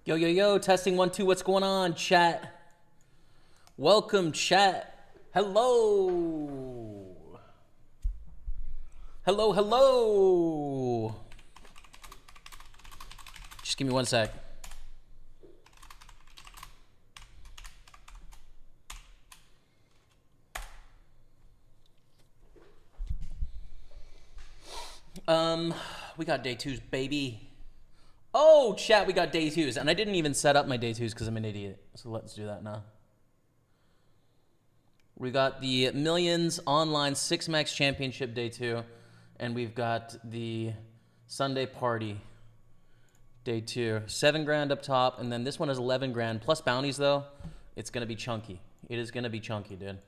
Yo, yo, yo, testing 1, 2, what's going on, chat? Welcome, chat. Hello. Hello, hello. Just give me 1 sec. We got day twos, baby. Oh, chat, we got day twos. And I didn't even set up my day twos because I'm an idiot. So let's do that now. We got the Millions Online 6-Max Championship Day 2. And we've got the Sunday Party Day 2. 7 grand up top. And then this one is 11 grand. Plus bounties, though. It's going to be chunky. It is going to be chunky, dude.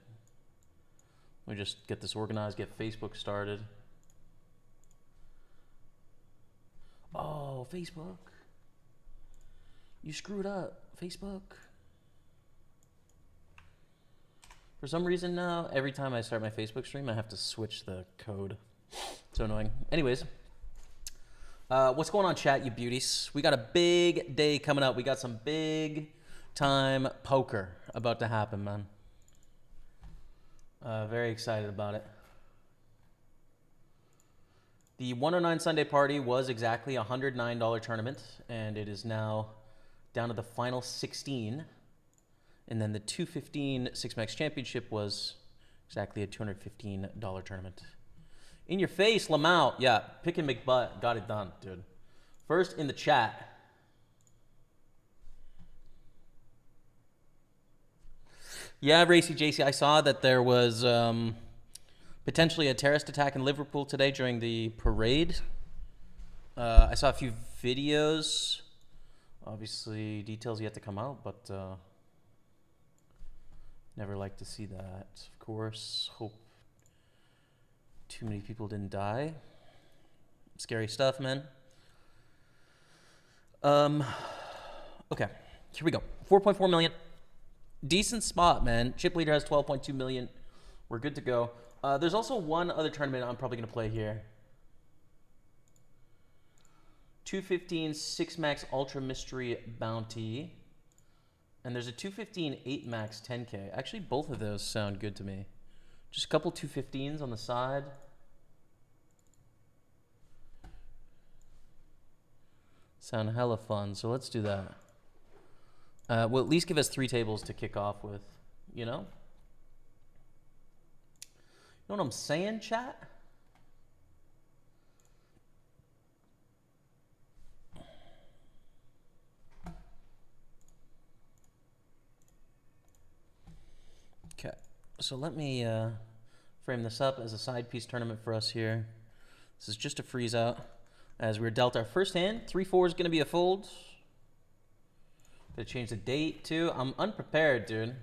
Let me just get this organized, get Facebook started. Oh, Facebook. You screwed up, Facebook. For some reason now, every time I start my Facebook stream, I have to switch the code. So annoying. Anyways, what's going on, chat, you beauties? We got a big day coming up. We got some big time poker about to happen, man. Very excited about it. The 109 Sunday Party was exactly a $109 tournament, and it is now down to the final 16. And then the 215 6-Max Championship was exactly a $215 tournament. In your face, Lamau. Yeah, Pick and McButt got it done, dude. First in the chat. Yeah, Racy JC, I saw that there was potentially a terrorist attack in Liverpool today during the parade. I saw a few videos. Obviously, details yet to come out, but never like to see that, of course. Hope too many people didn't die. Scary stuff, man. Okay, here we go. 4.4 million. Decent spot, man. Chip leader has 12.2 million. We're good to go. There's also one other tournament I'm probably going to play here. 215 6-Max Ultra Mystery Bounty. And there's a 215 8-Max 10K. Actually, both of those sound good to me. Just a couple 215s on the side. Sound hella fun, so let's do that. Will at least give us 3 tables to kick off with, you know? You know what I'm saying, chat? Okay, so let me frame this up as a side piece tournament for us here. This is just a freeze out. As we're dealt our first hand, 3-4 is going to be a fold. Gonna change the date too. I'm unprepared, dude.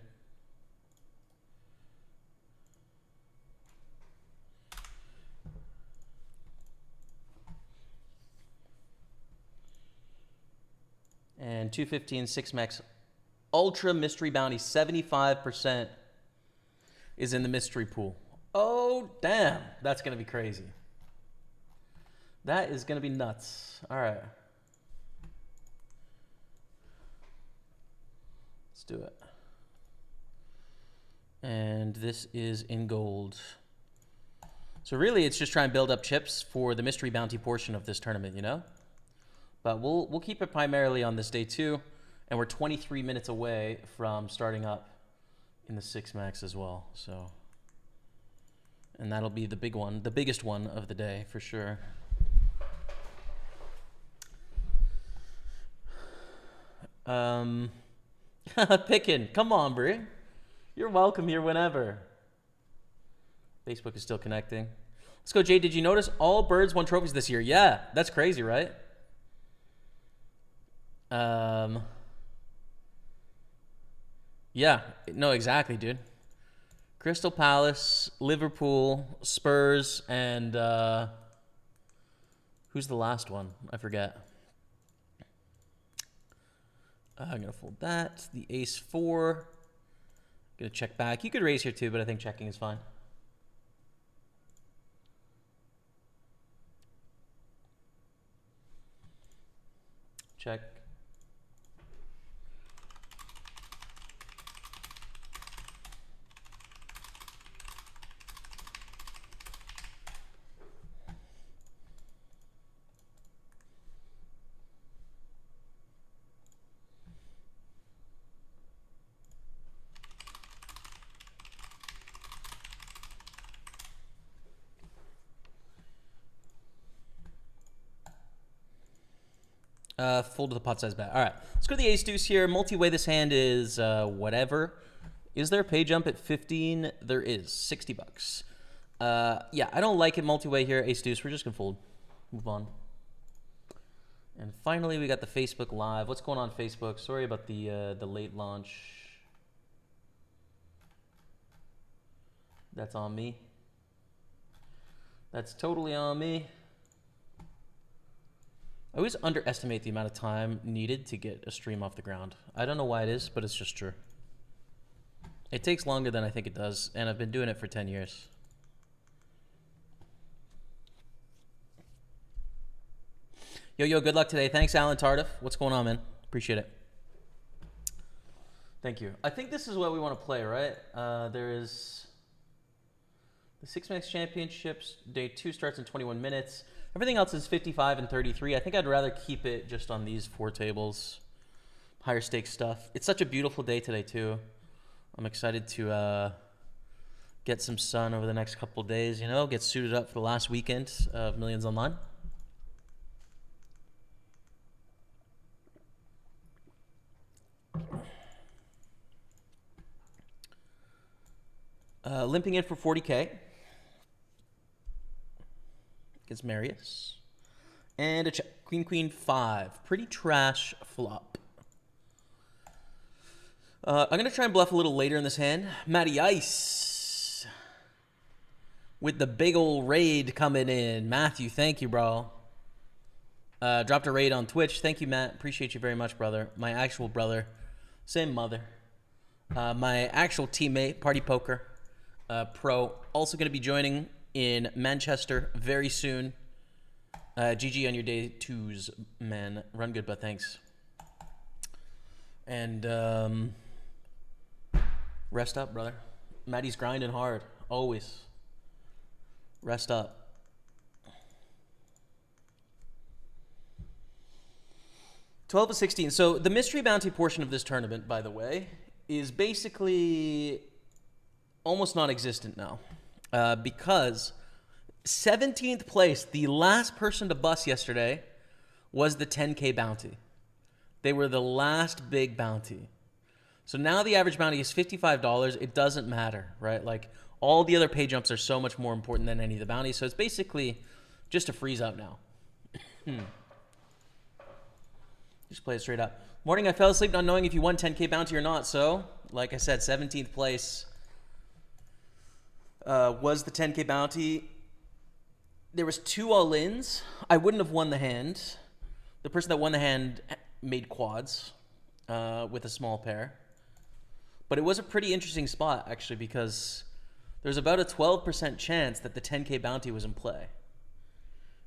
And 215 6-Max Ultra Mystery Bounty, 75% is in the mystery pool. Oh, damn. That's going to be crazy. That is going to be nuts. All right. Let's do it. And this is in gold. So really, it's just trying to build up chips for the mystery bounty portion of this tournament, you know? But we'll keep it primarily on this day 2, and we're 23 minutes away from starting up in the 6-Max as well. So, and that'll be the big one, the biggest one of the day for sure. Pickin', come on, Brie. You're welcome here whenever. Facebook is still connecting. Let's go, Jay. Did you notice all birds won trophies this year? Yeah, that's crazy, right? Yeah, no, exactly, dude. Crystal Palace, Liverpool, Spurs, and who's the last one? I forget. I'm going to fold that. The ace-4. Going to check back. You could raise here too, but I think checking is fine. Check. Full to the pot size bet. All right, let's go to the ace deuce here. Multi-way this hand is whatever. Is there a pay jump at 15? There is. 60 bucks. Yeah, I don't like it multi-way here. Ace deuce. We're just gonna fold. Move on. And finally, we got the Facebook Live. What's going on, Facebook? Sorry about the late launch. That's on me. That's totally on me. I always underestimate the amount of time needed to get a stream off the ground. I don't know why it is, but it's just true. It takes longer than I think it does, and I've been doing it for 10 years. Yo, good luck today. Thanks, Alan Tardif. What's going on, man? Appreciate it. Thank you. I think this is what we want to play, right? There is the Six Max Championships. Day 2 starts in 21 minutes. Everything else is 55 and 33. I think I'd rather keep it just on these 4 tables. Higher stakes stuff. It's such a beautiful day today, too. I'm excited to get some sun over the next couple of days, you know, get suited up for the last weekend of Millions Online. Limping in for 40K. Against Marius. And a check. Queen, queen, 5. Pretty trash flop. I'm going to try and bluff a little later in this hand. Matty Ice. With the big old raid coming in. Matthew, thank you, bro. Dropped a raid on Twitch. Thank you, Matt. Appreciate you very much, brother. My actual brother. Same mother. My actual teammate, PartyPoker. Pro. Also going to be joining in Manchester very soon. GG on your day 2s, man. Run good, but thanks. And rest up, brother. Matty's grinding hard. Always. Rest up. $12 to 16. So the mystery bounty portion of this tournament, by the way, is basically almost non-existent now. Because 17th place, the last person to bust yesterday, was the 10K bounty. They were the last big bounty. So now the average bounty is $55. It doesn't matter, right? Like, all the other pay jumps are so much more important than any of the bounties. So it's basically just a freeze up now. Just play it straight up. Morning, I fell asleep not knowing if you won 10K bounty or not. So, like I said, 17th place was the 10K bounty. There was 2 all-ins. I wouldn't have won the hand. The person that won the hand made quads with a small pair. But it was a pretty interesting spot, actually, because there's about a 12% chance that the 10K bounty was in play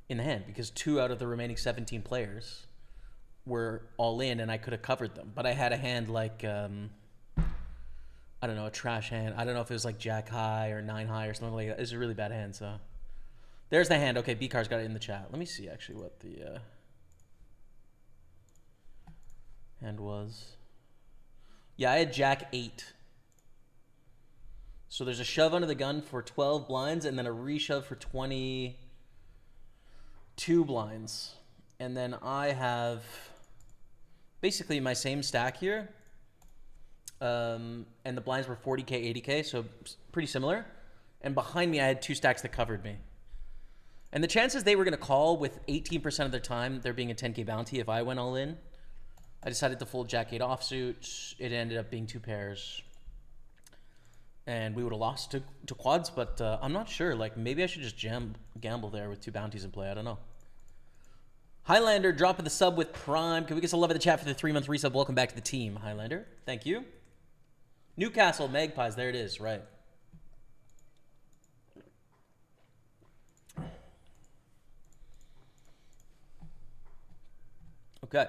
in the hand, because 2 out of the remaining 17 players were all in, and I could have covered them. But I had a hand like, I don't know, a trash hand. I don't know if it was like Jack high or 9 high or something like that. It's a really bad hand, so. There's the hand. Okay, B-Car's got it in the chat. Let me see, actually, what the hand was. Yeah, I had Jack 8. So there's a shove under the gun for 12 blinds, and then a reshove for 22 blinds. And then I have basically my same stack here. And the blinds were 40K, 80K, so pretty similar. And behind me, I had 2 stacks that covered me. And the chances they were going to call with 18% of their time, there being a 10K bounty if I went all in, I decided to fold Jack 8 offsuit. It ended up being 2 pairs. And we would have lost to quads, but I'm not sure. Like, maybe I should just gamble there with 2 bounties in play. I don't know. Highlander dropping the sub with Prime. Can we get some love in the chat for the 3-month resub? Welcome back to the team, Highlander. Thank you. Newcastle Magpies. There it is. Right. Okay.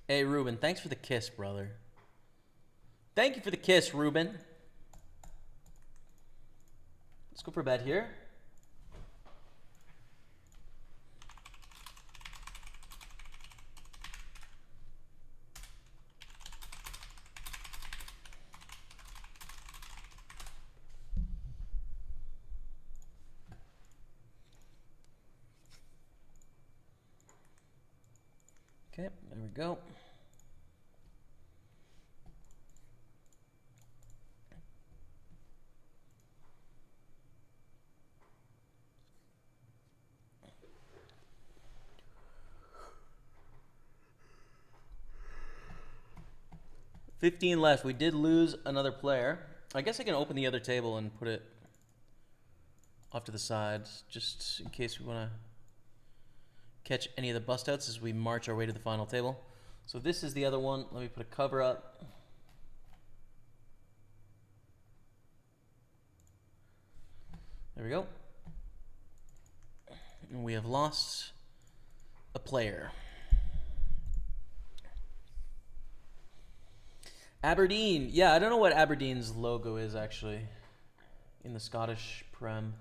Hey, Ruben, thanks for the kiss, brother. Thank you for the kiss, Ruben. Let's go for a bet here. Okay, there we go. $15 left. We did lose another player. I guess I can open the other table and put it off to the side, just in case we want to catch any of the bust outs as we march our way to the final table. So this is the other one. Let me put a cover up. There we go. And we have lost a player. Aberdeen. Yeah, I don't know what Aberdeen's logo is actually in the Scottish Prem.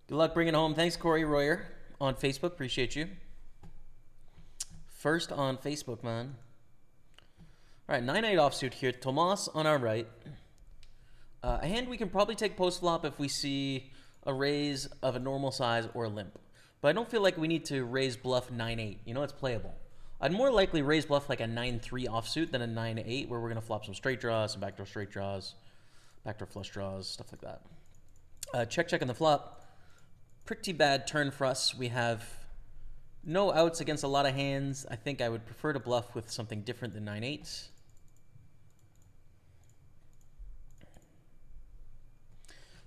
Good luck bringing it home. Thanks, Corey Royer on Facebook. Appreciate you. First on Facebook, man. All right, 9-8 offsuit here. Tomas on our right. A hand we can probably take post-flop if we see a raise of a normal size or a limp. But I don't feel like we need to raise bluff 9-8. You know, it's playable. I'd more likely raise bluff like a 9-3 offsuit than a 9-8 where we're going to flop some straight draws, some backdoor straight draws, backdoor flush draws, stuff like that. Check on the flop. Pretty bad turn for us. We have no outs against a lot of hands. I think I would prefer to bluff with something different than 9-8.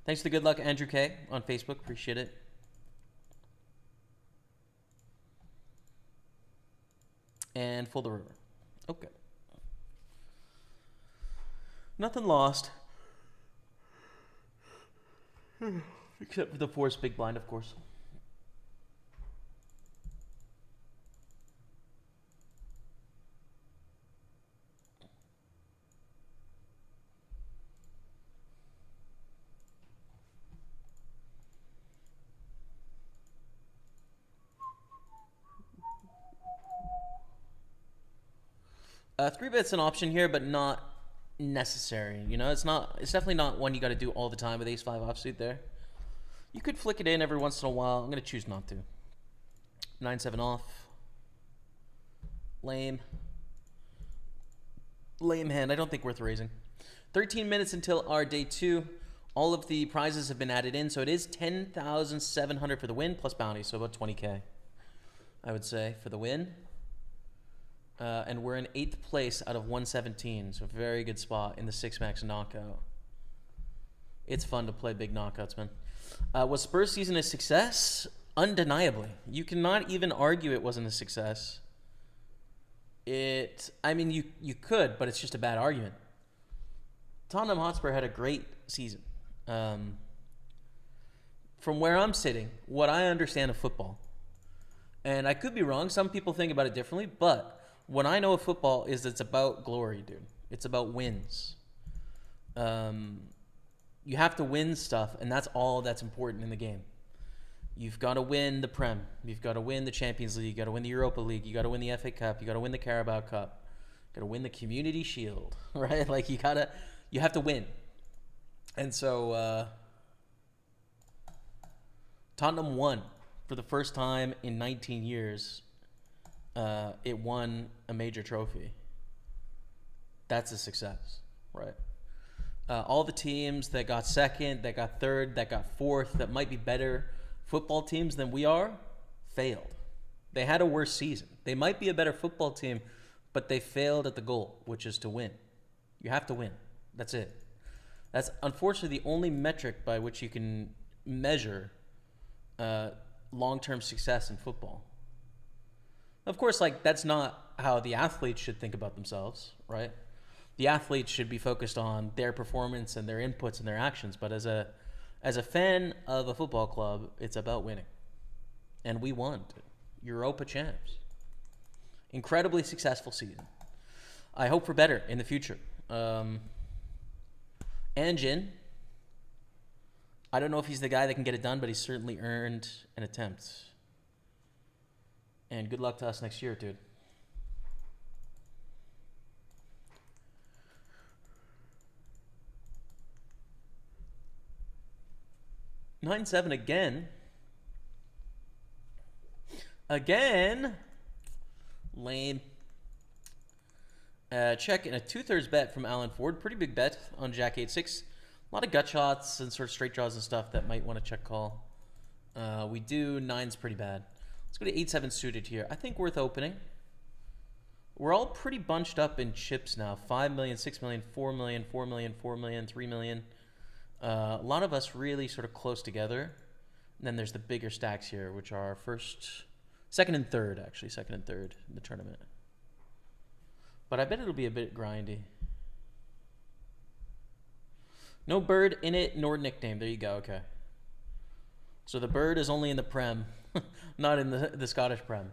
Thanks for the good luck, Andrew K. on Facebook. Appreciate it. And fold the river. Okay. Nothing lost. Except for the force big blind, of course. Three bet's an option here, but not necessary. You know, it's definitely not one you got to do all the time with ace-5 offsuit there. You could flick it in every once in a while. I'm going to choose not to. 9-7 off. Lame. Lame hand. I don't think worth raising. 13 minutes until our day 2. All of the prizes have been added in, so it is 10,700 for the win plus bounty, so about 20K, I would say, for the win. And we're in 8th place out of 117, so very good spot in the 6-max knockout. It's fun to play big knockouts, man. Was Spurs season a success? Undeniably. You cannot even argue it wasn't a success. I mean, you could, but it's just a bad argument. Tottenham Hotspur had a great season. From where I'm sitting, what I understand of football, and I could be wrong, some people think about it differently, but what I know of football is it's about glory, dude. It's about wins. You have to win stuff, and that's all that's important in the game. You've got to win the Prem. You've got to win the Champions League. You got to win the Europa League. You got to win the FA Cup. You got to win the Carabao Cup. You got to win the Community Shield, right? Like you have to win. And so Tottenham won for the first time in 19 years. It won a major trophy. That's a success, right? All the teams that got second, that got third, that got fourth, that might be better football teams than we are, failed. They had a worse season. They might be a better football team, but they failed at the goal, which is to win. You have to win. That's it. That's unfortunately the only metric by which you can measure long-term success in football. Of course, like, that's not how the athletes should think about themselves, right? The athletes should be focused on their performance and their inputs and their actions. But as a fan of a football club, it's about winning. And we won. Europa champs. Incredibly successful season. I hope for better in the future. Anjin, I don't know if he's the guy that can get it done, but he's certainly earned an attempt. And good luck to us next year, dude. $9-7 again. Again. Lame. Check and a 2/3 bet from Alan Ford. Pretty big bet on Jack 8-6. A lot of gut shots and sort of straight draws and stuff that might want to check call. We do. 9's pretty bad. Let's go to 8-7 suited here. I think worth opening. We're all pretty bunched up in chips now. 5 million, 6 million, 4 million, 4 million, 4 million, 3 million. A lot of us really sort of close together. And then there's the bigger stacks here, which are second and third, actually. Second and third in the tournament. But I bet it'll be a bit grindy. No bird in it, nor nickname. There you go, okay. So the bird is only in the Prem, not in the Scottish Prem.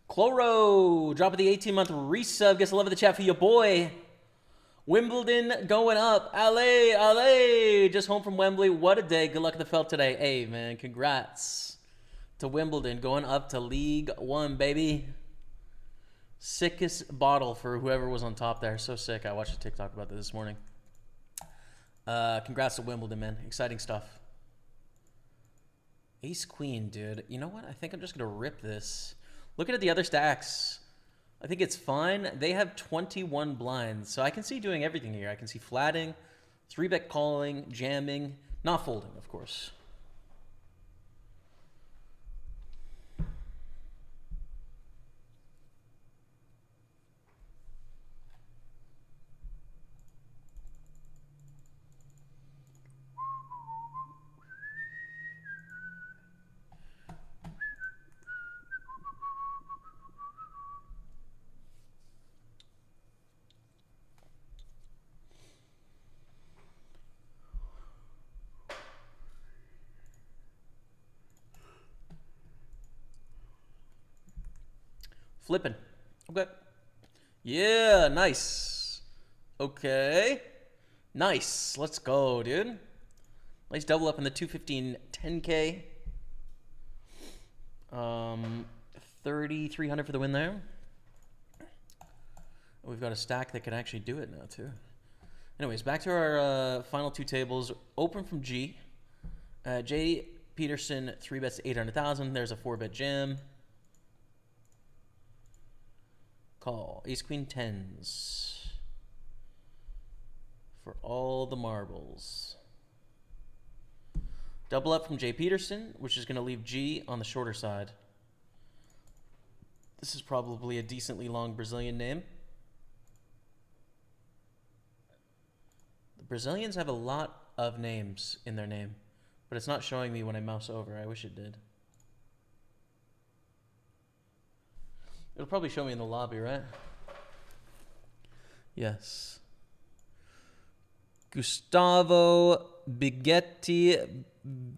Chloro, drop of the 18-month resub. Guess I love the chat for your boy. Wimbledon going up. Allez, allez. Just home from Wembley. What a day. Good luck at the felt today. Hey, man, congrats to Wimbledon going up to League One, baby. Sickest bottle for whoever was on top there. So sick. I watched a TikTok about this morning. Congrats to Wimbledon, man. Exciting stuff. Ace Queen, dude. You know what? I think I'm just going to rip this. Looking at the other stacks, I think it's fine. They have 21 blinds, so I can see doing everything here. I can see flatting, 3-bet calling, jamming, not folding, of course. Flipping. Okay. Yeah, nice. Okay. Nice. Let's go, dude. Nice double up in the 215 10K. 3,300 for the win there. We've got a stack that could actually do it now, too. Anyways, back to our final two tables. Open from G. J. Peterson, 3 bets to 800,000. There's a 4-bet jam. Call. Ace Queen 10s. For all the marbles. Double up from J. Peterson, which is going to leave G on the shorter side. This is probably a decently long Brazilian name. The Brazilians have a lot of names in their name, but it's not showing me when I mouse over. I wish it did. It'll probably show me in the lobby, right? Yes. Gustavo Bigetti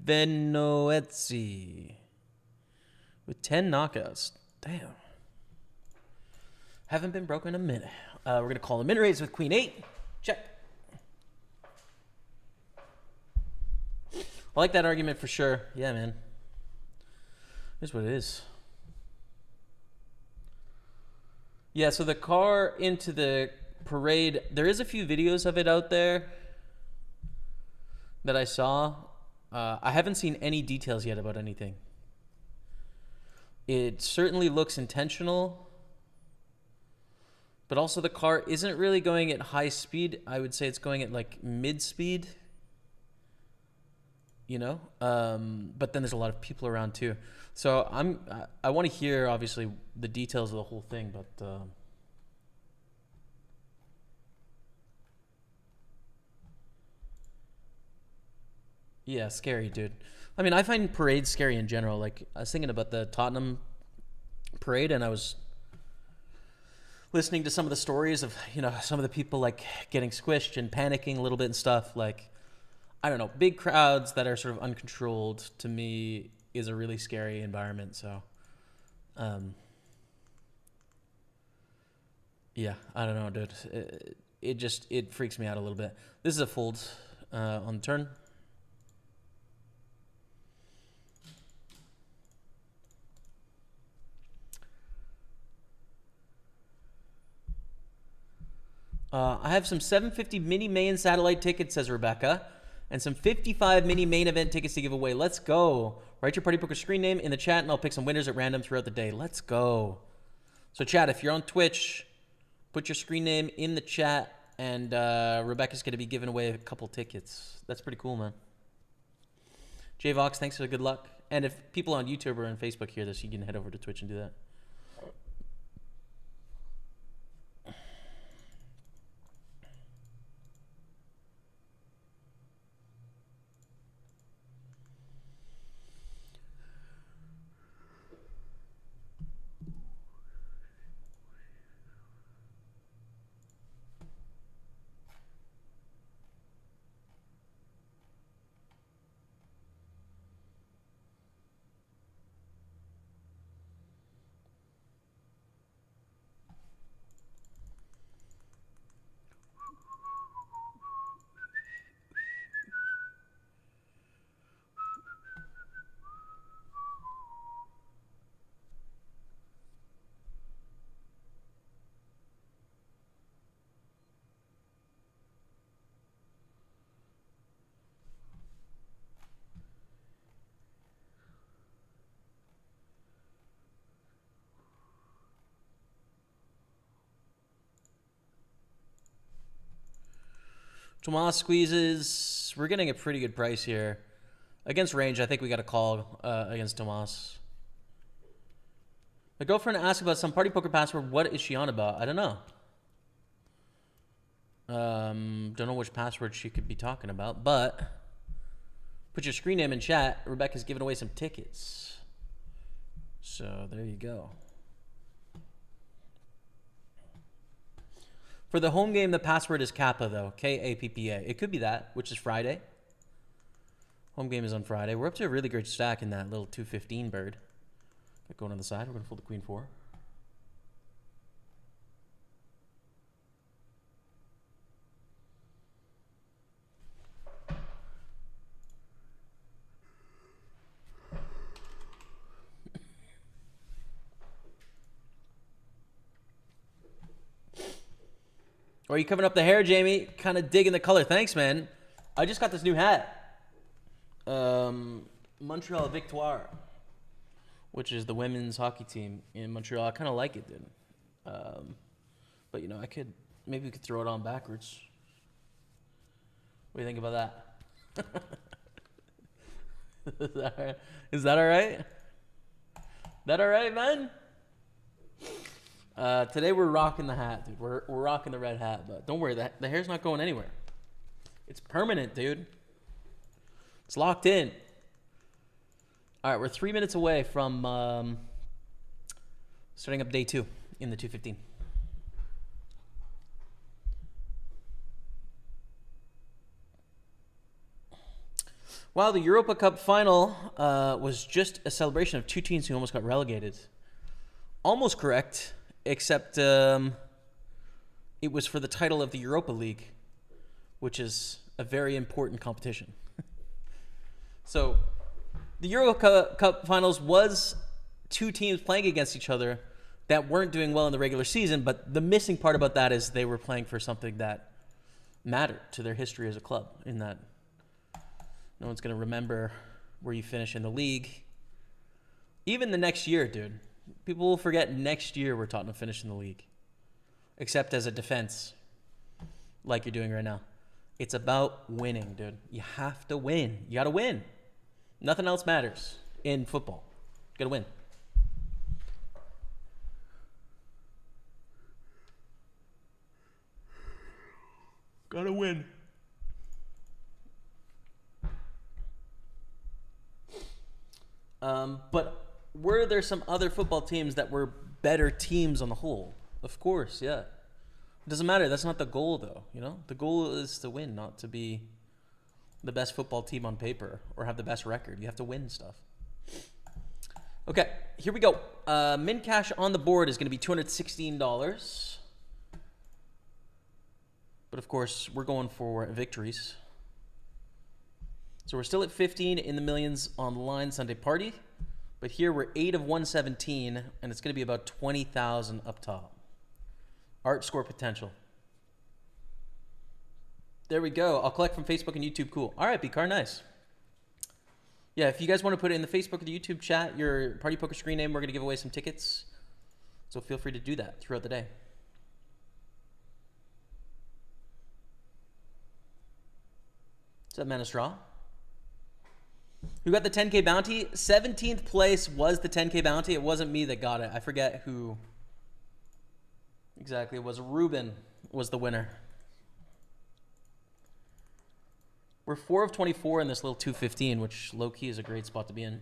Benoetzi with 10 knockouts. Damn. Haven't been broken in a minute. We're going to call the min raise with Queen 8. Check. I like that argument for sure. Yeah, man. Here's what it is. Yeah, so the car into the parade, there is a few videos of it out there that I saw. I haven't seen any details yet about anything. It certainly looks intentional, but also the car isn't really going at high speed. I would say it's going at like mid speed, you know? But then there's a lot of people around too. So I want to hear obviously the details of the whole thing, but yeah, scary, dude. I mean, I find parades scary in general. Like, I was thinking about the Tottenham parade, and I was listening to some of the stories of, you know, some of the people, like, getting squished and panicking a little bit and stuff. Like, I don't know, big crowds that are sort of uncontrolled, to me, is a really scary environment. So, yeah, I don't know, dude. It freaks me out a little bit. This is a fold on the turn. I have some 750 mini main satellite tickets, says Rebecca, and some 55 mini main event tickets to give away. Let's go. Write your Party Poker screen name in the chat, and I'll pick some winners at random throughout the day. Let's go. So, chat, if you're on Twitch, put your screen name in the chat, and Rebecca's going to be giving away a couple tickets. That's pretty cool, man. JVox, thanks for the good luck. And if people on YouTube or on Facebook hear this, you can head over to Twitch and do that. Tomas squeezes. We're getting a pretty good price here. Against range, I think we got a call against Tomas. My girlfriend asked about some Party Poker password. What is she on about? I don't know. Don't know which password she could be talking about, but put your screen name in chat. Rebecca's giving away some tickets. So there you go. For the home game, the password is Kappa, though. K-A-P-P-A. It could be that, which is Friday. Home game is on Friday. We're up to a really great stack in that little 215 bird. Going on the side. We're going to fold the queen 4. Or are you covering up the hair, Jamie? Kind of digging the color. Thanks, man. I just got this new hat. Montreal Victoire, which is the women's hockey team in Montreal. I kind of like it, dude. But, you know, maybe we could throw it on backwards. What do you think about that? Is that all right? That all right, man? Today we're rocking the hat, dude. We're rocking the red hat, but don't worry, the hair's not going anywhere. It's permanent, dude. It's locked in. All right, we're 3 minutes away from starting up day 2 in the 215. Wow, the Europa Cup final was just a celebration of two teams who almost got relegated. Almost correct, except it was for the title of the Europa League, which is a very important competition. So the Euro Cup finals was two teams playing against each other that weren't doing well in the regular season, but the missing part about that is they were playing for something that mattered to their history as a club in that No one's going to remember where you finish in the league. Even the next year, dude. People will forget next year where Tottenham finished in the league. Except as a defense, like you're doing right now. It's about winning, dude. You have to win. You got to win. Nothing else matters in football. You got to win. Got to win. But were there some other football teams that were better teams on the whole? Of course, yeah. It doesn't matter. That's not the goal, though. You know, the goal is to win, not to be the best football team on paper or have the best record. You have to win stuff. Okay, here we go. Min cash on the board is going to be $216. But of course, we're going for victories. So we're still at 15 in the millions online Sunday party. But here we're 8 of 117, and it's going to be about 20,000 up top. Art score potential. There we go. I'll collect from Facebook and YouTube. Cool. All right, B-Car, nice. Yeah, if you guys want to put it in the Facebook or the YouTube chat, your Party Poker screen name, we're going to give away some tickets. So feel free to do that throughout the day. What's up, Man of Straw? Who got the 10K bounty? 17th place was the 10K bounty. It wasn't me that got it. I forget who exactly it was. Ruben was the winner. We're 4 of 24 in this little 215, which low-key is a great spot to be in.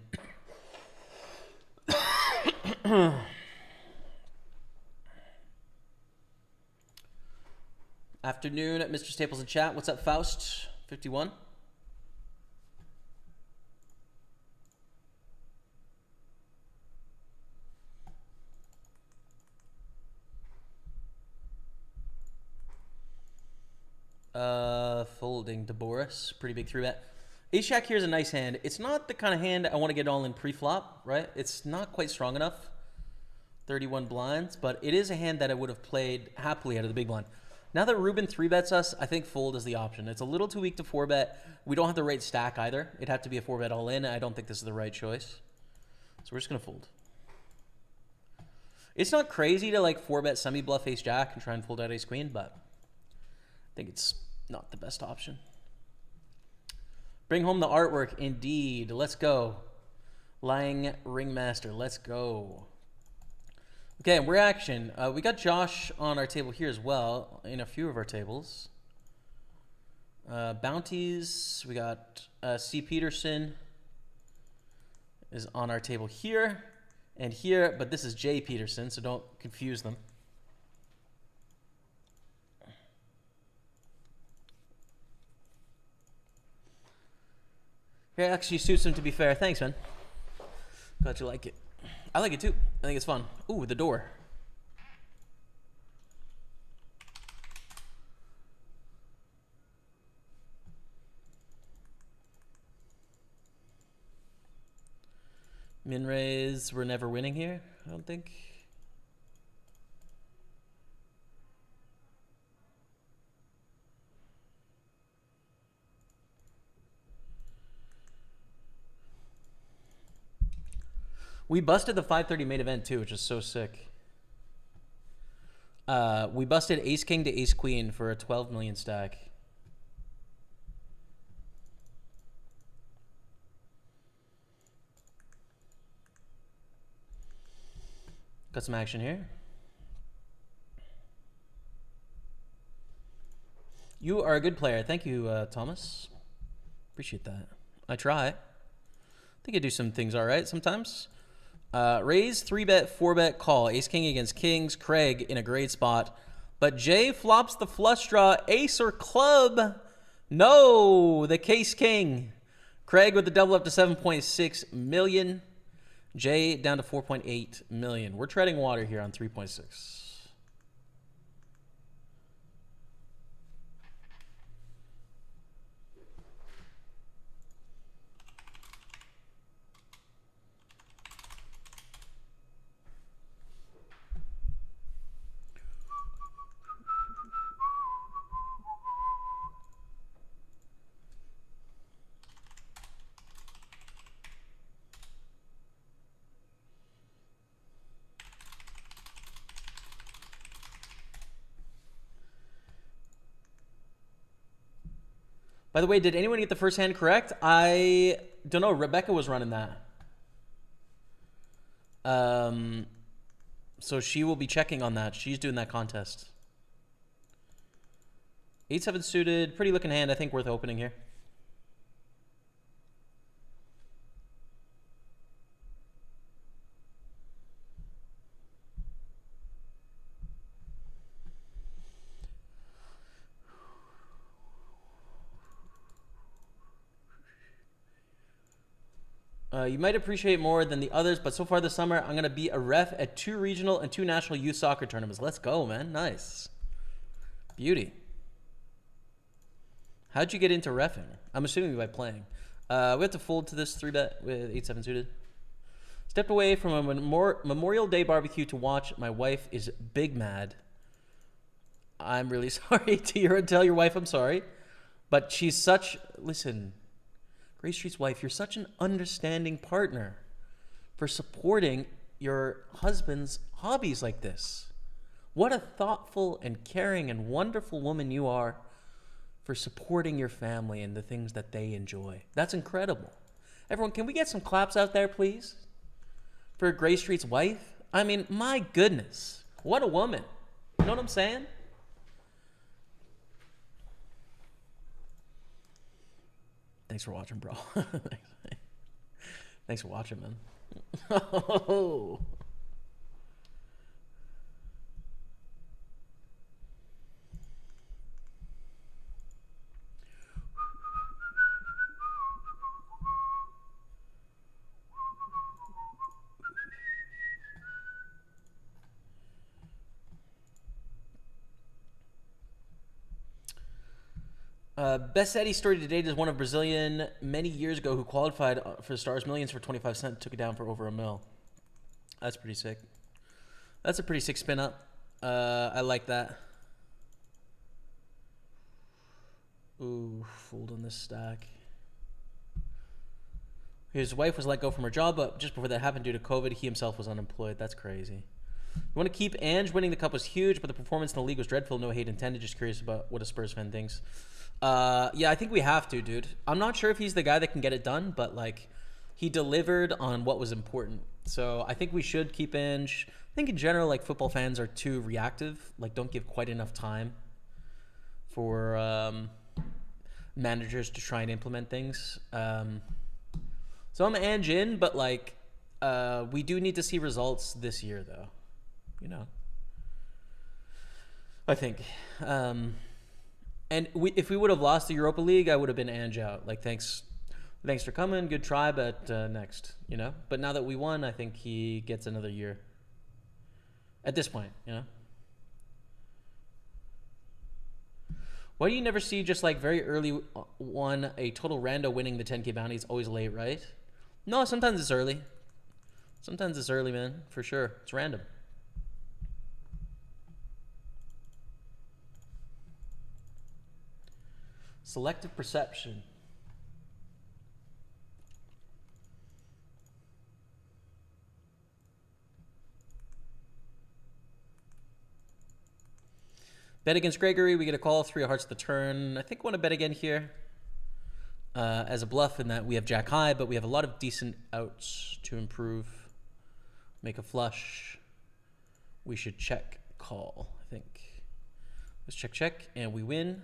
Afternoon at Mr. Staples in chat. What's up, Faust? 51. Folding to Boris. Pretty big 3-bet. Ace-Jack here is a nice hand. It's not the kind of hand I want to get all in pre-flop, right? It's not quite strong enough. 31 blinds, but it is a hand that I would have played happily out of the big blind. Now that Ruben 3-bets us, I think fold is the option. It's a little too weak to 4-bet. We don't have the right stack either. It'd have to be a 4-bet all-in. I don't think this is the right choice. So we're just going to fold. It's not crazy to like 4-bet semi-bluff Ace-Jack and try and fold out Ace-Queen, but I think it's not the best option. Bring home the artwork. Indeed. Let's go. Lying Ringmaster. Let's go. Okay, reaction. We got Josh on our table here as well, in a few of our tables. Bounties. We got C. Peterson is on our table here and here, but this is J. Peterson, so don't confuse them. It actually suits him, to be fair. Thanks, man. Glad you like it. I like it too. I think it's fun. Ooh, the door. Min raise, we're never winning here, I don't think. We busted the 530 main event too, which is so sick. We busted Ace King to Ace Queen for a 12 million stack. Got some action here. You are a good player. Thank you, Thomas. Appreciate that. I try. I think I do some things all right sometimes. Raise, 3-bet, 4-bet, call. Ace King against Kings. Craig in a great spot. But Jay flops the flush draw. Ace or club. No, the Case King. Craig with the double up to 7.6 million. Jay down to 4.8 million. We're treading water here on 3.6. By the way, did anyone get the first hand correct? I don't know. Rebecca was running that. So she will be checking on that. She's doing that contest. 8-7 suited. Pretty looking hand. I think worth opening here. You might appreciate more than the others, but so far this summer, I'm going to be a ref at 2 regional and 2 national youth soccer tournaments. Let's go, man. Nice. Beauty. How'd you get into reffing? I'm assuming by playing. We have to fold to this 3-bet with 8-7 suited. Stepped away from a Memorial Day barbecue to watch. My wife is big mad. I'm really sorry to hear and tell your wife I'm sorry. But she's such... Listen... Gray Street's wife, you're such an understanding partner for supporting your husband's hobbies like this. What a thoughtful and caring and wonderful woman you are for supporting your family and the things that they enjoy. That's incredible. Everyone, can we get some claps out there, please? For Gray Street's wife? I mean, my goodness. What a woman. You know what I'm saying? Thanks for watching, bro. Thanks for watching, man. Oh. Best Eddie story to date is one of Brazilian many years ago who qualified for the Stars Millions for 25 cents, took it down for over $1 million. That's pretty sick. That's a pretty sick spin up. I like that. Ooh, fold on this stack. His wife was let go from her job, but just before that happened due to COVID, he himself was unemployed. That's crazy. You want to keep Ange. Winning the cup was huge, but the performance in the league was dreadful. No hate intended. Just curious about what a Spurs fan thinks. Yeah, I think we have to, dude. I'm not sure if he's the guy that can get it done, but like he delivered on what was important. So I think we should keep Ange. I think in general, like football fans are too reactive. Like don't give quite enough time for managers to try and implement things. So I'm Ange in, but like we do need to see results this year, though. You know, I think. And if we would have lost the Europa League, I would have been Ange out. Like, thanks for coming. Good try, but next, you know. But now that we won, I think he gets another year. At this point, you know. Why do you never see just like very early one, a total rando winning the 10K bounty? It's always late, right? No, sometimes it's early. Sometimes it's early, man, for sure. It's random. Selective perception. Bet against Gregory. We get a call. 3 of hearts at the turn. I think I want to bet again here as a bluff in that we have jack high, but we have a lot of decent outs to improve. Make a flush. We should check call, I think. Let's check, and we win.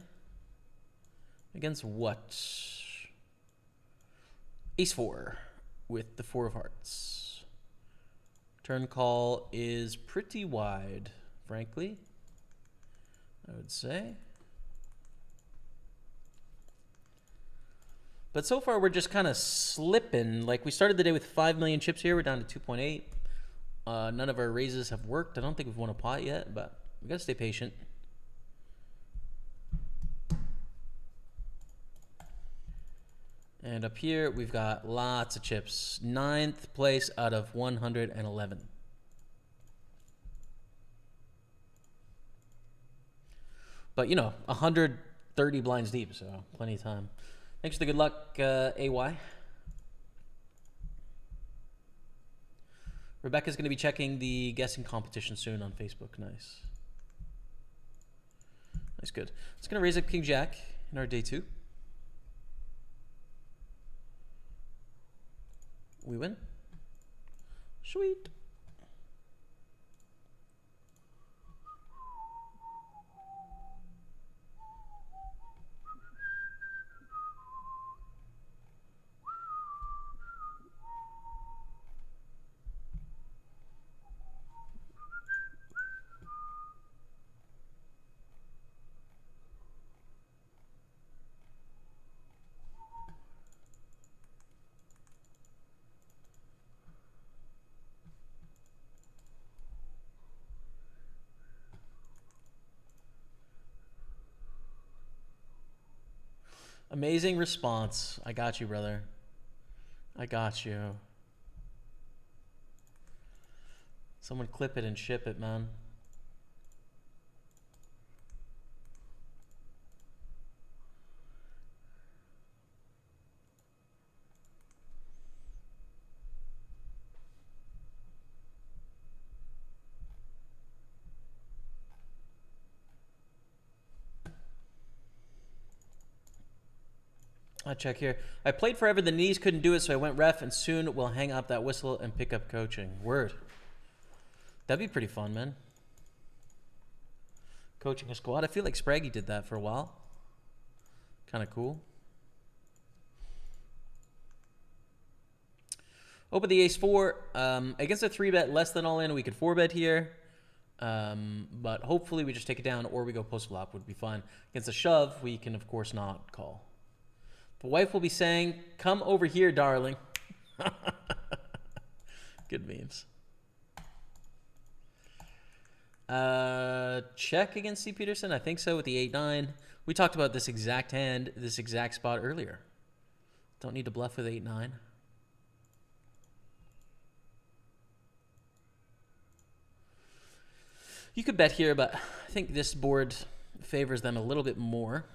Against what? Ace 4 with the 4 of hearts. Turn call is pretty wide, frankly, I would say. But so far we're just kind of slipping. Like we started the day with 5 million chips here. We're down to 2.8. None of our raises have worked. I don't think we've won a pot yet, but we got to stay patient. And up here, we've got lots of chips. 9th place out of 111. But, you know, 130 blinds deep, so plenty of time. Thanks for the good luck, AY. Rebecca's going to be checking the guessing competition soon on Facebook. Nice. Nice, good. It's going to raise up King Jack in our day 2. We win. Sweet. Amazing response. I got you, brother. I got you. Someone clip it and ship it, man. I check here. I played forever. The knees couldn't do it, so I went ref, and soon we'll hang up that whistle and pick up coaching. Word. That'd be pretty fun, man. Coaching a squad. I feel like Spraggy did that for a while. Kind of cool. Open the ace-4. Against a 3-bet less than all in, we could 4-bet here. But hopefully we just take it down or we go post-flop would be fine. Against a shove, we can, of course, not call. The wife will be saying, come over here, darling. Good memes. Check against C. Peterson? I think so with the 8-9. We talked about this exact hand, this exact spot earlier. Don't need to bluff with 8-9. You could bet here, but I think this board favors them a little bit more.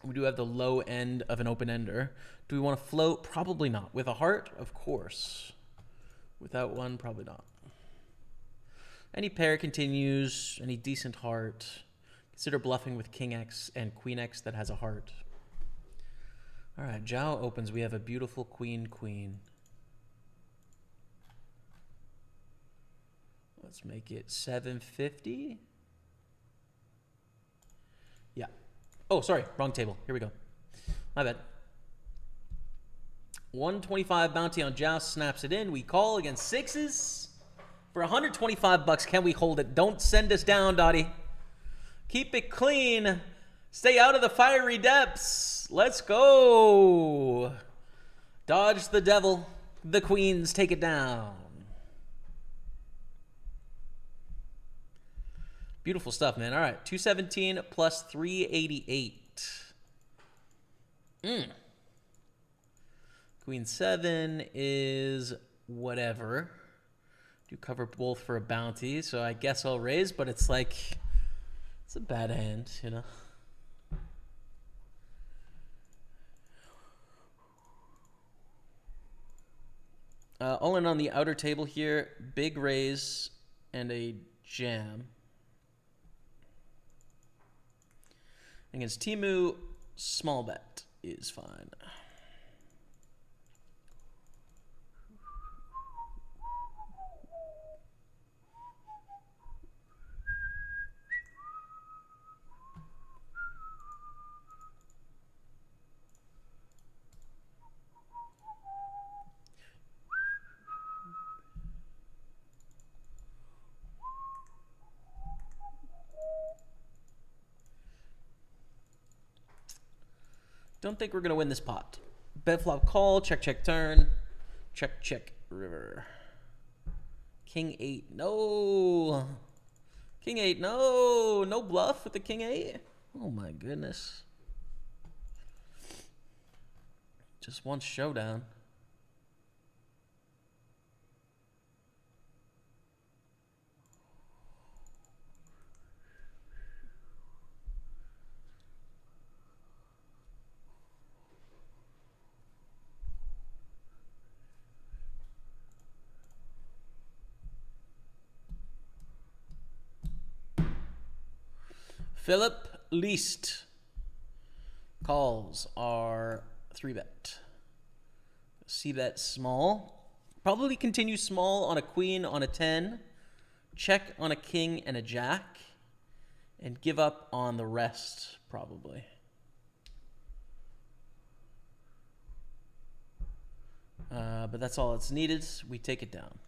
We do have the low end of an open-ender. Do we want to float? Probably not. With a heart? Of course. Without one? Probably not. Any pair continues. Any decent heart. Consider bluffing with King X and Queen X that has a heart. All right, Zhao opens. We have a beautiful queen, queen. Let's make it 750. Yeah. Oh, sorry, wrong table. Here we go. My bad. 125 bounty on Joust, snaps it in. We call against sixes. For 125 bucks, can we hold it? Don't send us down, Dottie. Keep it clean. Stay out of the fiery depths. Let's go. Dodge the devil. The queens take it down. Beautiful stuff, man. All right, 217 plus 388. Queen 7 is whatever. Do cover both for a bounty, so I guess I'll raise, but it's like, it's a bad hand, you know? All in on the outer table here, big raise and a jam. Against Timu, small bet is fine. Don't think we're going to win this pot. Bet flop call, check, check, turn. Check, check, river. King 8, no. King 8, no. No bluff with the King 8. Oh my goodness. Just one showdown. Philip Least calls our 3-bet. C-bet small. Probably continue small on a queen, on a 10, check on a king and a jack, and give up on the rest, probably. But that's all that's needed. We take it down.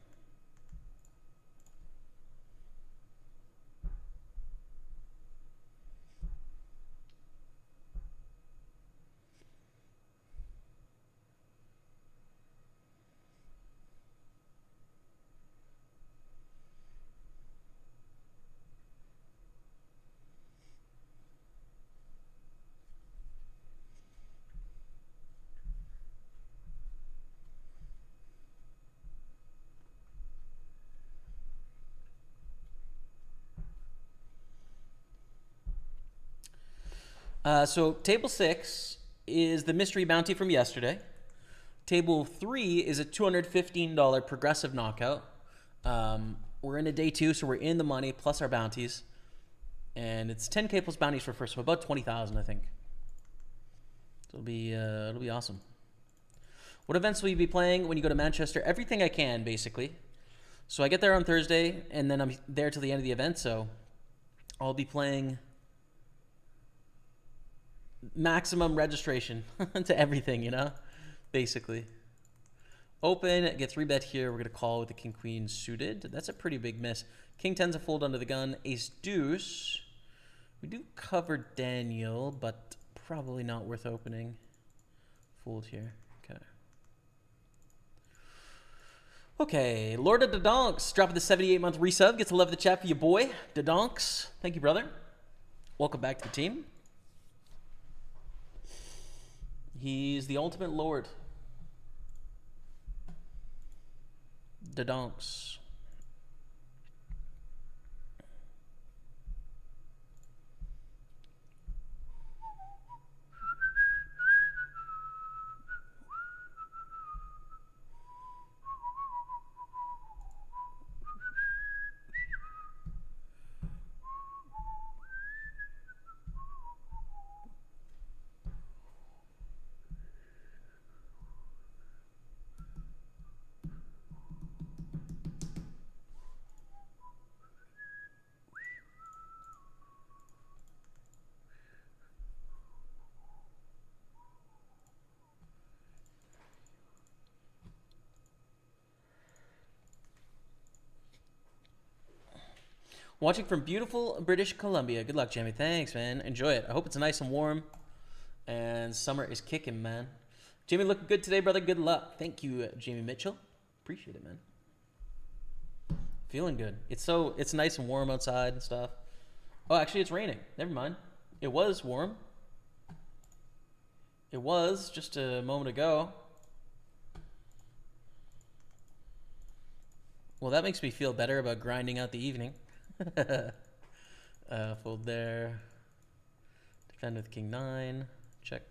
So table 6 is the mystery bounty from yesterday. Table 3 is a $215 progressive knockout. We're into day 2, so we're in the money plus our bounties, and it's 10K plus bounties for first, so about 20,000, I think. So it'll be awesome. What events will you be playing when you go to Manchester? Everything I can, basically. So I get there on Thursday, and then I'm there till the end of the event. So I'll be playing maximum registration to everything, you know, basically. Open, get 3-bet here. We're going to call with the king queen suited. That's a pretty big miss. King 10's a fold under the gun. Ace deuce. We do cover Daniel, but probably not worth opening. Fold here. Okay. Okay, Lord of the Donks dropping the 78-month resub. Gets to love the chat for you, boy. The Donks. Thank you, brother. Welcome back to the team. He's the ultimate lord. The Donks. Watching from beautiful British Columbia. Good luck, Jamie. Thanks, man. Enjoy it. I hope it's nice and warm. And summer is kicking, man. Jamie, looking good today, brother. Good luck. Thank you, Jamie Mitchell. Appreciate it, man. Feeling good. It's nice and warm outside and stuff. Oh, actually, it's raining. Never mind. It was warm. It was just a moment ago. Well, that makes me feel better about grinding out the evening. Fold there. Defend with king 9. Check.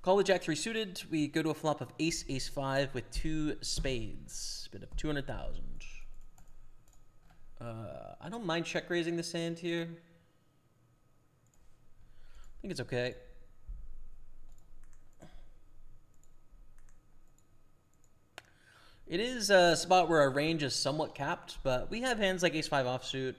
Call with Jack 3 suited. We go to a flop of Ace, Ace 5 with 2 spades. Bid of 200,000. I don't mind check raising this hand here. I think it's okay. It is a spot where our range is somewhat capped, but we have hands like Ace 5 offsuit,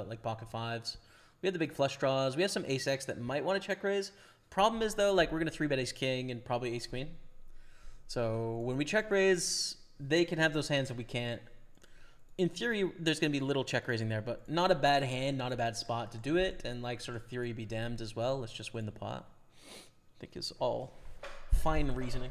like pocket 5s. We have the big flush draws. We have some Ace X that might want to check raise. Problem is, though, like, we're going to 3-bet Ace King and probably Ace Queen. So when we check raise, they can have those hands that we can't. In theory, there's going to be little check raising there, but not a bad hand, not a bad spot to do it. And, like, sort of theory be damned as well. Let's just win the pot. I think is all fine reasoning.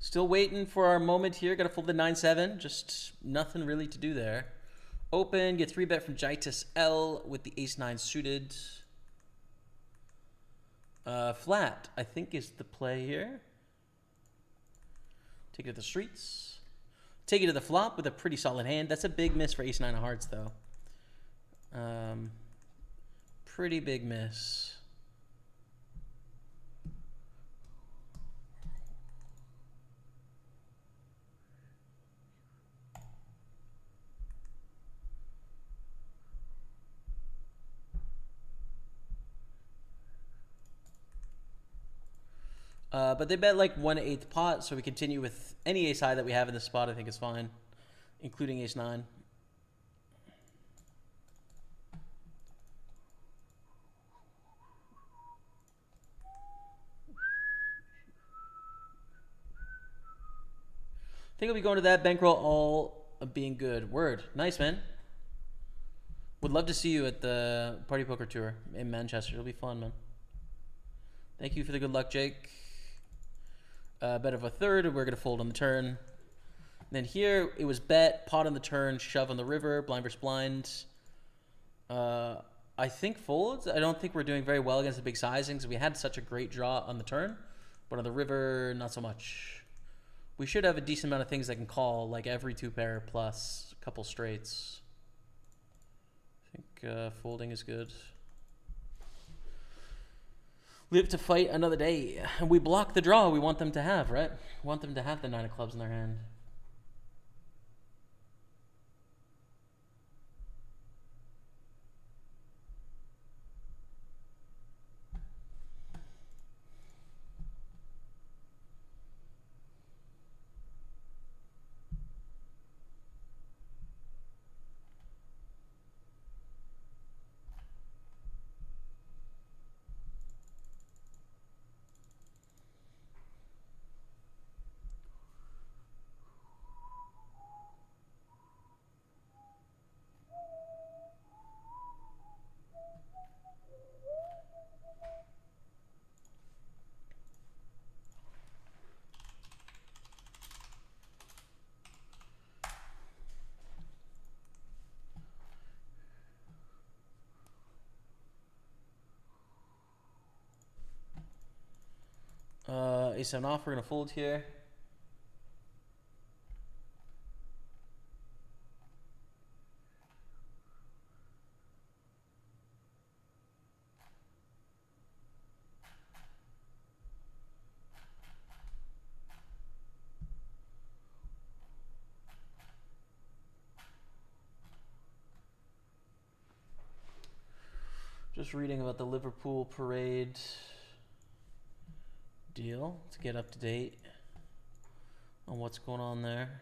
Still waiting for our moment here. Got to fold the 9-7. Just nothing really to do there. Open, get 3-bet from Jitus L with the ace-9 suited. Flat, I think, is the play here. Take it to the streets. Take it to the flop with a pretty solid hand. That's a big miss for ace-9 of hearts, though. Pretty big miss. But they bet like 1/8 pot, so we continue with any ace high that we have in this spot. I think is fine, including ace-9. I think I'll be going to that bankroll all of being good. Word. Nice, man. Would love to see you at the Party Poker Tour in Manchester. It'll be fun, man. Thank you for the good luck, Jake. Bet of a third, and we're going to fold on the turn. Then here, it was bet, pot on the turn, shove on the river, blind versus blind. I think folds. I don't think we're doing very well against the big sizings. We had such a great draw on the turn, but on the river, not so much. We should have a decent amount of things that can call, like every 2-pair plus a couple straights. I think folding is good. Live to fight another day. And we block the draw we want them to have, right? We want them to have the 9 of clubs in their hand. Ace-7 off, we're going to fold here. Just reading about the Liverpool parade deal to get up to date on what's going on there.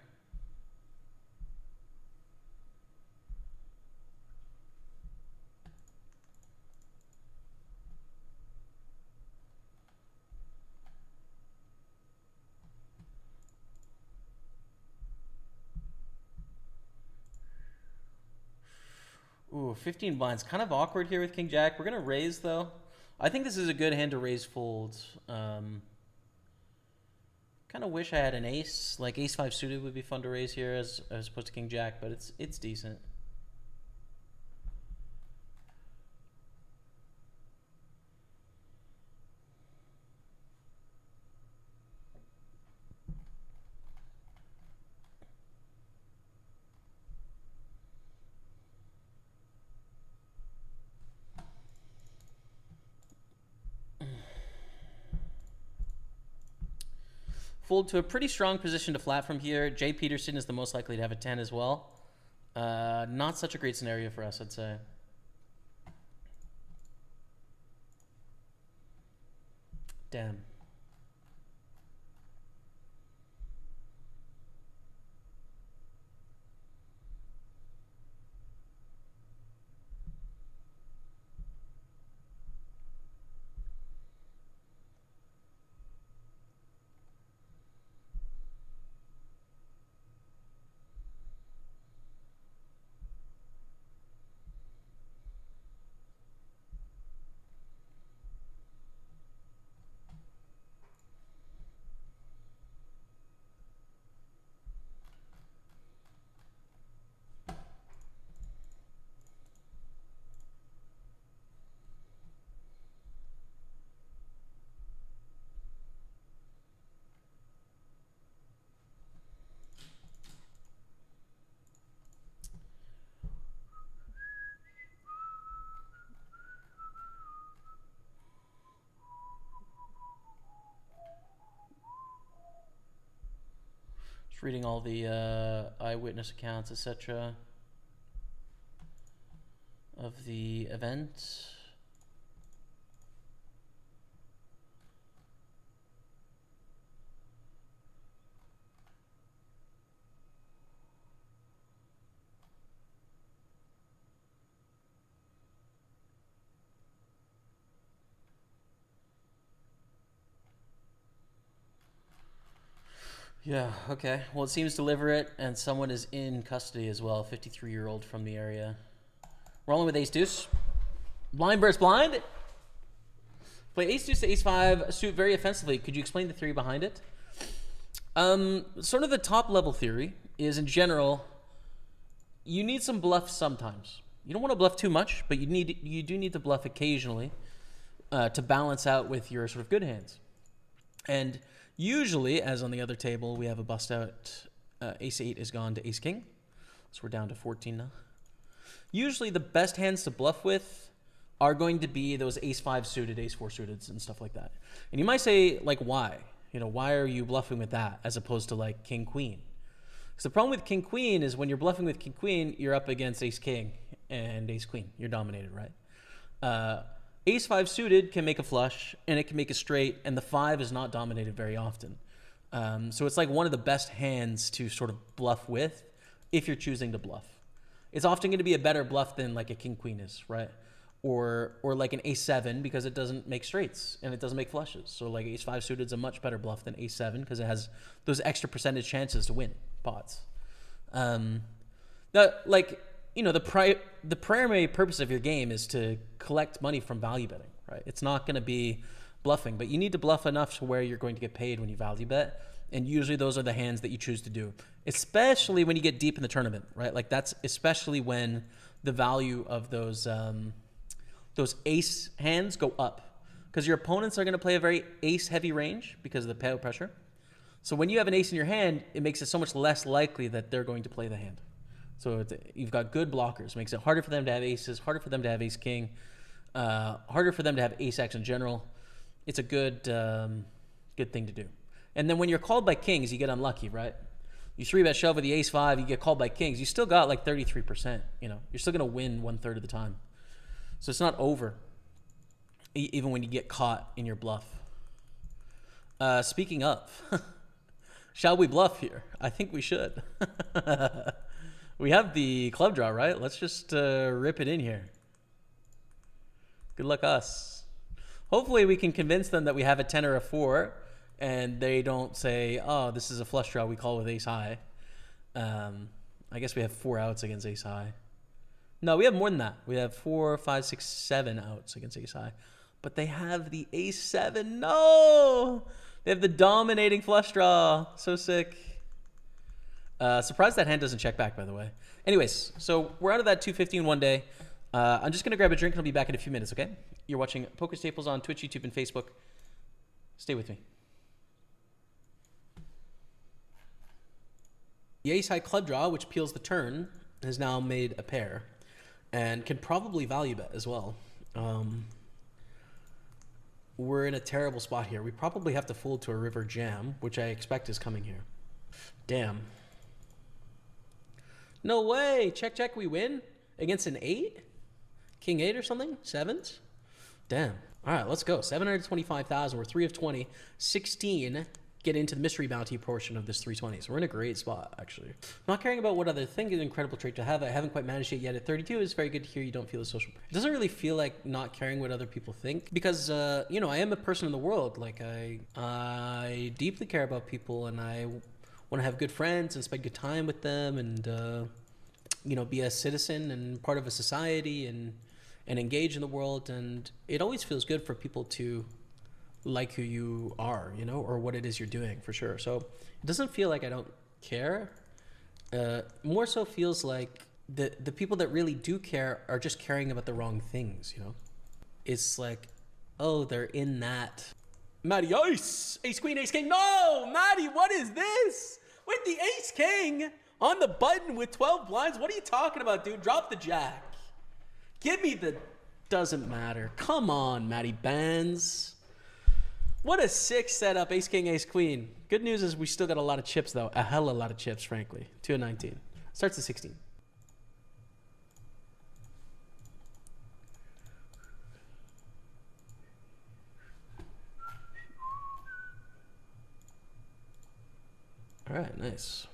Ooh, 15 blinds. Kind of awkward here with King Jack. We're going to raise, though. I think this is a good hand to raise folds. Kind of wish I had an ace. Like ace-5 suited would be fun to raise here as opposed to King Jack, but it's decent. Fold to a pretty strong position to flat from here. Jay Peterson is the most likely to have a 10 as well. Not such a great scenario for us, I'd say. Damn. Just reading all the eyewitness accounts, etc. of the event. Yeah, okay. Well, it seems deliberate, and someone is in custody as well, 53-year-old from the area. Rolling with ace deuce. Blind versus blind. Play ace deuce to ace five suit very offensively. Could you explain the theory behind it? Sort of the top level theory is, in general, you need some bluff sometimes. You don't want to bluff too much, but you do need to bluff occasionally to balance out with your sort of good hands. And usually, as on the other table, we have a bust out. Ace 8 is gone to ace king. So we're down to 14 now. Usually the best hands to bluff with are going to be those ace 5 suited, ace 4 suited, and stuff like that. And you might say, like, why? You know, why are you bluffing with that as opposed to, like, king queen? Because the problem with king queen is when you're bluffing with king queen, you're up against ace king and ace queen. You're dominated, right? Ace 5 suited can make a flush, and it can make a straight, and the 5 is not dominated very often. So it's like one of the best hands to sort of bluff with if you're choosing to bluff. It's often going to be a better bluff than like a king-queen is, right? Or like an ace 7 because it doesn't make straights, and it doesn't make flushes. So like ace 5 suited is a much better bluff than ace 7 because it has those extra percentage chances to win pots. The primary purpose of your game is to collect money from value betting, right? It's not going to be bluffing, but you need to bluff enough to where you're going to get paid when you value bet. And usually those are the hands that you choose to do, especially when you get deep in the tournament, right? Like that's especially when the value of those ace hands go up because your opponents are going to play a very ace heavy range because of the payout pressure. So when you have an ace in your hand, it makes it so much less likely that they're going to play the hand. So you've got good blockers. It makes it harder for them to have aces, harder for them to have ace king, harder for them to have ace x in general. It's a good thing to do. And then when you're called by kings, you get unlucky, right? You 3-bet shove with the ace 5, you get called by kings. You still got like 33%, you know. You're still going to win 1/3 of the time. So it's not over, even when you get caught in your bluff. Speaking of, shall we bluff here? I think we should. We have the club draw, right? Let's just rip it in here. Good luck us. Hopefully we can convince them that we have a 10 or a 4, and they don't say, oh, this is a flush draw we call with ace high. I guess we have 4 outs against ace high. No, we have more than that. We have 4, 5, 6, 7 outs against ace high. But they have the ace 7. No! They have the dominating flush draw. So sick. Surprised that hand doesn't check back, by the way. Anyways, so we're out of that 250 in one day. I'm just going to grab a drink and I'll be back in a few minutes, okay? You're watching Pokerstaples on Twitch, YouTube, and Facebook. Stay with me. The ace-high club draw, which peels the turn, has now made a pair and can probably value bet as well. We're in a terrible spot here. We probably have to fold to a river jam, which I expect is coming here. Damn. No way. Check, check, we win against an 8? King 8 or something? 7s? Damn. All right, let's go. 725,000. We're 3 of 20. 16 get into the mystery bounty portion of this 320. So we're in a great spot, actually. Not caring about what other thing is an incredible trait to have. I haven't quite managed it yet. At 32, it's very good to hear you don't feel the social. It doesn't really feel like not caring what other people think because, you know, I am a person in the world. Like, I deeply care about people and I want to have good friends and spend good time with them and, you know, be a citizen and part of a society and engage in the world. And it always feels good for people to like who you are, you know, or what it is you're doing, for sure. So it doesn't feel like I don't care. More so feels like the people that really do care are just caring about the wrong things, you know. It's like, oh, they're in that. Matty, ice! Ace queen, ace king. No! Matty, what is this? With the ace king on the button with 12 blinds. What are you talking about, dude? Drop the jack. Give me the... Doesn't matter. Come on, Matty Bands. What a sick setup, ace, king, ace, queen. Good news is we still got a lot of chips, though. A hell of a lot of chips, frankly. 2 and 19. Starts at 16. All right, nice.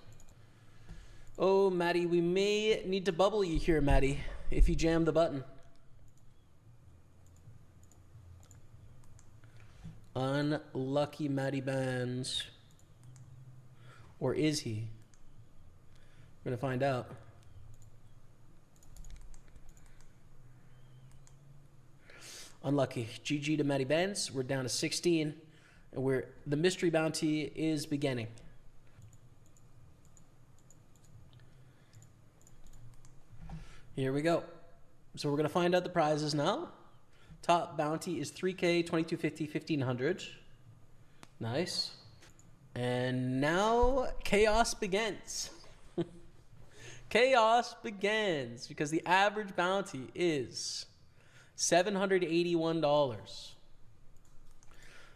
Oh, Maddie, we may need to bubble you here, Maddie, if you jam the button. Unlucky Maddie Bands. Or is he? We're going to find out. Unlucky. GG to Maddie Bands. We're down to 16. And the mystery bounty is beginning. Here we go. So we're going to find out the prizes now. Top bounty is 3K, 2250, 1500. Nice. And now chaos begins. Chaos begins because the average bounty is $781.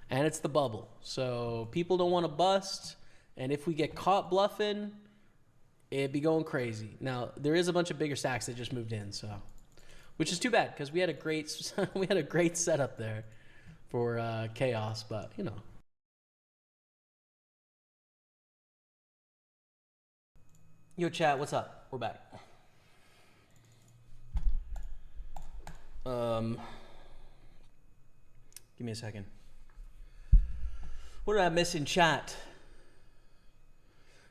And it's the bubble. So people don't want to bust. And if we get caught bluffing, it'd be going crazy. Now, there is a bunch of bigger stacks that just moved in, so, which is too bad because we had a great setup there for chaos, but you know. Yo, chat, what's up? We're back. Give me a second. What did I miss in chat?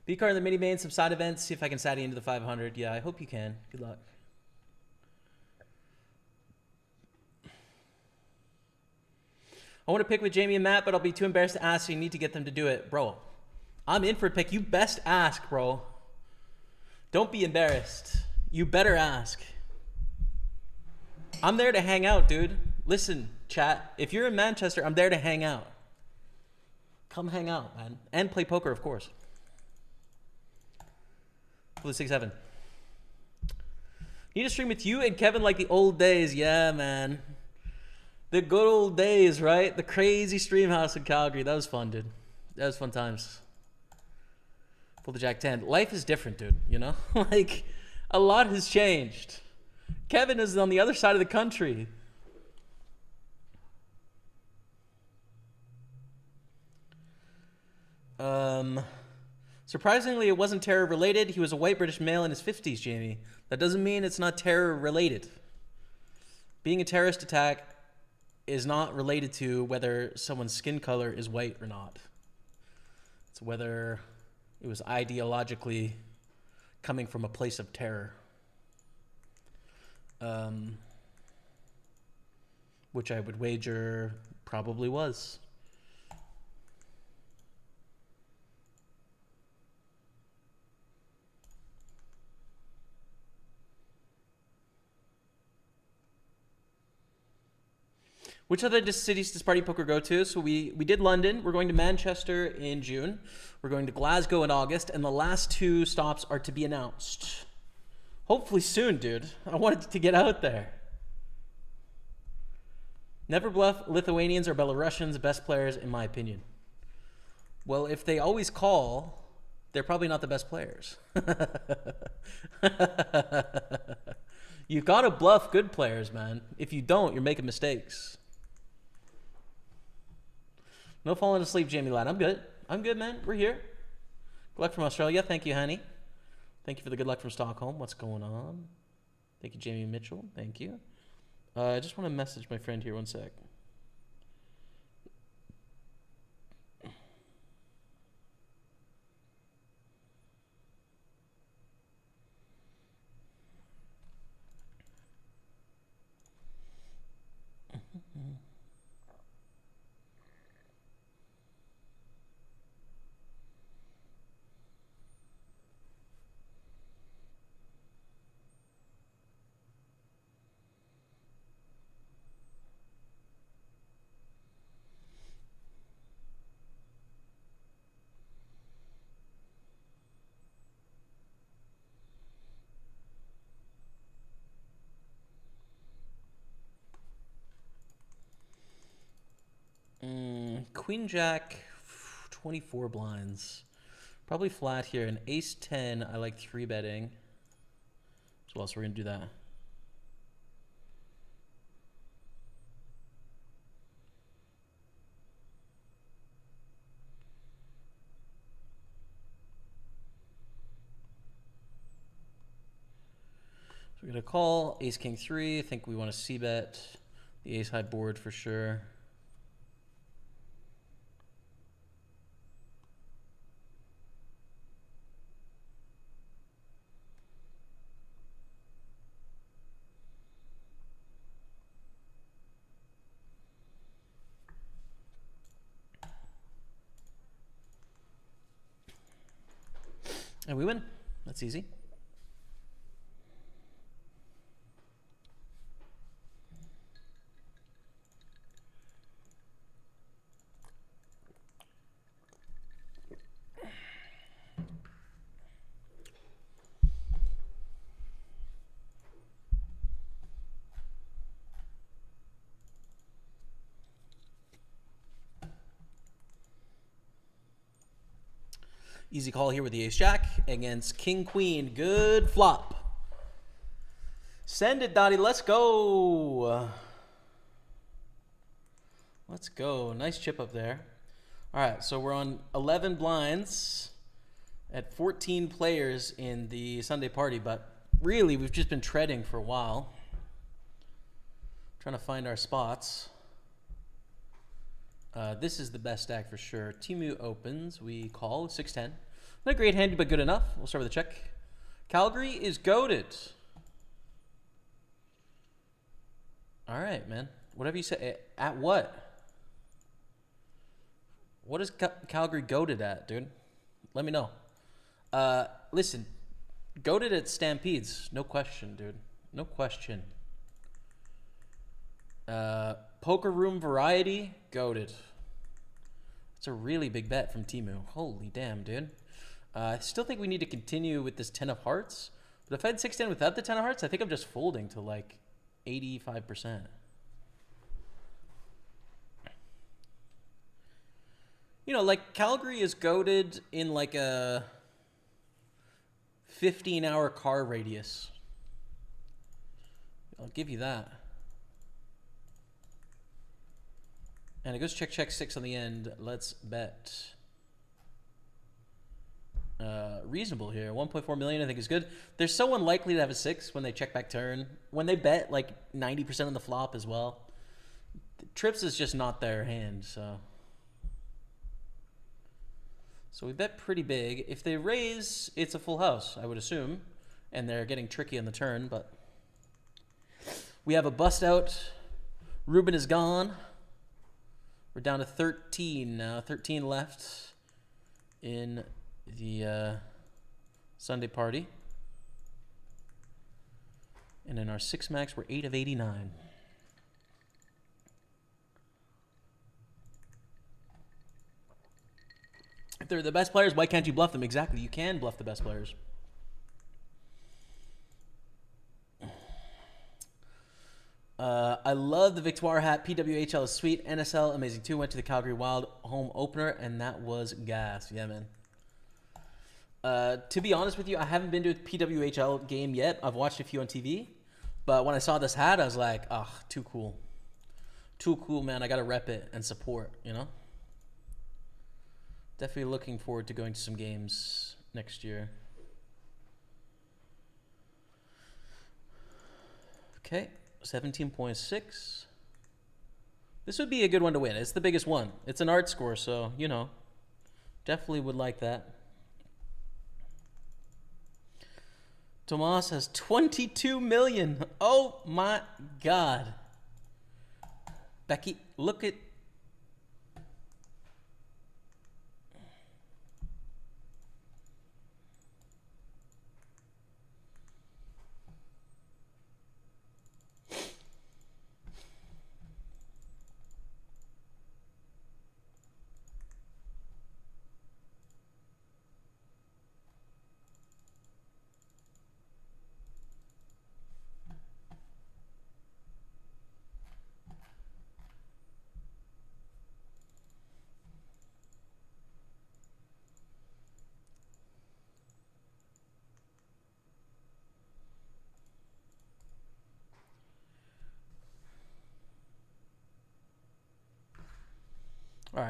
B-card in the mini main, some side events. See if I can side into the 500. Yeah, I hope you can. Good luck. I want to pick with Jamie and Matt, but I'll be too embarrassed to ask, so you need to get them to do it. Bro, I'm in for a pick. You best ask, bro. Don't be embarrassed. You better ask. I'm there to hang out, dude. Listen, chat. If you're in Manchester, I'm there to hang out. Come hang out, man. And play poker, of course. Blue 6-7. Need to stream with you and Kevin like the old days. Yeah, man. The good old days, right? The crazy stream house in Calgary. That was fun, dude. That was fun times. Pull the Jack 10. Life is different, dude, you know? Like, a lot has changed. Kevin is on the other side of the country. Surprisingly, it wasn't terror related. He was a white British male in his 50s, Jamie. That doesn't mean it's not terror related. Being a terrorist attack is not related to whether someone's skin color is white or not. It's whether it was ideologically coming from a place of terror. Which I would wager probably was. Which other cities does PartyPoker go to? So we did London. We're going to Manchester in June. We're going to Glasgow in August. And the last 2 stops are to be announced. Hopefully soon, dude. I wanted to get out there. Never bluff. Lithuanians or Belarusians, best players, in my opinion. Well, if they always call, they're probably not the best players. You gotta bluff good players, man. If you don't, you're making mistakes. No falling asleep, Jamie Ladd. I'm good. I'm good, man. We're here. Good luck from Australia. Thank you, honey. Thank you for the good luck from Stockholm. What's going on? Thank you, Jamie Mitchell. Thank you. I just want to message my friend here. One sec. Queen Jack, 24 blinds. Probably flat here. And Ace 10, I like 3-betting. So else we're going to do that. So we're going to call Ace King 3. I think we want to c-bet the Ace High board for sure. And we win. That's easy. Easy call here with the Ace-Jack against King-Queen. Good flop. Send it, Dottie. Let's go. Let's go. Nice chip up there. All right, so we're on 11 blinds at 14 players in the Sunday party, but really we've just been treading for a while. Trying to find our spots. This is the best stack for sure. Timu opens. We call 6-10. Not a great hand, but good enough. We'll start with a check. Calgary is goated. All right, man. Whatever you say. At what? What is Calgary goated at, dude? Let me know. Listen, goated at Stampedes. No question, dude. No question. Poker room variety, goated. It's a really big bet from Timu. Holy damn, dude. I still think we need to continue with this 10 of hearts. But if I had 6-10 without the 10 of hearts, I think I'm just folding to like 85%. You know, like Calgary is goated in like a 15-hour car radius. I'll give you that. And it goes check, check, 6 on the end. Let's bet. Reasonable here. 1.4 million I think is good. They're so unlikely to have a 6 when they check back turn. When they bet like 90% on the flop as well. Trips is just not their hand, so. So we bet pretty big. If they raise, it's a full house, I would assume. And they're getting tricky on the turn, but. We have a bust out. Ruben is gone. We're down to 13 now. 13 left in the Sunday party. And in our 6 max, we're 8 of 89. If they're the best players, why can't you bluff them? Exactly. You can bluff the best players. I love the Victoire hat. PWHL is sweet. NSL, amazing too. Went to the Calgary Wild home opener, and that was gas. Yeah, man. To be honest with you, I haven't been to a PWHL game yet. I've watched a few on TV. But when I saw this hat, I was like, oh, too cool. Too cool, man. I got to rep it and support, you know? Definitely looking forward to going to some games next year. Okay. 17.6. This would be a good one to win. It's the biggest one. It's an art score, so, you know, definitely would like that. Tomas has 22 million. Oh, my God. Becky, look at...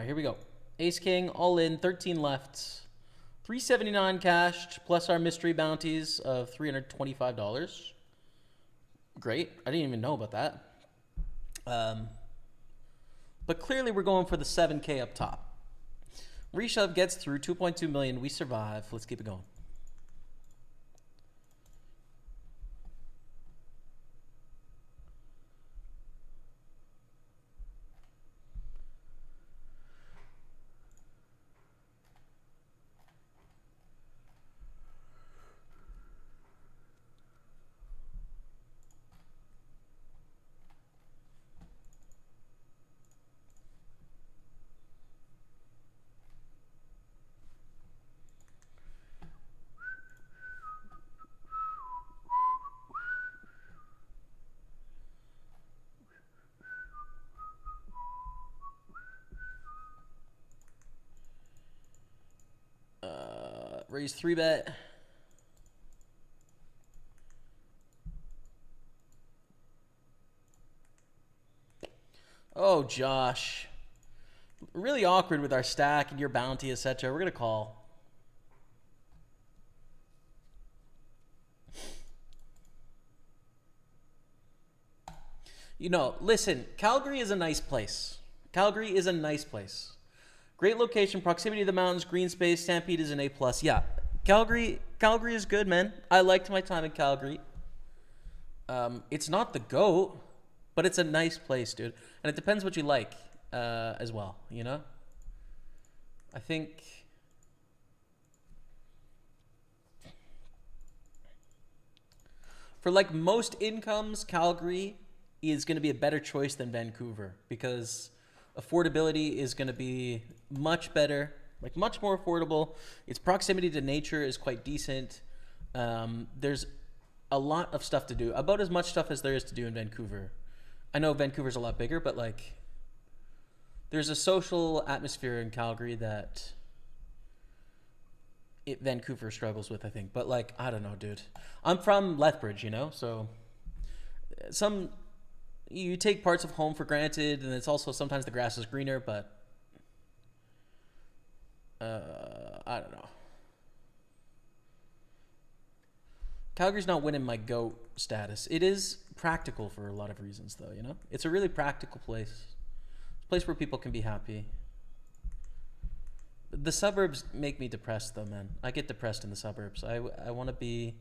here we go. Ace King, all in, 13 left. 379 cashed, plus our mystery bounties of $325. Great. I didn't even know about that. But clearly we're going for the 7K up top. Reshove gets through, 2.2 million. We survive. Let's keep it going. Raise 3-bet. Oh, Josh. Really awkward with our stack and your bounty, etc. We're going to call. You know, listen, Calgary is a nice place. Calgary is a nice place. Great location, proximity to the mountains, green space, Stampede is an A+. Yeah, Calgary is good, man. I liked my time in Calgary. It's not the GOAT, but it's a nice place, dude. And it depends what you like as well, you know? I think... for like most incomes, Calgary is going to be a better choice than Vancouver because affordability is going to be much better, like much more affordable. Its proximity to nature is quite decent. There's a lot of stuff to do, about as much stuff as there is to do in Vancouver. I know Vancouver's a lot bigger, but like there's a social atmosphere in Calgary that Vancouver struggles with, I think. But like, I don't know, dude. I'm from Lethbridge, you know, so you take parts of home for granted, and it's also sometimes the grass is greener, but I don't know. Calgary's not winning my GOAT status. It is practical for a lot of reasons, though, you know? It's a really practical place. It's a place where people can be happy. The suburbs make me depressed, though, man. I get depressed in the suburbs. I want to be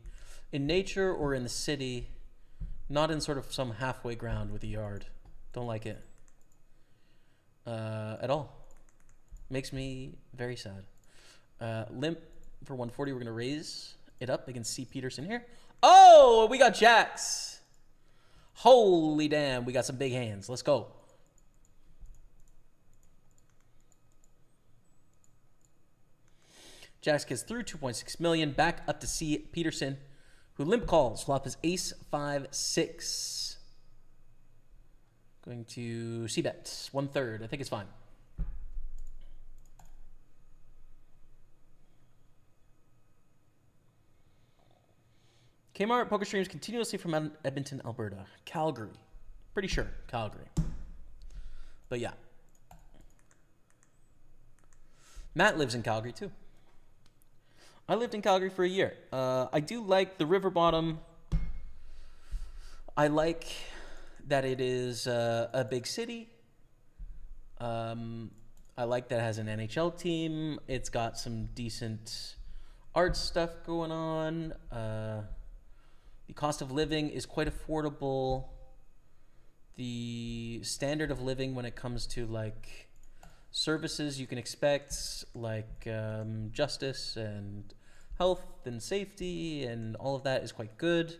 in nature or in the city, not in sort of some halfway ground with a yard. Don't like it at all. Makes me very sad. Limp for 140. We're going to raise it up against C. Peterson here. Oh, we got jacks. Holy damn, we got some big hands. Let's go. Jacks gets through, 2.6 million. Back up to C. Peterson, who limp calls. Flop is ace 5-6. Going to C-bet 1/3. I think it's fine. Kmart Poker streams continuously from Edmonton, Alberta. Calgary. Pretty sure. Calgary. But yeah. Matt lives in Calgary too. I lived in Calgary for a year. I do like the river bottom. I like that it is a big city. I like that it has an NHL team. It's got some decent art stuff going on. The cost of living is quite affordable. The standard of living when it comes to like services you can expect, like justice and health and safety and all of that is quite good.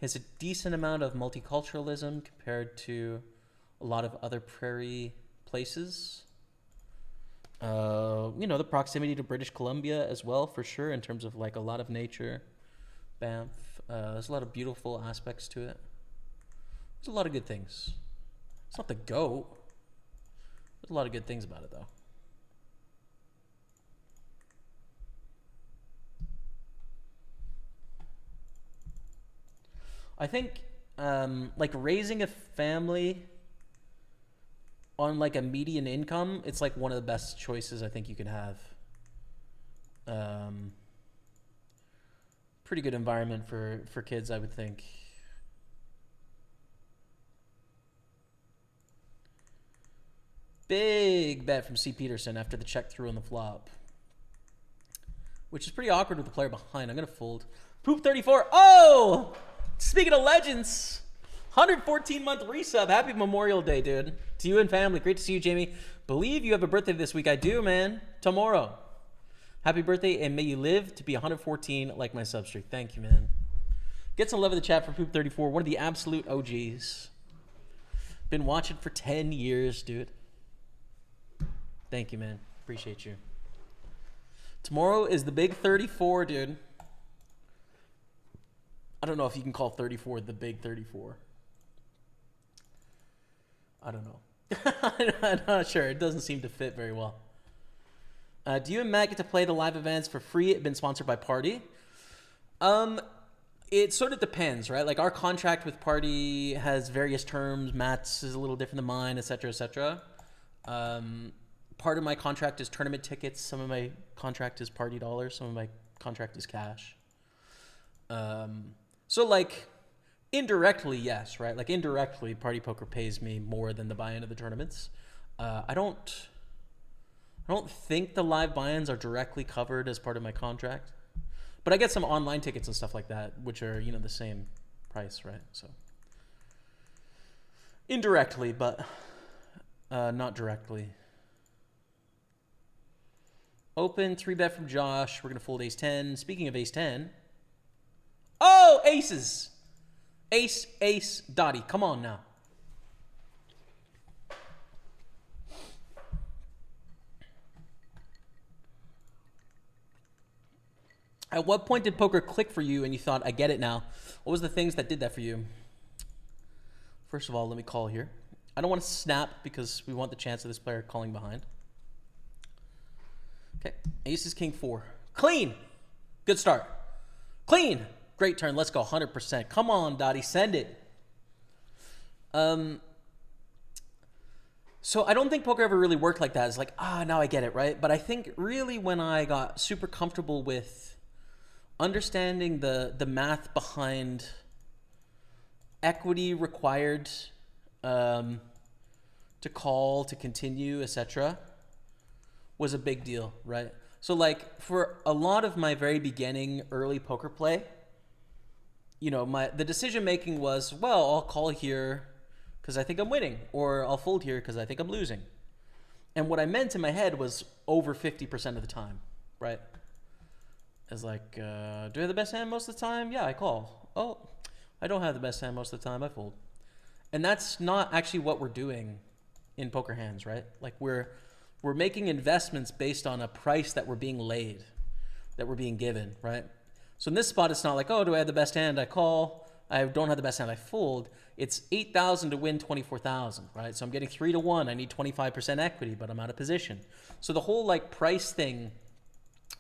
Has a decent amount of multiculturalism compared to a lot of other prairie places. You know, the proximity to British Columbia as well, for sure, in terms of like a lot of nature. Banff. There's a lot of beautiful aspects to it. There's a lot of good things. It's not the GOAT. There's a lot of good things about it, though. I think, like, raising a family on like a median income, it's like one of the best choices I think you can have. Pretty good environment for kids, I would think. Big bet from C. Peterson after the check through on the flop, which is pretty awkward with the player behind. I'm going to fold. Poop 34. Oh! Speaking of legends, 114-month resub. Happy Memorial Day, dude. To you and family. Great to see you, Jamie. Believe you have a birthday this week. I do, man. Tomorrow. Happy birthday, and may you live to be 114 like my substreak. Thank you, man. Get some love in the chat for Poop 34. One of the absolute OGs. Been watching for 10 years, dude. Thank you, man. Appreciate you. Tomorrow is the big 34, dude. I don't know if you can call 34 the big 34. I don't know. I'm not sure. It doesn't seem to fit very well. Do you and Matt get to play the live events for free? It's been sponsored by Party. It sort of depends, right? Like our contract with Party has various terms. Matt's is a little different than mine, etc., etc. Part of my contract is tournament tickets. Some of my contract is party dollars. Some of my contract is cash. So like indirectly, yes, right? Like indirectly, Party Poker pays me more than the buy-in of the tournaments. I don't think the live buy-ins are directly covered as part of my contract, but I get some online tickets and stuff like that, which are, you know, the same price, right? So indirectly, but not directly. Open, 3-bet from Josh. We're going to fold ace-10. Speaking of ace-10. Oh, aces. Ace, ace, Dottie. Come on now. At what point did poker click for you and you thought, I get it now? What was the things that did that for you? First of all, let me call here. I don't want to snap because we want the chance of this player calling behind. Okay, aces, king, 4. Clean. Good start. Clean. Great turn. Let's go 100%. Come on, Dottie. Send it. So I don't think poker ever really worked like that. It's like, now I get it, right? But I think really when I got super comfortable with understanding the math behind equity required to call, to continue, etc., was a big deal, right? So like for a lot of my very beginning early poker play, you know, the decision making was, well, I'll call here because I think I'm winning, or I'll fold here because I think I'm losing. And what I meant in my head was over 50% of the time, right? As like, do I have the best hand most of the time? Yeah, I call. Oh, I don't have the best hand most of the time, I fold. And that's not actually what we're doing in poker hands, right? Like we're making investments based on a price that we're being laid, that we're being given, right? So in this spot, it's not like, oh, do I have the best hand? I call. I don't have the best hand. I fold. It's 8,000 to win 24,000, right? So I'm getting 3 to 1. I need 25% equity, but I'm out of position. So the whole like price thing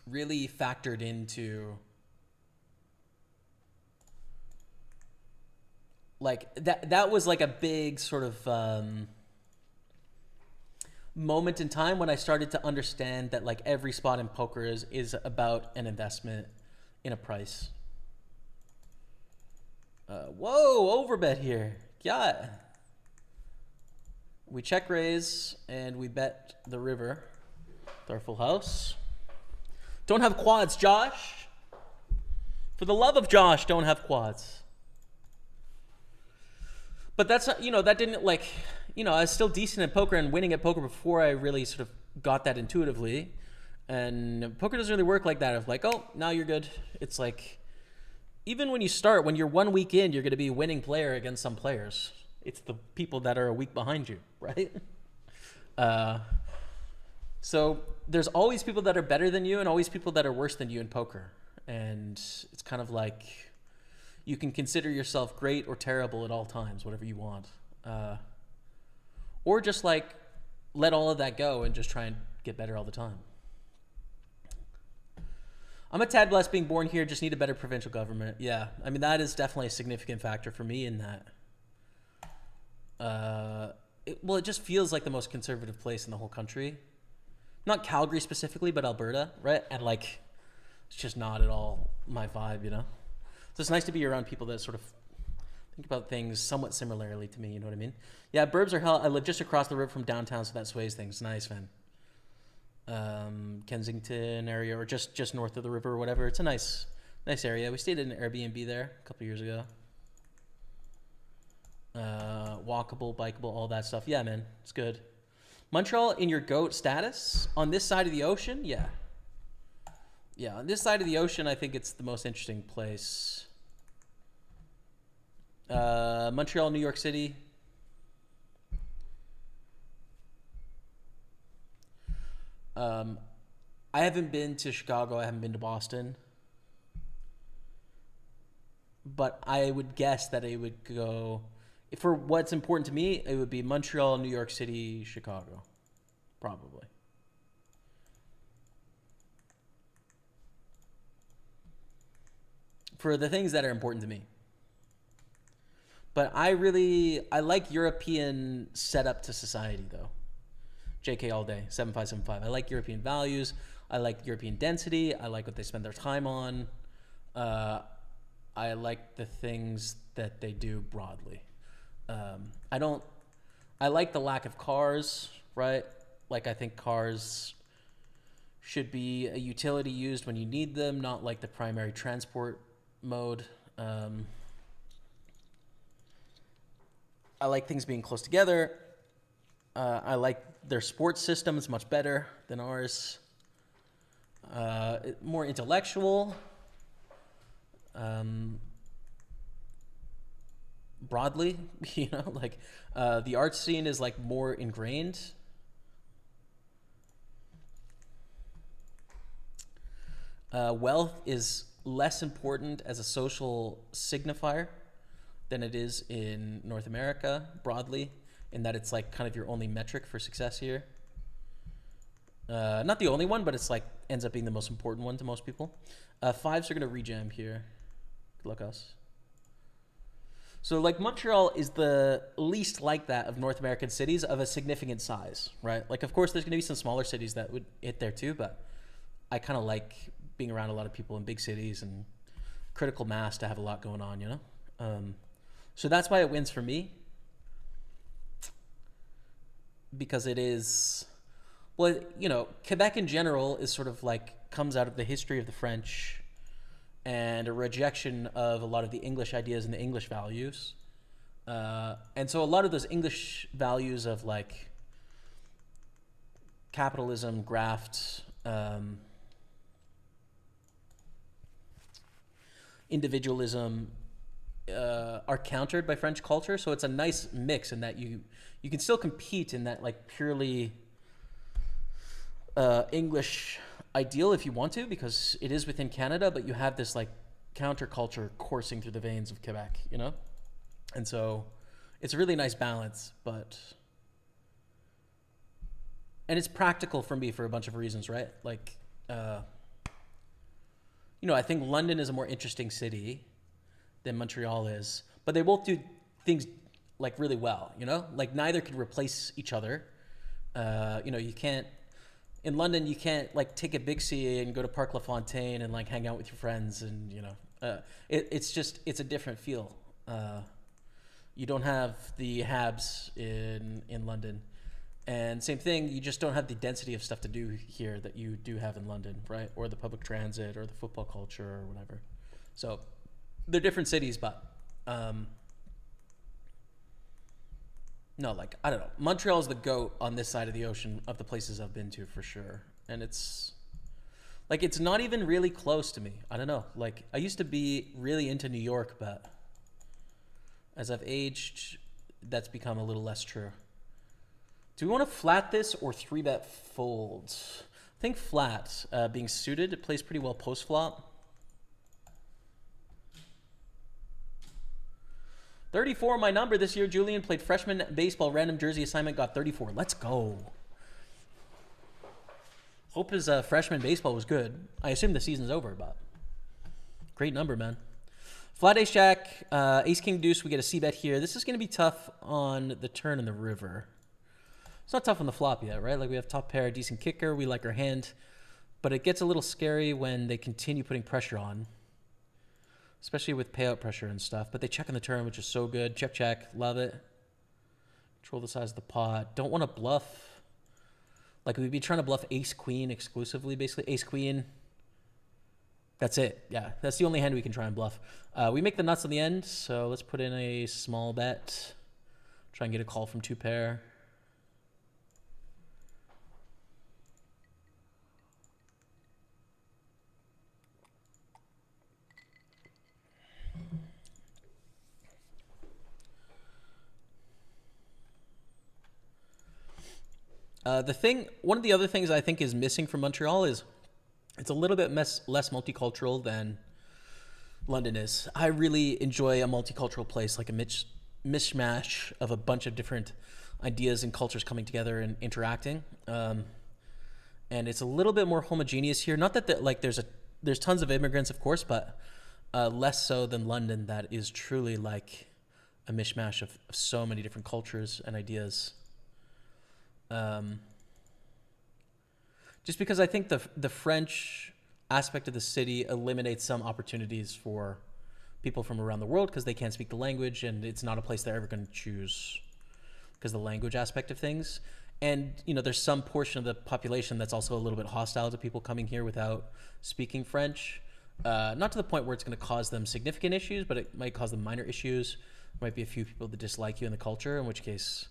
really factored into like that was like a big sort of moment in time when I started to understand that like every spot in poker is about an investment in a price. Whoa, overbet here. Yeah. We check raise and we bet the river with our full house. Don't have quads, Josh. For the love of Josh, don't have quads. But that's, you know, that didn't like, you know, I was still decent at poker and winning at poker before I really sort of got that intuitively. And poker doesn't really work like that. Of like, oh, now you're good. It's like, even when you start, when you're 1 week in, you're going to be a winning player against some players. It's the people that are a week behind you, right? So there's always people that are better than you and always people that are worse than you in poker. And it's kind of like you can consider yourself great or terrible at all times, whatever you want. Or just like let all of that go and just try and get better all the time. I'm a tad blessed being born here, just need a better provincial government. Yeah, I mean, that is definitely a significant factor for me in that. it just feels like the most conservative place in the whole country. Not Calgary specifically, but Alberta, right? And like, it's just not at all my vibe, you know? So it's nice to be around people that sort of think about things somewhat similarly to me, you know what I mean? Yeah, burbs are hell. I live just across the river from downtown, so that sways things. Nice, man. Kensington area, or just north of the river or whatever. It's a nice area. We stayed in an Airbnb there a couple years ago. Walkable, bikeable, all that stuff. Yeah, man, it's good. Montreal in your GOAT status on this side of the ocean? Yeah. Yeah, on this side of the ocean, I think it's the most interesting place. Montreal, New York City. I haven't been to Chicago. I haven't been to Boston. But I would guess that it would go... For what's important to me, it would be Montreal, New York City, Chicago. Probably. For the things that are important to me. But I like European setup to society, though. JK all day, 7575. I like European values. I like European density. I like what they spend their time on. I like the things that they do broadly. I like the lack of cars, right? Like, I think cars should be a utility used when you need them, not like the primary transport mode. I like things being close together. I like their sports system. It's much better than ours. More intellectual. Broadly, you know, like the art scene is like more ingrained. Wealth is less important as a social signifier than it is in North America broadly, in that it's like kind of your only metric for success here. Not the only one, but it's like ends up being the most important one to most people. Fives are going to rejam here. Good luck, us. So like Montreal is the least like that of North American cities of a significant size, right? Like, of course, there's going to be some smaller cities that would hit there too, but I kind of like being around a lot of people in big cities and critical mass to have a lot going on, you know? So that's why it wins for me. Because it is, well, you know, Quebec in general is sort of like, comes out of the history of the French and a rejection of a lot of the English ideas and the English values. And so a lot of those English values of like capitalism, graft, individualism are countered by French culture. So it's a nice mix in that you can still compete in that like purely English ideal if you want to, because it is within Canada, but you have this like counterculture coursing through the veins of Quebec, you know? And so it's a really nice balance, but and it's practical for me for a bunch of reasons, right? Like, you know, I think London is a more interesting city than Montreal is, but they both do things like really well, you know? Like neither could replace each other. You know, you can't, in London, you can't like take a Bixie and go to Parc La Fontaine and like hang out with your friends and, you know, it's a different feel. You don't have the Habs in London. And same thing, you just don't have the density of stuff to do here that you do have in London, right? Or the public transit or the football culture or whatever. So they're different cities, but no, like, I don't know. Montreal is the GOAT on this side of the ocean of the places I've been to for sure. And it's like, it's not even really close to me. I don't know. Like, I used to be really into New York, but as I've aged, that's become a little less true. Do we want to flat this or 3-bet folds? I think flat, being suited, it plays pretty well post-flop. 34, my number this year. Julian played freshman baseball, random jersey assignment, got 34. Let's go. Hope his freshman baseball was good. I assume the season's over, but great number, man. Flat ace jack, ace king deuce, we get a c-bet here. This is going to be tough on the turn in the river. It's not tough on the flop yet, right? Like we have top pair, decent kicker. We like our hand. But it gets a little scary when they continue putting pressure on, especially with payout pressure and stuff. But they check on the turn, which is so good. Check, check. Love it. Control the size of the pot. Don't want to bluff. Like we'd be trying to bluff ace-queen exclusively, basically. Ace-queen. That's it. Yeah, that's the only hand we can try and bluff. We make the nuts on the end, so let's put in a small bet. Try and get a call from two pair. One of the other things I think is missing from Montreal is it's a little bit less multicultural than London is. I really enjoy a multicultural place, like a mishmash of a bunch of different ideas and cultures coming together and interacting. And it's a little bit more homogeneous here. Not that there's tons of immigrants, of course, but less so than London. That is truly like a mishmash of so many different cultures and ideas. Just because I think the French aspect of the city eliminates some opportunities for people from around the world because they can't speak the language, and it's not a place they're ever going to choose because of the language aspect of things. And, you know, there's some portion of the population that's also a little bit hostile to people coming here without speaking French. Not to the point where it's going to cause them significant issues, but it might cause them minor issues. There might be a few people that dislike you in the culture, in which case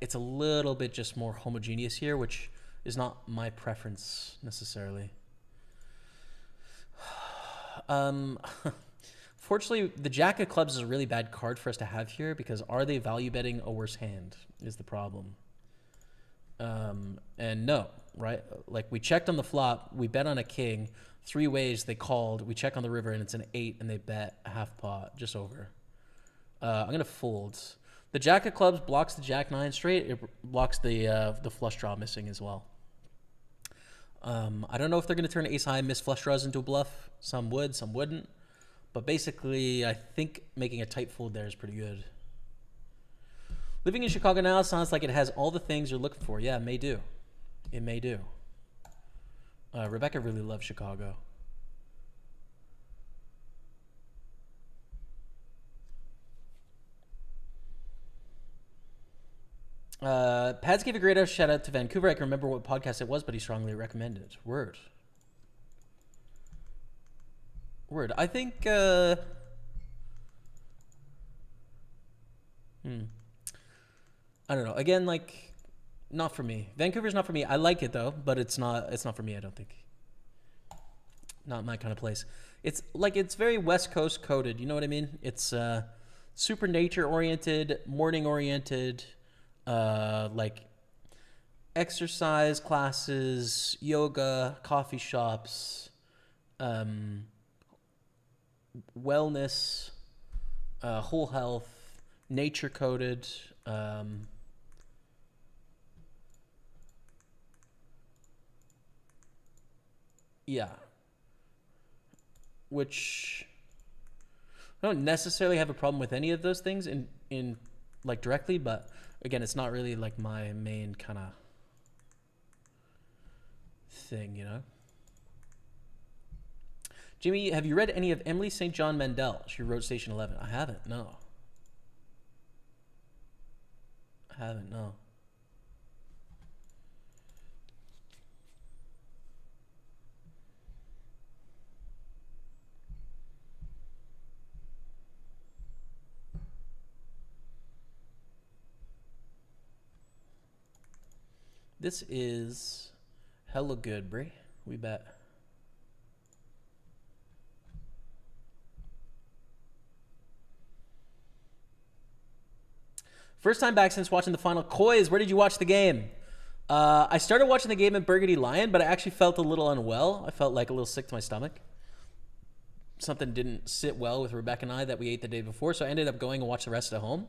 it's a little bit just more homogeneous here, which is not my preference necessarily. Fortunately, the Jack of Clubs is a really bad card for us to have here because are they value betting a worse hand is the problem. And no, right? Like we checked on the flop, we bet on a king, 3 ways they called, we check on the river and it's an 8 and they bet a half pot, just over. I'm going to fold. The Jack of Clubs blocks the Jack 9 straight. It blocks the flush draw missing as well. I don't know if they're going to turn ace high miss flush draws into a bluff. Some would, some wouldn't. But basically, I think making a tight fold there is pretty good. Living in Chicago now sounds like it has all the things you're looking for. Yeah, it may do. It may do. Rebecca really loves Chicago. Pads gave a great shout out to Vancouver. I can remember what podcast it was, but he strongly recommended it. Word. I think I don't know. Again, like not for me. Vancouver's not for me. I like it though, but it's not for me, I don't think. Not my kind of place. It's like it's very West Coast coded, you know what I mean? It's super nature oriented, morning oriented. Like exercise classes, yoga, coffee shops, wellness, whole health, nature coded. Yeah. Which I don't necessarily have a problem with any of those things in like directly, but again, it's not really like my main kind of thing, you know? Jimmy, have you read any of Emily St. John Mandel? She wrote Station 11. I haven't, no. This is hella good, Brie. We bet. First time back since watching the final. Coys, where did you watch the game? I started watching the game at Burgundy Lion, but I actually felt a little unwell. I felt like a little sick to my stomach. Something didn't sit well with Rebecca and I that we ate the day before, so I ended up going and watched the rest at home.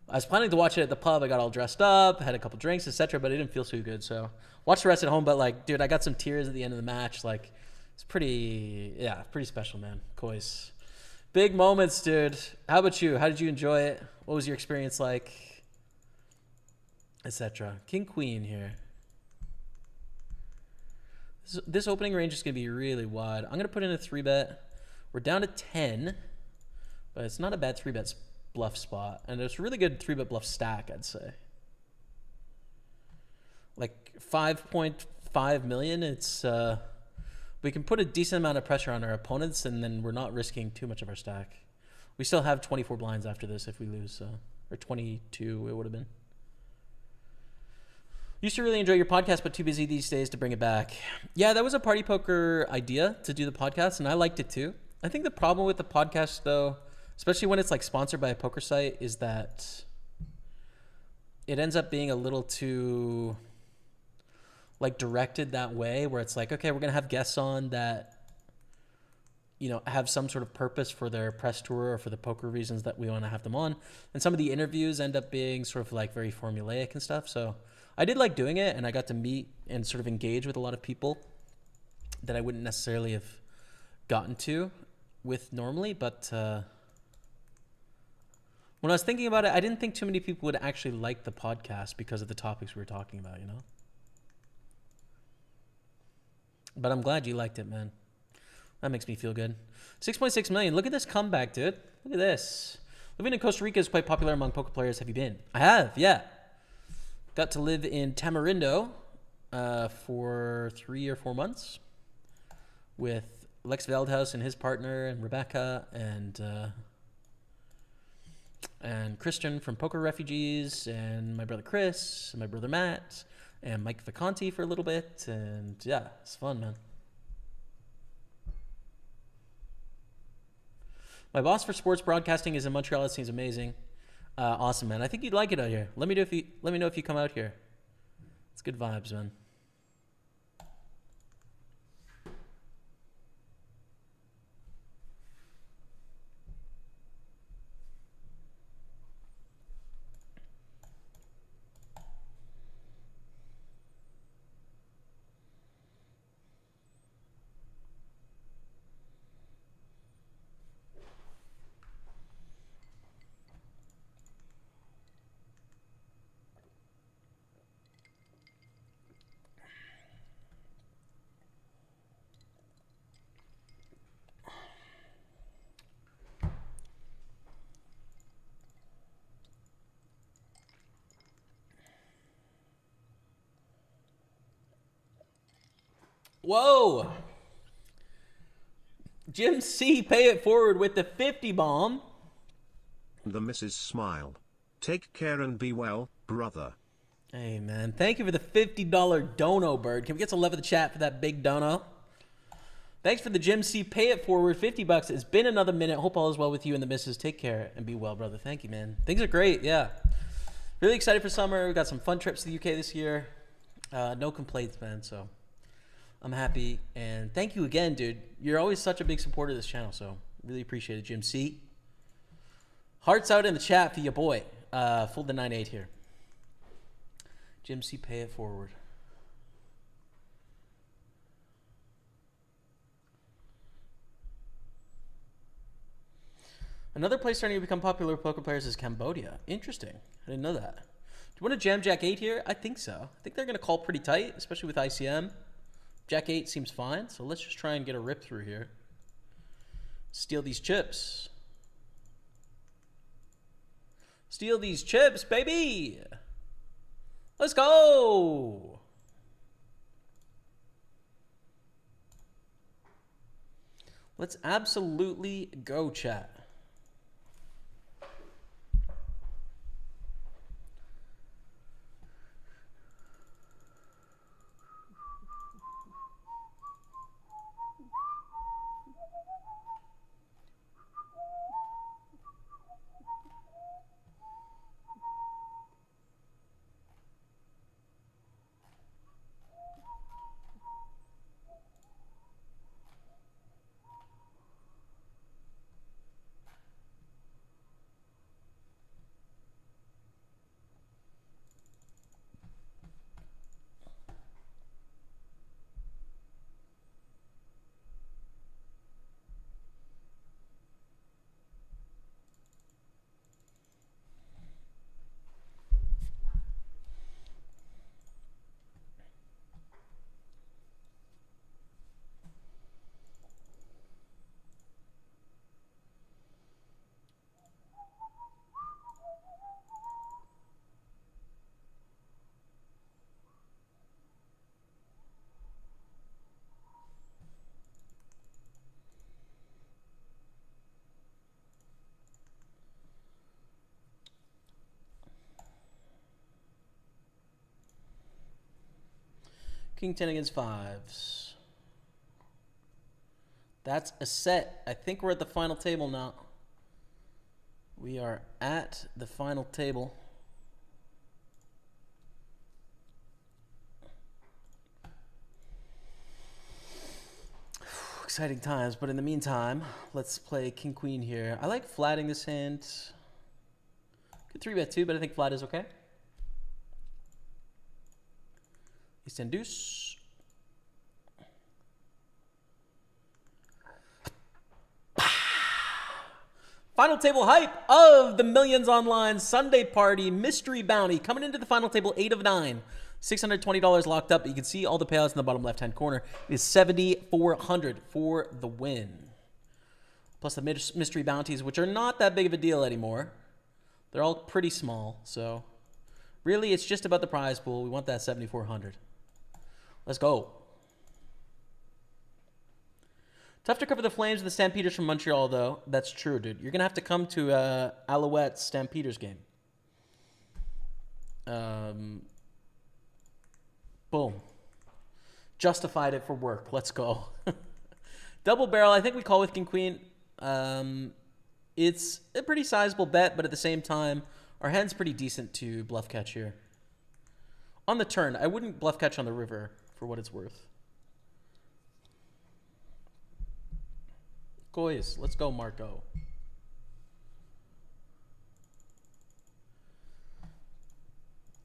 I was planning to watch it at the pub. I got all dressed up, had a couple drinks, etc., but it didn't feel so good. So watched the rest at home. But like, dude, I got some tears at the end of the match. Like, it's pretty special, man. Coys, big moments, dude. How about you? How did you enjoy it? What was your experience like? etc. King Queen here. This opening range is going to be really wide. I'm going to put in a 3-bet. We're down to 10, but it's not a bad 3-bet bluff spot. And it's a really good 3-bet bluff stack, I'd say. Like 5.5 million, it's we can put a decent amount of pressure on our opponents, and then we're not risking too much of our stack. We still have 24 blinds after this if we lose, so, or 22 it would have been. Used to really enjoy your podcast, but too busy these days to bring it back. Yeah, that was a Party Poker idea to do the podcast, and I liked it too. I think the problem with the podcast, though, especially when it's like sponsored by a poker site, is that it ends up being a little too like directed that way, where it's like, okay, we're gonna have guests on that, you know, have some sort of purpose for their press tour or for the poker reasons that we want to have them on. And some of the interviews end up being sort of like very formulaic and stuff. So I did like doing it, and I got to meet and sort of engage with a lot of people that I wouldn't necessarily have gotten to with normally. But when I was thinking about it, I didn't think too many people would actually like the podcast because of the topics we were talking about, you know? But I'm glad you liked it, man. That makes me feel good. 6.6 million. Look at this comeback, dude. Look at this. Living in Costa Rica is quite popular among poker players. Have you been? I have, yeah. Got to live in Tamarindo for 3 or 4 months with Lex Veldhouse and his partner and Rebecca and Christian from Poker Refugees and my brother Chris and my brother Matt and Mike Viconti for a little bit. And yeah, it's fun, man. My boss for sports broadcasting is in Montreal. It seems amazing. Awesome, man. I think you'd like it out here. Let me know if you come out here. It's good vibes, man. Whoa! Jim C, pay it forward with the 50 bomb. The missus smile. Take care and be well, brother. Hey, man. Thank you for the $50 dono, bird. Can we get some love in the chat for that big dono? Thanks for the Jim C, pay it forward. 50 bucks. It's been another minute. Hope all is well with you and the missus. Take care and be well, brother. Thank you, man. Things are great, yeah. Really excited for summer. We got some fun trips to the UK this year. No complaints, man, so I'm happy, and thank you again, dude. You're always such a big supporter of this channel, so really appreciate it, Jim C. Hearts out in the chat for your boy. Full the 9-8 here. Jim C, pay it forward. Another place starting to become popular with poker players is Cambodia. Interesting. I didn't know that. Do you want to jam Jack 8 here? I think so. I think they're going to call pretty tight, especially with ICM. Jack 8 seems fine, so let's just try and get a rip through here. Steal these chips. Steal these chips, baby! Let's go! Let's absolutely go, chat. King 10 against fives. That's a set. I think we're at the final table now. We are at the final table. Exciting times, but in the meantime, let's play King Queen here. I like flatting this hand. Could 3-bet too, but I think flat is okay. Ace 10 deuce. Final table hype of the Millions Online Sunday Party Mystery Bounty. Coming into the final table, 8 of 9. $620 locked up. You can see all the payouts in the bottom left-hand corner. It is $7,400 for the win. Plus the mystery bounties, which are not that big of a deal anymore. They're all pretty small, so really it's just about the prize pool. We want that $7,400. Let's go. Tough to cover the Flames and the Stampeders from Montreal, though. That's true, dude. You're going to have to come to Alouette Stampeders game. Boom. Justified it for work. Let's go. Double barrel. I think we call with King Queen. It's a pretty sizable bet, but at the same time, our hand's pretty decent to bluff catch here. On the turn, I wouldn't bluff catch on the river for what it's worth. Guys, let's go, Marco.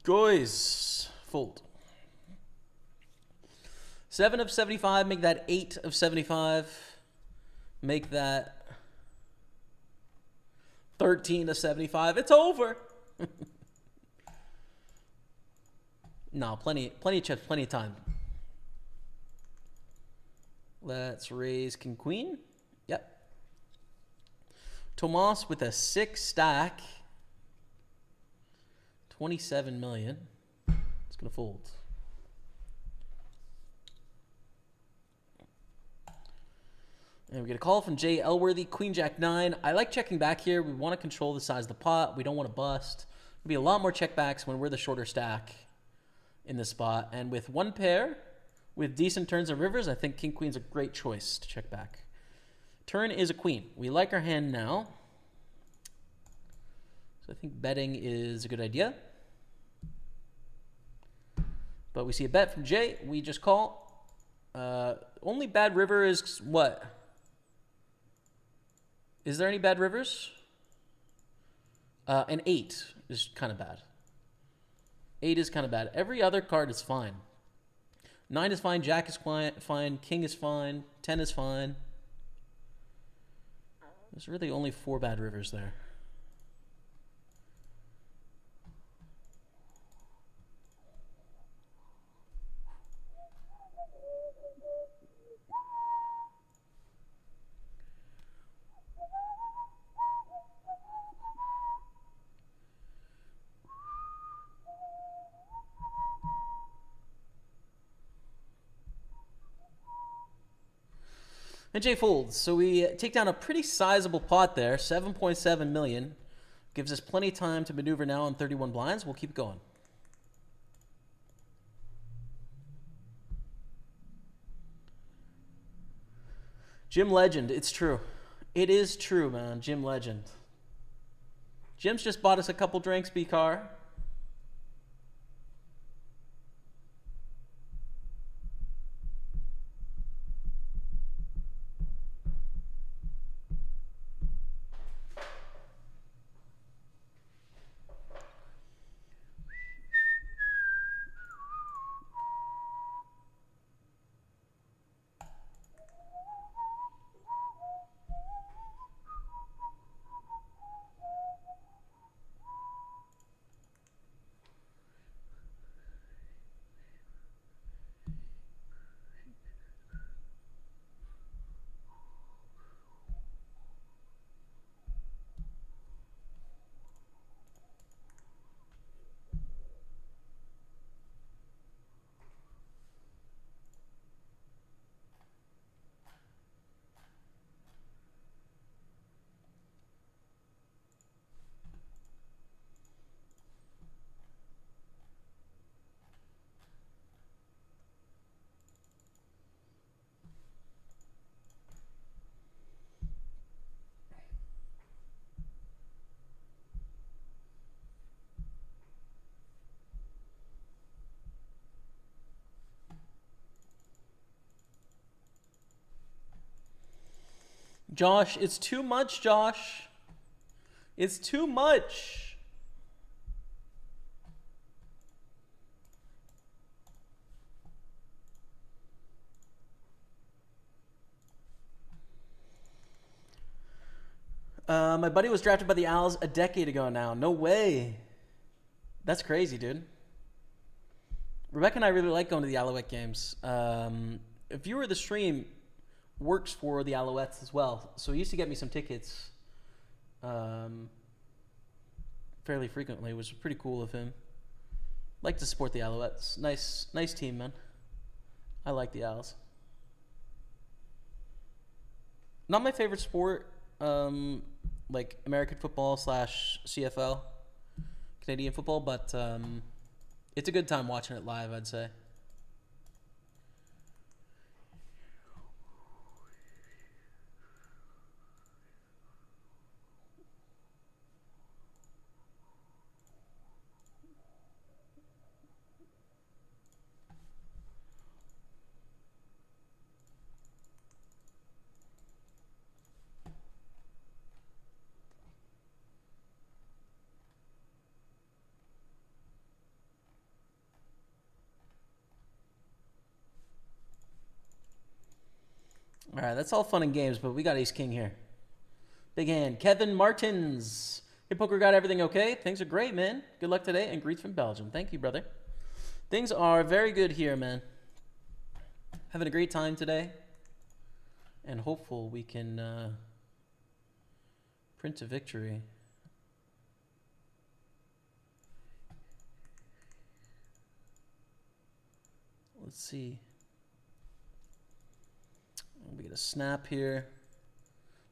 Guys, fold. 7 of 75, make that 8 of 75. Make that 13 of 75. It's over. No, plenty of chips, plenty of time. Let's raise King Queen. Yep. Tomas with a 6 stack. 27 million. It's going to fold. And we get a call from Jay Elworthy, Queen Jack 9. I like checking back here. We want to control the size of the pot. We don't want to bust. There'll be a lot more checkbacks when we're the shorter stack in this spot. And with one pair, with decent turns of rivers, I think King Queen's a great choice to check back. Turn is a queen. We like our hand now. So I think betting is a good idea. But we see a bet from Jay. We just call. Only bad river is what? Is there any bad rivers? An 8 is kind of bad. 8 is kind of bad. Every other card is fine. 9 is fine. Jack is fine. King is fine. 10 is fine. There's really only 4 bad rivers there. And Jay folds. So we take down a pretty sizable pot there, 7.7 million. Gives us plenty of time to maneuver now on 31 blinds. We'll keep going. Jim Legend, it's true. It is true, man. Jim Legend. Jim's just bought us a couple drinks, B-Car. Josh, it's too much, Josh. It's too much. My buddy was drafted by the Owls a decade ago now. No way. That's crazy, dude. Rebecca and I really like going to the Alouette games. A viewer of the stream works for the Alouettes as well, so he used to get me some tickets fairly frequently, which was pretty cool of him. Like to support the Alouettes. Nice team, man. I like the Owls. Not my favorite sport, like American football / CFL, Canadian football, but it's a good time watching it live, I'd say. All right, that's all fun and games, but we got ace king here. Big hand. Kevin Martins. Hey, Poker got everything okay? Things are great, man. Good luck today, and greets from Belgium. Thank you, brother. Things are very good here, man. Having a great time today, and hopeful we can print a victory. Let's see. We get a snap here.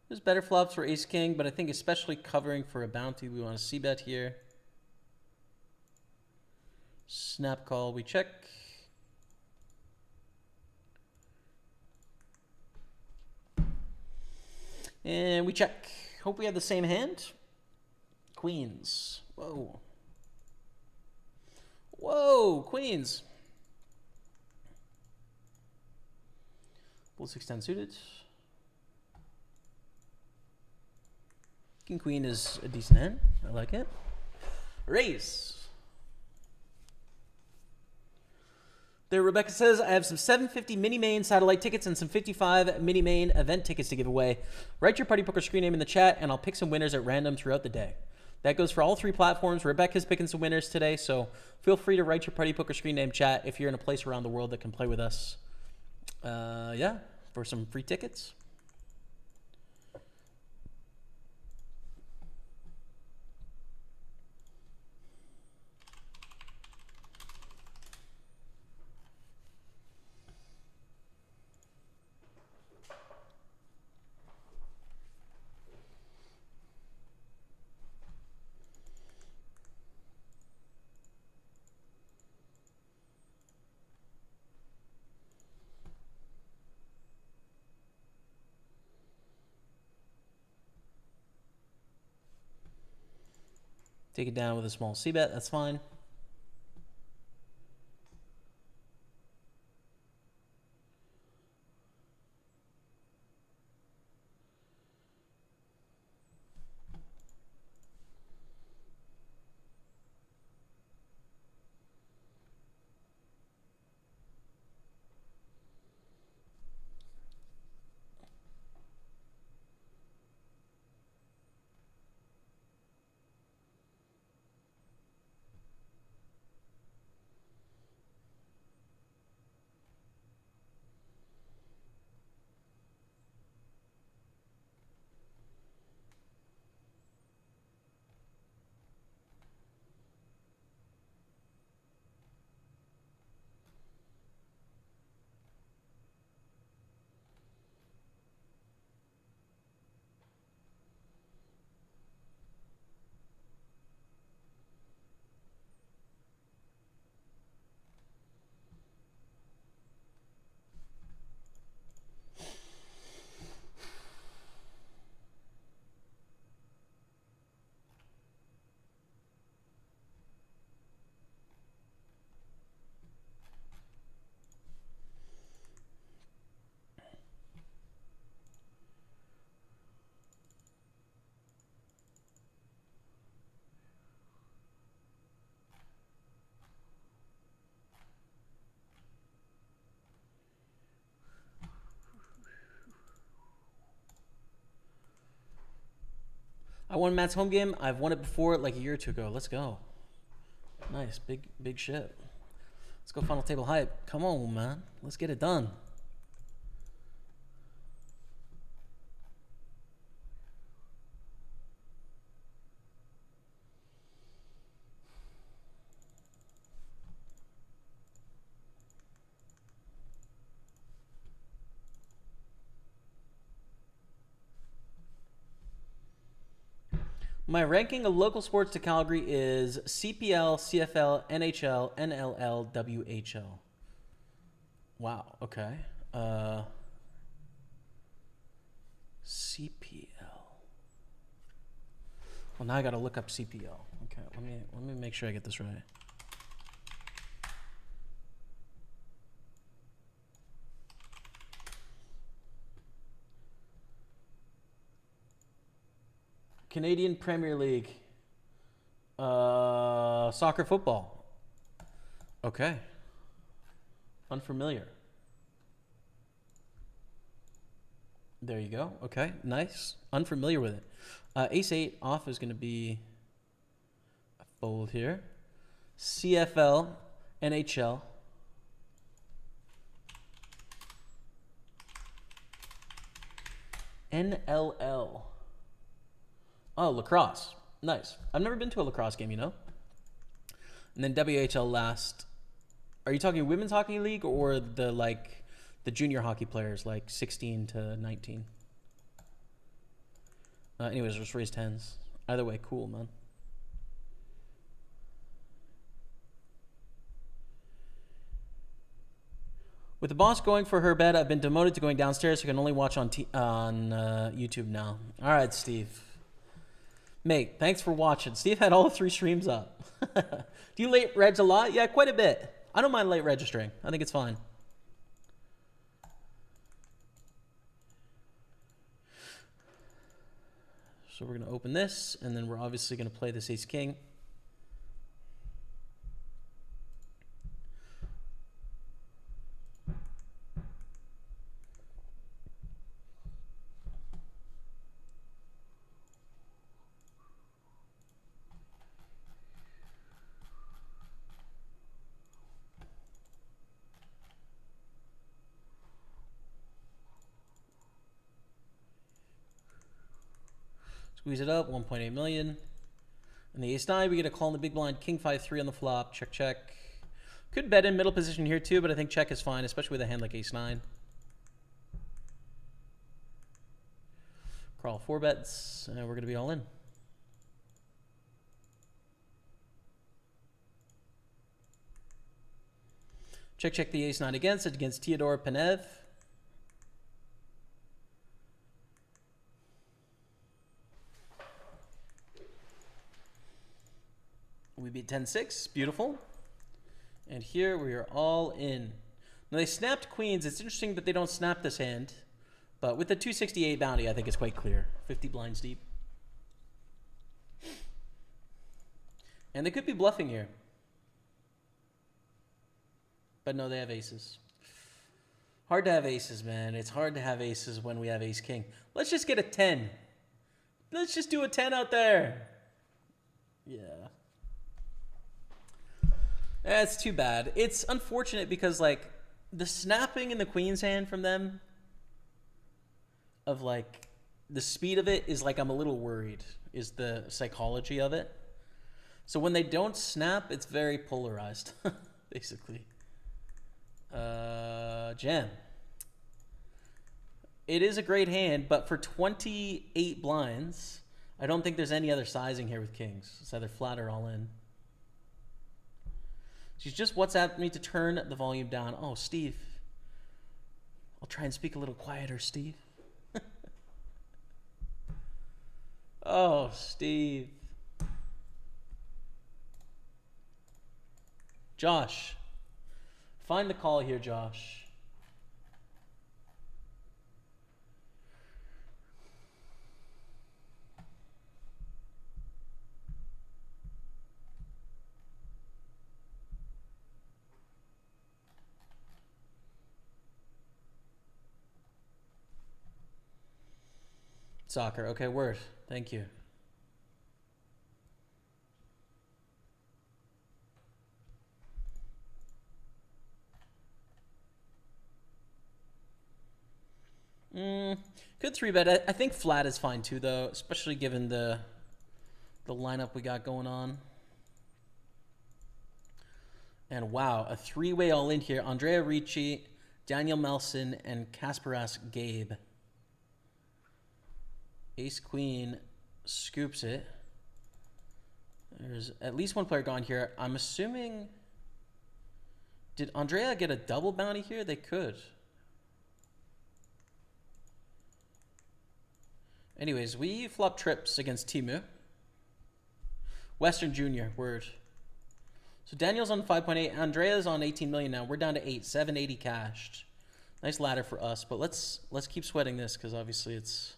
There's better flops for ace king, but I think especially covering for a bounty, we want to c bet here. Snap call, we check. And we check. Hope we have the same hand. Queens. Whoa. Whoa, queens. Bull 6-10 suited. King queen is a decent hand. I like it. Raise. There, Rebecca says, I have some 750 mini main satellite tickets and some 55 mini main event tickets to give away. Write your PartyPoker screen name in the chat, and I'll pick some winners at random throughout the day. That goes for all 3 platforms. Rebecca's picking some winners today, so feel free to write your PartyPoker screen name chat if you're in a place around the world that can play with us. Yeah, for some free tickets. Take it down with a small c-bet. That's fine. won Matt's home game. I've won it before, like a year or two ago. Let's go. Nice, big shit. Let's go final table hype. Come on, man. Let's get it done. My ranking of local sports to Calgary is CPL, CFL, NHL, NLL, WHL. Wow, okay. CPL. Well, now I got to look up CPL. Okay, let me make sure I get this right. Canadian Premier League. Soccer, football. Okay. Unfamiliar. There you go. Okay, nice. Unfamiliar with it. Ace 8 off is going to be a fold here. CFL, NHL. NLL. Oh, lacrosse. Nice. I've never been to a lacrosse game, you know? And then WHL last. Are you talking women's hockey league or the junior hockey players, like 16 to 19? Anyways, just raised tens. Either way, cool, man. With the boss going for her bed, I've been demoted to going downstairs, so I can only watch on YouTube now. All right, Steve. Mate, thanks for watching. Steve had all 3 streams up. Do you late reg a lot? Yeah, quite a bit. I don't mind late registering. I think it's fine. So we're going to open this, and then we're obviously going to play this ace king. Squeeze it up, 1.8 million. And the ace-9, we get a call in the big blind, king 5-3 on the flop, check, check. Could bet in middle position here too, but I think check is fine, especially with a hand like ace-9. Crawl 4 bets, and we're going to be all in. Check, check the ace-9 against Theodore Penev. We beat 10-6, beautiful. And here we are all in. Now they snapped queens. It's interesting that they don't snap this hand. But with the 268 bounty, I think it's quite clear. 50 blinds deep. And they could be bluffing here. But no, they have aces. Hard to have aces, man. It's hard to have aces when we have ace-king. Let's just get a 10. Let's just do a 10 out there. Yeah. That's too bad. It's unfortunate because, like, the snapping in the queen's hand from them, of, like, the speed of it is, like, I'm a little worried, is the psychology of it. So when they don't snap, it's very polarized, basically. Jam. It is a great hand, but for 28 blinds, I don't think there's any other sizing here with kings. It's either flat or all in. She's just WhatsApped me to turn the volume down. Oh, Steve. I'll try and speak a little quieter, Steve. Oh, Steve. Josh. Find the call here, Josh. Soccer. Okay, word. Thank you. Good 3-bet. I think flat is fine too, though, especially given the lineup we got going on. And wow, a 3-way all in here. Andrea Ricci, Daniel Melson, and Kasparas Gabe. Ace Queen scoops it. There's at least one player gone here. I'm assuming... Did Andrea get a double bounty here? They could. Anyways, we flop trips against Timu. Western Junior, word. So Daniel's on 5.8. Andrea's on 18 million now. We're down to 8. 780 cashed. Nice ladder for us. But let's keep sweating this because obviously it's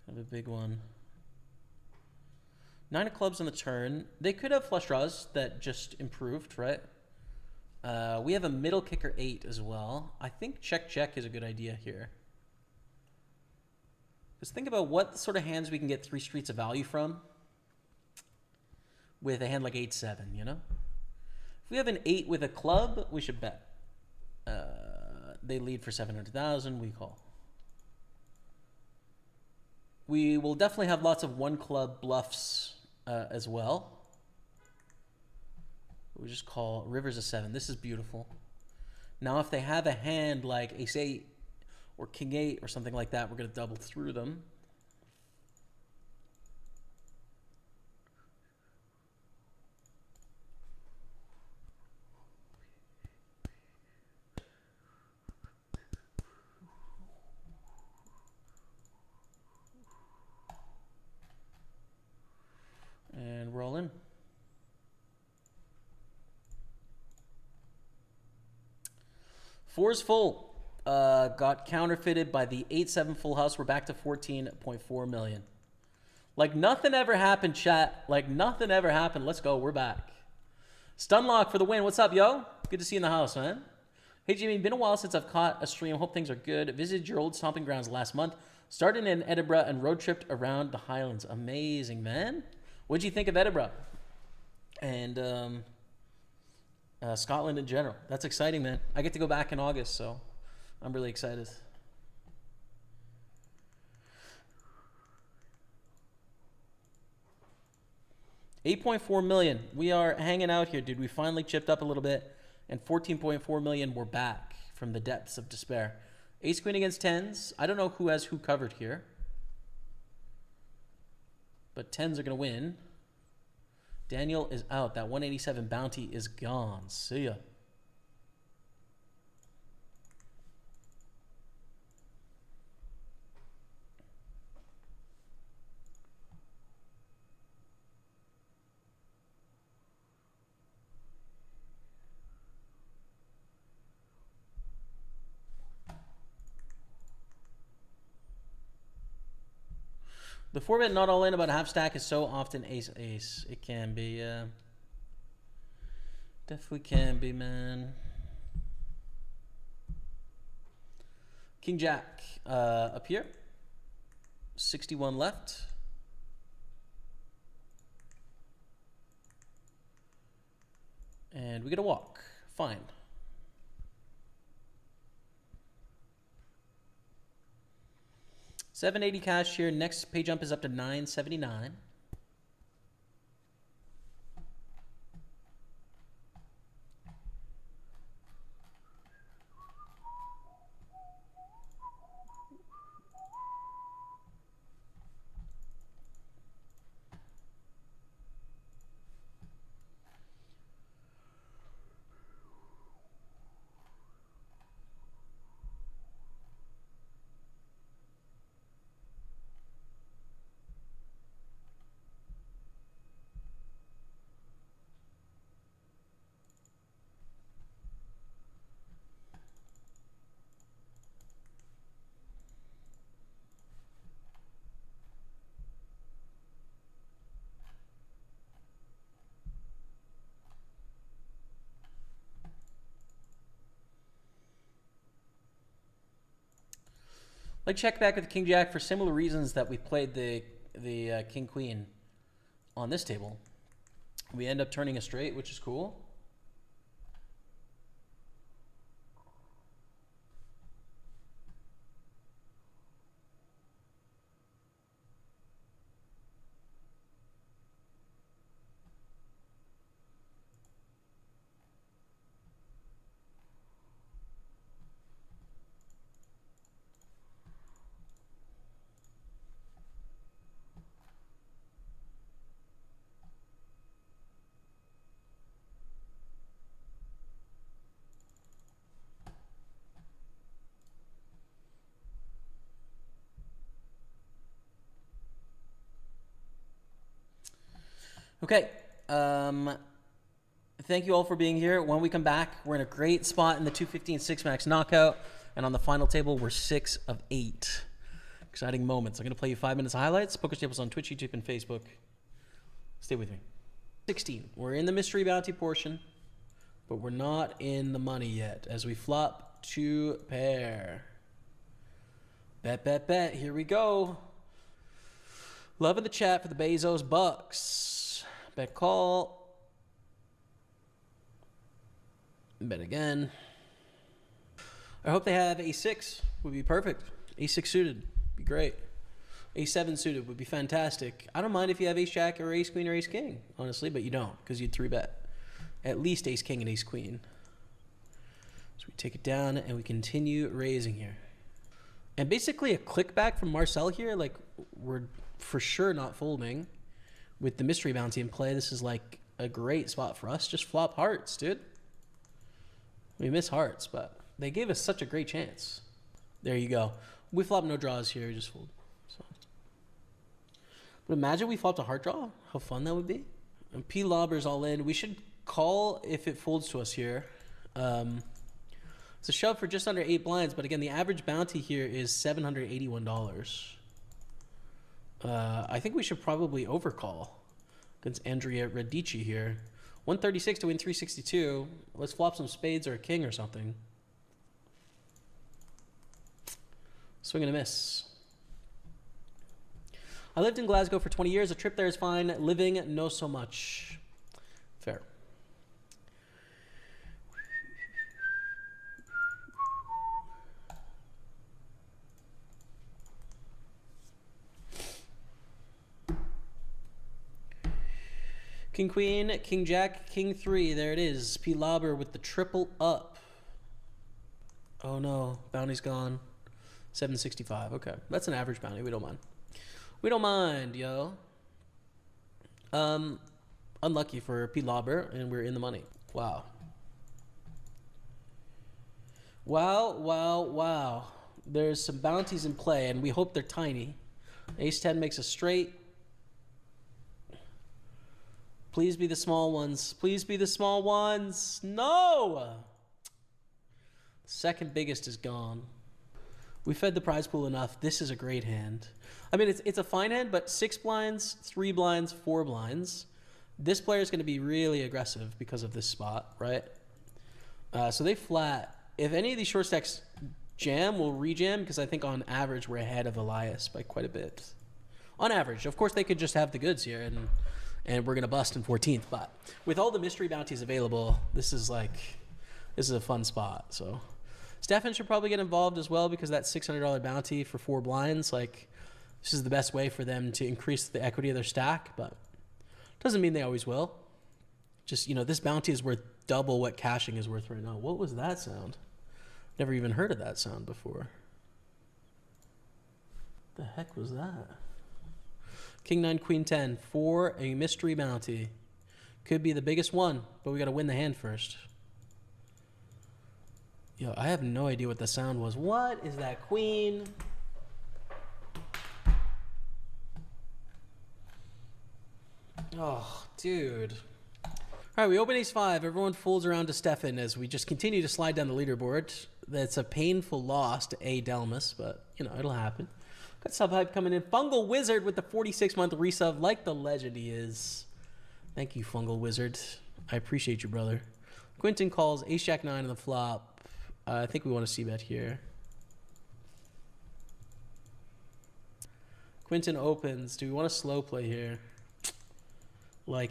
kind of a big one. 9 of clubs on the turn. They could have flush draws that just improved, right? We have a middle kicker 8 as well. I think check is a good idea here. Just think about what sort of hands we can get 3 streets of value from with a hand like 8-7, you know? If we have an 8 with a club, we should bet. They lead for 700,000, we call. We will definitely have lots of 1 club bluffs as well. We just call rivers a 7. This is beautiful. Now, if they have a hand like ace 8 or king 8 or something like that, we're going to double through them. And we're all in. Four's full. Got counterfeited by the 8-7 full house. We're back to 14.4 million. Like nothing ever happened, chat. Like nothing ever happened. Let's go. We're back. Stunlock for the win. What's up, yo? Good to see you in the house, man. Hey, Jimmy. Been a while since I've caught a stream. Hope things are good. Visited your old stomping grounds last month. Started in Edinburgh and road tripped around the Highlands. Amazing, man. What'd you think of Edinburgh? And Scotland in general. That's exciting, man. I get to go back in August, so I'm really excited. $8.4 million. We are hanging out here, dude. We finally chipped up a little bit. And 14.4 million, we're back from the depths of despair. Ace Queen against tens. I don't know who has who covered here. But tens are going to win. Daniel is out. That 187 bounty is gone. See ya. The 4-bet not all in about a half stack is so often ace-ace. It can be, definitely can be, man. King Jack up here. 61 left. And we get a walk. Fine. $780 cash here. Next pay jump is up to $979. Like check back with King Jack for similar reasons that we played the King Queen on this table. We end up turning a straight, which is cool. Okay. Thank you all for being here. When we come back, we're in a great spot in the 215 6-max knockout. And on the final table, we're 6 of 8. Exciting moments. I'm going to play you 5 minutes of highlights. Pokerstaples on Twitch, YouTube, and Facebook. Stay with me. 16. We're in the mystery bounty portion, but we're not in the money yet as we flop 2 pair. Bet, bet, bet. Here we go. Love in the chat for the Bezos Bucks. Bet call. Bet again. I hope they have A6. Would be perfect. A6 suited. Be great. A7 suited would be fantastic. I don't mind if you have Ace Jack or Ace Queen or Ace King, honestly, but you don't because you'd 3-bet. At least Ace King and Ace Queen. So we take it down and we continue raising here. And basically a click back from Marcel here, like we're for sure not folding. With the mystery bounty in play, this is like a great spot for us. Just flop hearts, dude. We miss hearts, but they gave us such a great chance. There you go. We flop no draws here, we just fold. So. But imagine we flopped a heart draw. How fun that would be. And P lobbers all in. We should call if it folds to us here. It's a shove for just under 8 blinds, but again, the average bounty here is $781. I think we should probably overcall against Andrea Radici here. 136 to win 362. Let's flop some spades or a king or something. Swing and a miss. I lived in Glasgow for 20 years. A trip there is fine. Living, no so much. Fair. King Queen, King Jack, King 3. There it is. P Lobber with the triple up. Oh no, bounty's gone. 765. Okay, that's an average bounty. We don't mind. We don't mind, yo. Unlucky for P Lobber, and we're in the money. Wow. Wow, wow, wow. There's some bounties in play, and we hope they're tiny. Ace 10 makes a straight. Please be the small ones. Please be the small ones. No! Second biggest is gone. We fed the prize pool enough. This is a great hand. I mean, it's a fine hand, but 6 blinds, 3 blinds, 4 blinds. This player is going to be really aggressive because of this spot, right? So they flat. If any of these short stacks jam, we'll rejam because I think on average we're ahead of Elias by quite a bit. On average. Of course, they could just have the goods here and we're going to bust in 14th. But with all the mystery bounties available, this is a fun spot. So Stefan should probably get involved as well because that $600 bounty for 4 blinds, this is the best way for them to increase the equity of their stack, but doesn't mean they always will. Just, this bounty is worth double what cashing is worth right now. What was that sound? Never even heard of that sound before. The heck was that? King 9, Queen 10 for a mystery bounty. Could be the biggest one, but we got to win the hand first. Yo, I have no idea what the sound was. What is that, Queen? Oh, dude. All right, we open Ace 5. Everyone folds around to Stefan as we just continue to slide down the leaderboard. That's a painful loss to A. Delmas, but, it'll happen. Got sub-hype coming in. Fungal Wizard with the 46-month resub, like the legend he is. Thank you, Fungal Wizard. I appreciate you, brother. Quentin calls Ace Jack 9 on the flop. I think we want to c-bet here. Quentin opens. Do we want to slow play here?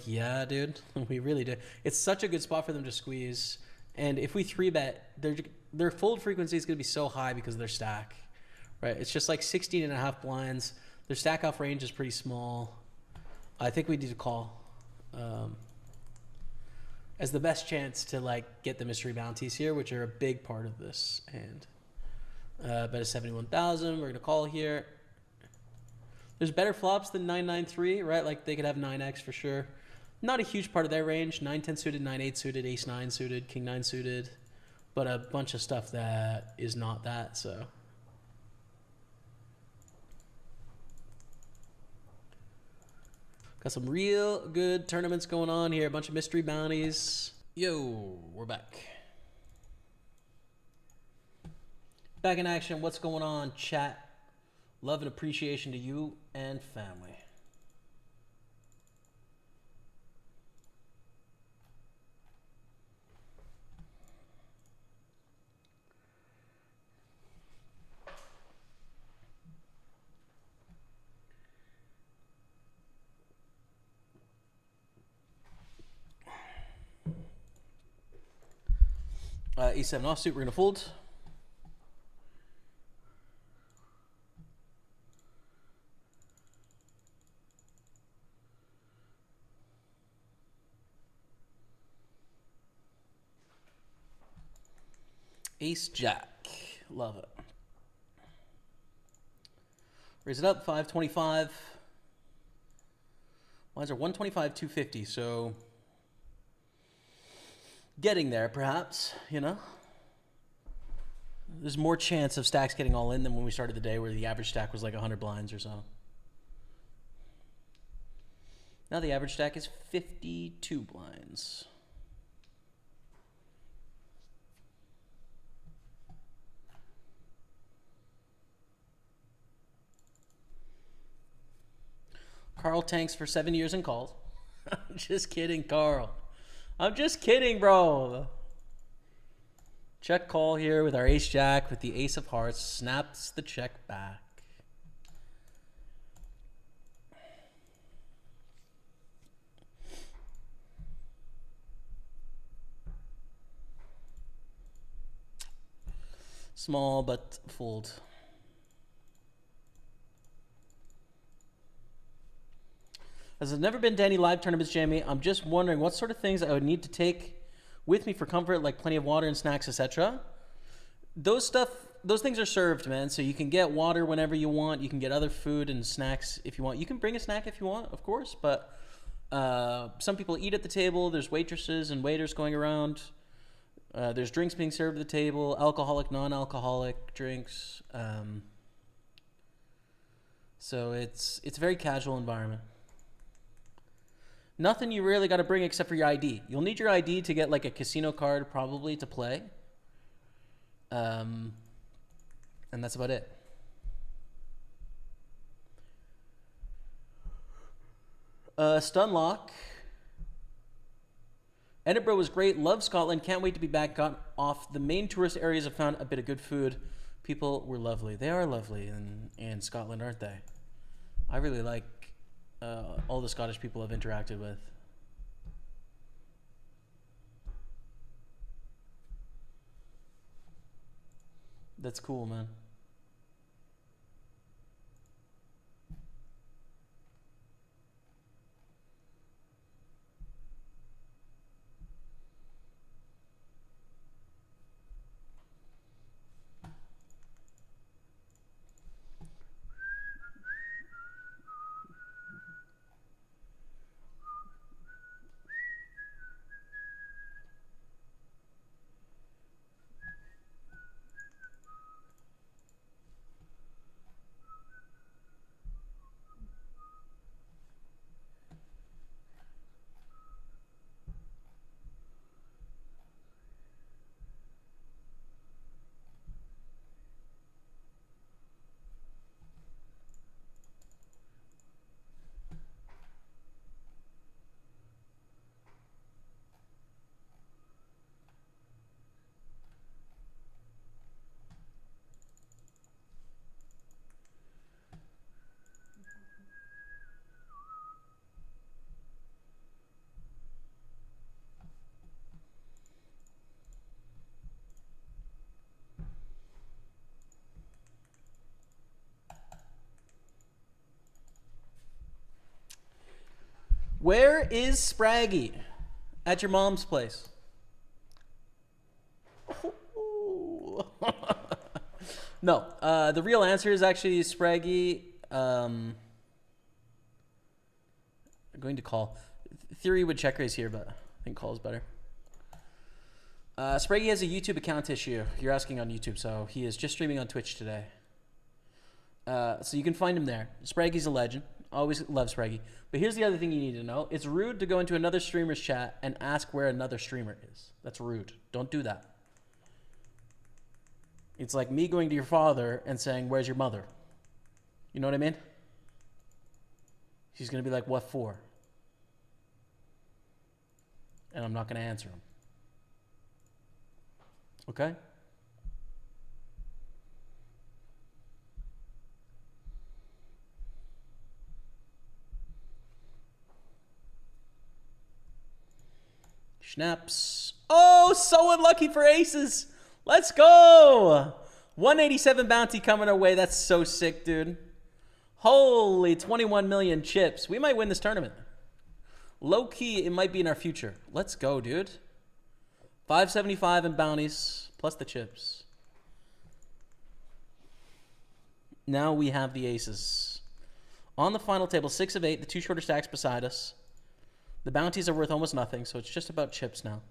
Yeah, dude. We really do. It's such a good spot for them to squeeze. And if we 3-bet, their fold frequency is going to be so high because of their stack. Right? It's just 16 and a half blinds. Their stack off range is pretty small. I think we need to call as the best chance to get the mystery bounties here, which are a big part of this hand. Bet a 71,000. We're going to call here. There's better flops than 9-9-3, right? They could have 9x for sure. Not a huge part of their range. 9-10 suited, 9-8 suited, Ace 9 suited, King 9 suited. But a bunch of stuff that is not that, so. Got some real good tournaments going on here. A bunch of mystery bounties. Yo, we're back. Back in action. What's going on, chat? Love and appreciation to you and family. E7 offsuit, we're going to fold. Ace Jack, love it. Raise it up, 525. Lines are 125, 250, so getting there, perhaps, you know? There's more chance of stacks getting all in than when we started the day where the average stack was like 100 blinds or so. Now the average stack is 52 blinds. Carl tanks for 7 years and calls. I'm just kidding, Carl. I'm just kidding, bro. Check call here with our ace jack with the ace of hearts. Snaps the check back. Small but fold. As I've never been to any live tournaments, Jamie, I'm just wondering what sort of things I would need to take with me for comfort, like plenty of water and snacks, etc. Those things are served, man. So you can get water whenever you want. You can get other food and snacks if you want. You can bring a snack if you want, of course, but some people eat at the table. There's waitresses and waiters going around. There's drinks being served at the table, alcoholic, non-alcoholic drinks. So it's a very casual environment. Nothing you really got to bring except for your ID. You'll need your ID to get like a casino card probably to play. And that's about it. Stun lock. Edinburgh was great. Love Scotland. Can't wait to be back. Got off the main tourist areas. I found a bit of good food. People were lovely. They are lovely in Scotland, aren't they? I really like all the Scottish people I've interacted with. That's cool, man. Where is Spraggy? At your mom's place. No, the real answer is actually Spraggy. I'm going to call. Theory would check raise here, but I think call is better. Spraggy has a YouTube account issue. You're asking on YouTube, so he is just streaming on Twitch today. So you can find him there. Spraggy's a legend. Always love Spraggy. But here's the other thing you need to know. It's rude to go into another streamer's chat and ask where another streamer is. That's rude. Don't do that. It's like me going to your father and saying, where's your mother? You know what I mean? He's going to be like, what for? And I'm not going to answer him. Okay? Schnaps. Oh, so unlucky for aces. Let's go. 187 bounty coming our way. That's so sick, dude. Holy 21 million chips. We might win this tournament. Low key, it might be in our future. Let's go, dude. 575 in bounties, plus the chips. Now we have the aces. On the final table, 6 of 8, the 2 shorter stacks beside us. The bounties are worth almost nothing, so it's just about chips now.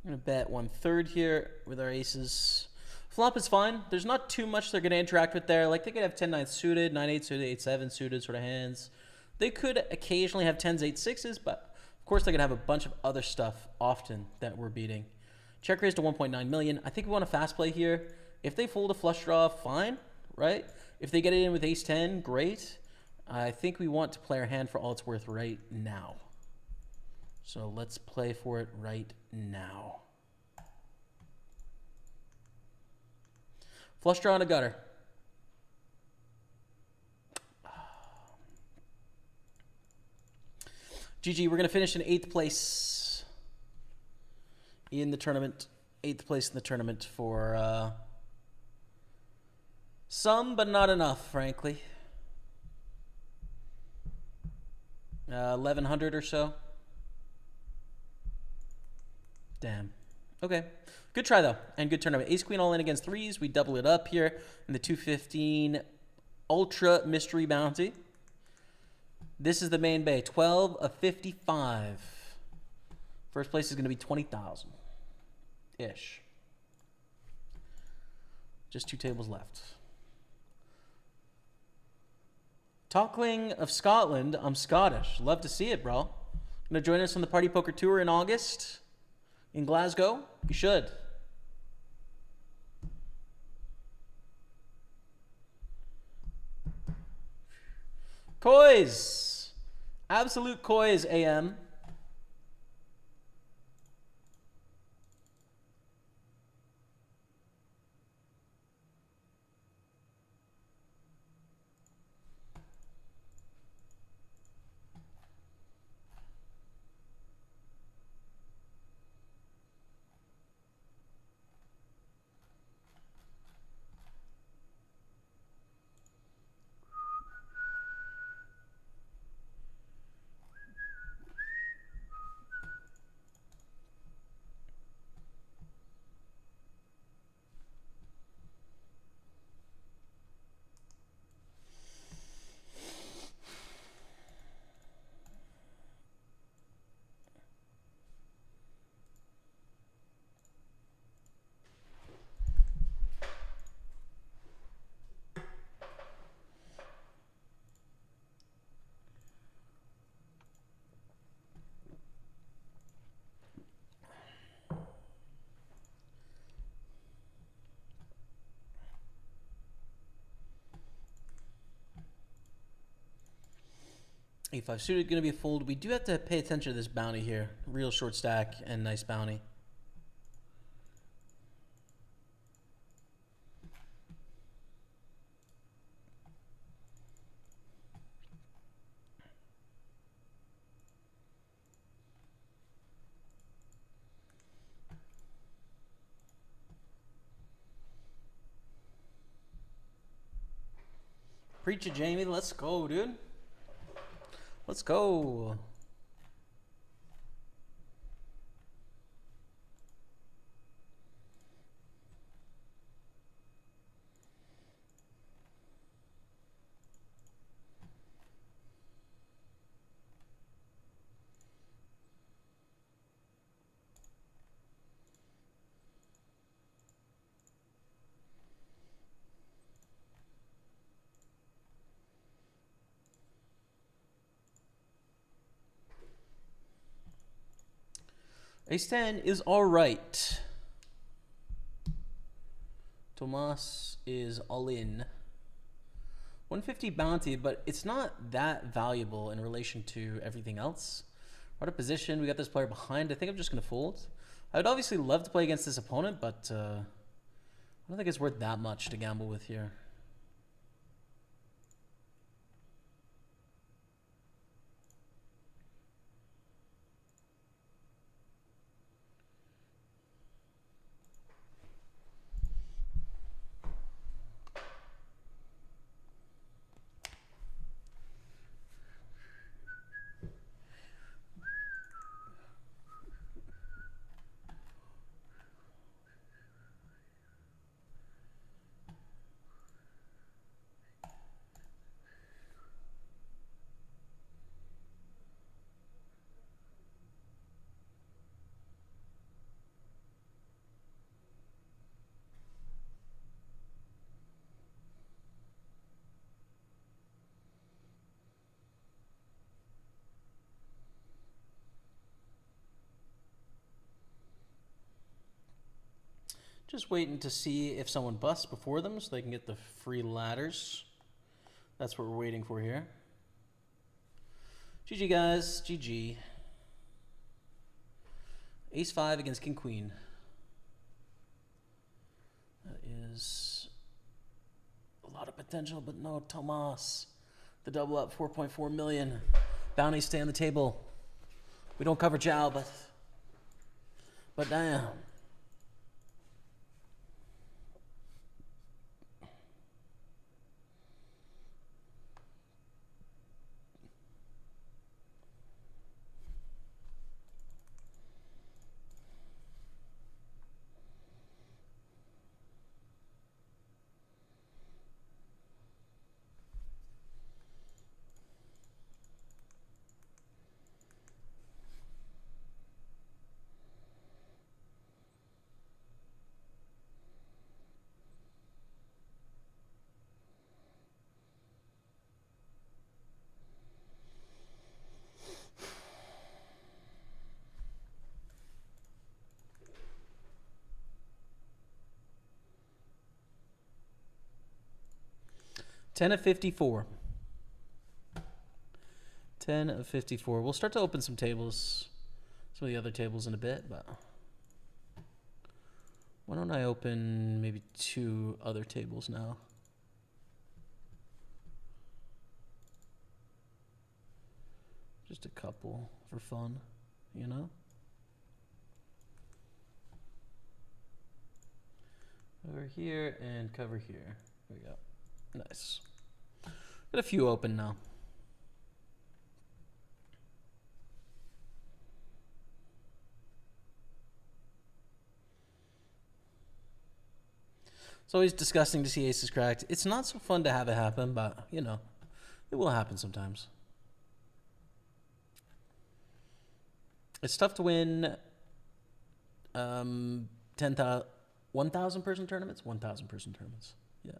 I'm going to bet 1/3 here with our aces. Flop is fine. There's not too much they're going to interact with there. Like, they could have 10-9 suited, 9-8 suited, 8-7 suited sort of hands. They could occasionally have 10s, 8s, 6s, but of course they could have a bunch of other stuff often that we're beating. Check raise to 1.9 million. I think we want a fast play here. If they fold a flush draw, fine, right? If they get it in with ace-10, great. I think we want to play our hand for all it's worth right now. So let's play for it right now. Flush draw and a gutter. GG, we're going to finish in 8th place in the tournament. 8th place in the tournament for some, but not enough, frankly. 1,100 or so. Damn. Okay. Good try, though, and good tournament. Ace-Queen all in against 3s. We double it up here in the 215 Ultra Mystery Bounty. This is the main bay. 12 of 55. First place is going to be 20,000-ish. Just 2 tables left. Talking of Scotland, I'm Scottish. Love to see it, bro. Going to join us on the Party Poker Tour in August in Glasgow? You should. Coys. Absolute Coys, AM. A5 suited, going to be a fold. We do have to pay attention to this bounty here. Real short stack and nice bounty. Preach it, Jamie. Let's go, dude. Let's go. Ace 10 is all right. Tomas is all in. 150 bounty, but it's not that valuable in relation to everything else. We're out of position. We got this player behind. I think I'm just going to fold. I would obviously love to play against this opponent, but I don't think it's worth that much to gamble with here. Just waiting to see if someone busts before them so they can get the free ladders. That's what we're waiting for here. GG, guys. GG. Ace 5 against King Queen. That is a lot of potential, but no Tomas. The double up, 4.4 million. Bounties stay on the table. We don't cover Chow, but damn. Ten of 54. 10 of 54. We'll start to open some tables, some of the other tables in a bit, but why don't I open maybe 2 other tables now? Just a couple for fun, you know? Over here and cover here. There we go. Nice. Got a few open now. It's always disgusting to see aces cracked. It's not so fun to have it happen, but, you know, it will happen sometimes. It's tough to win 1,000 person tournaments? 1,000 person tournaments. Yeah.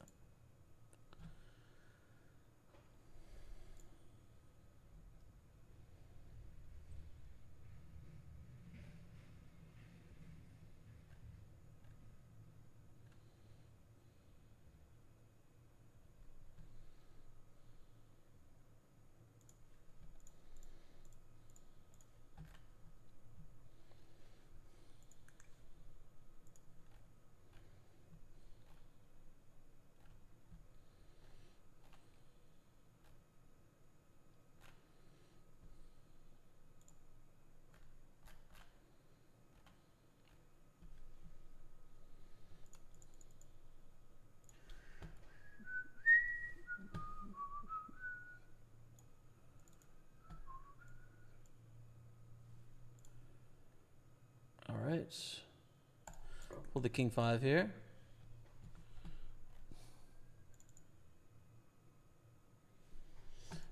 Pull the king 5 here.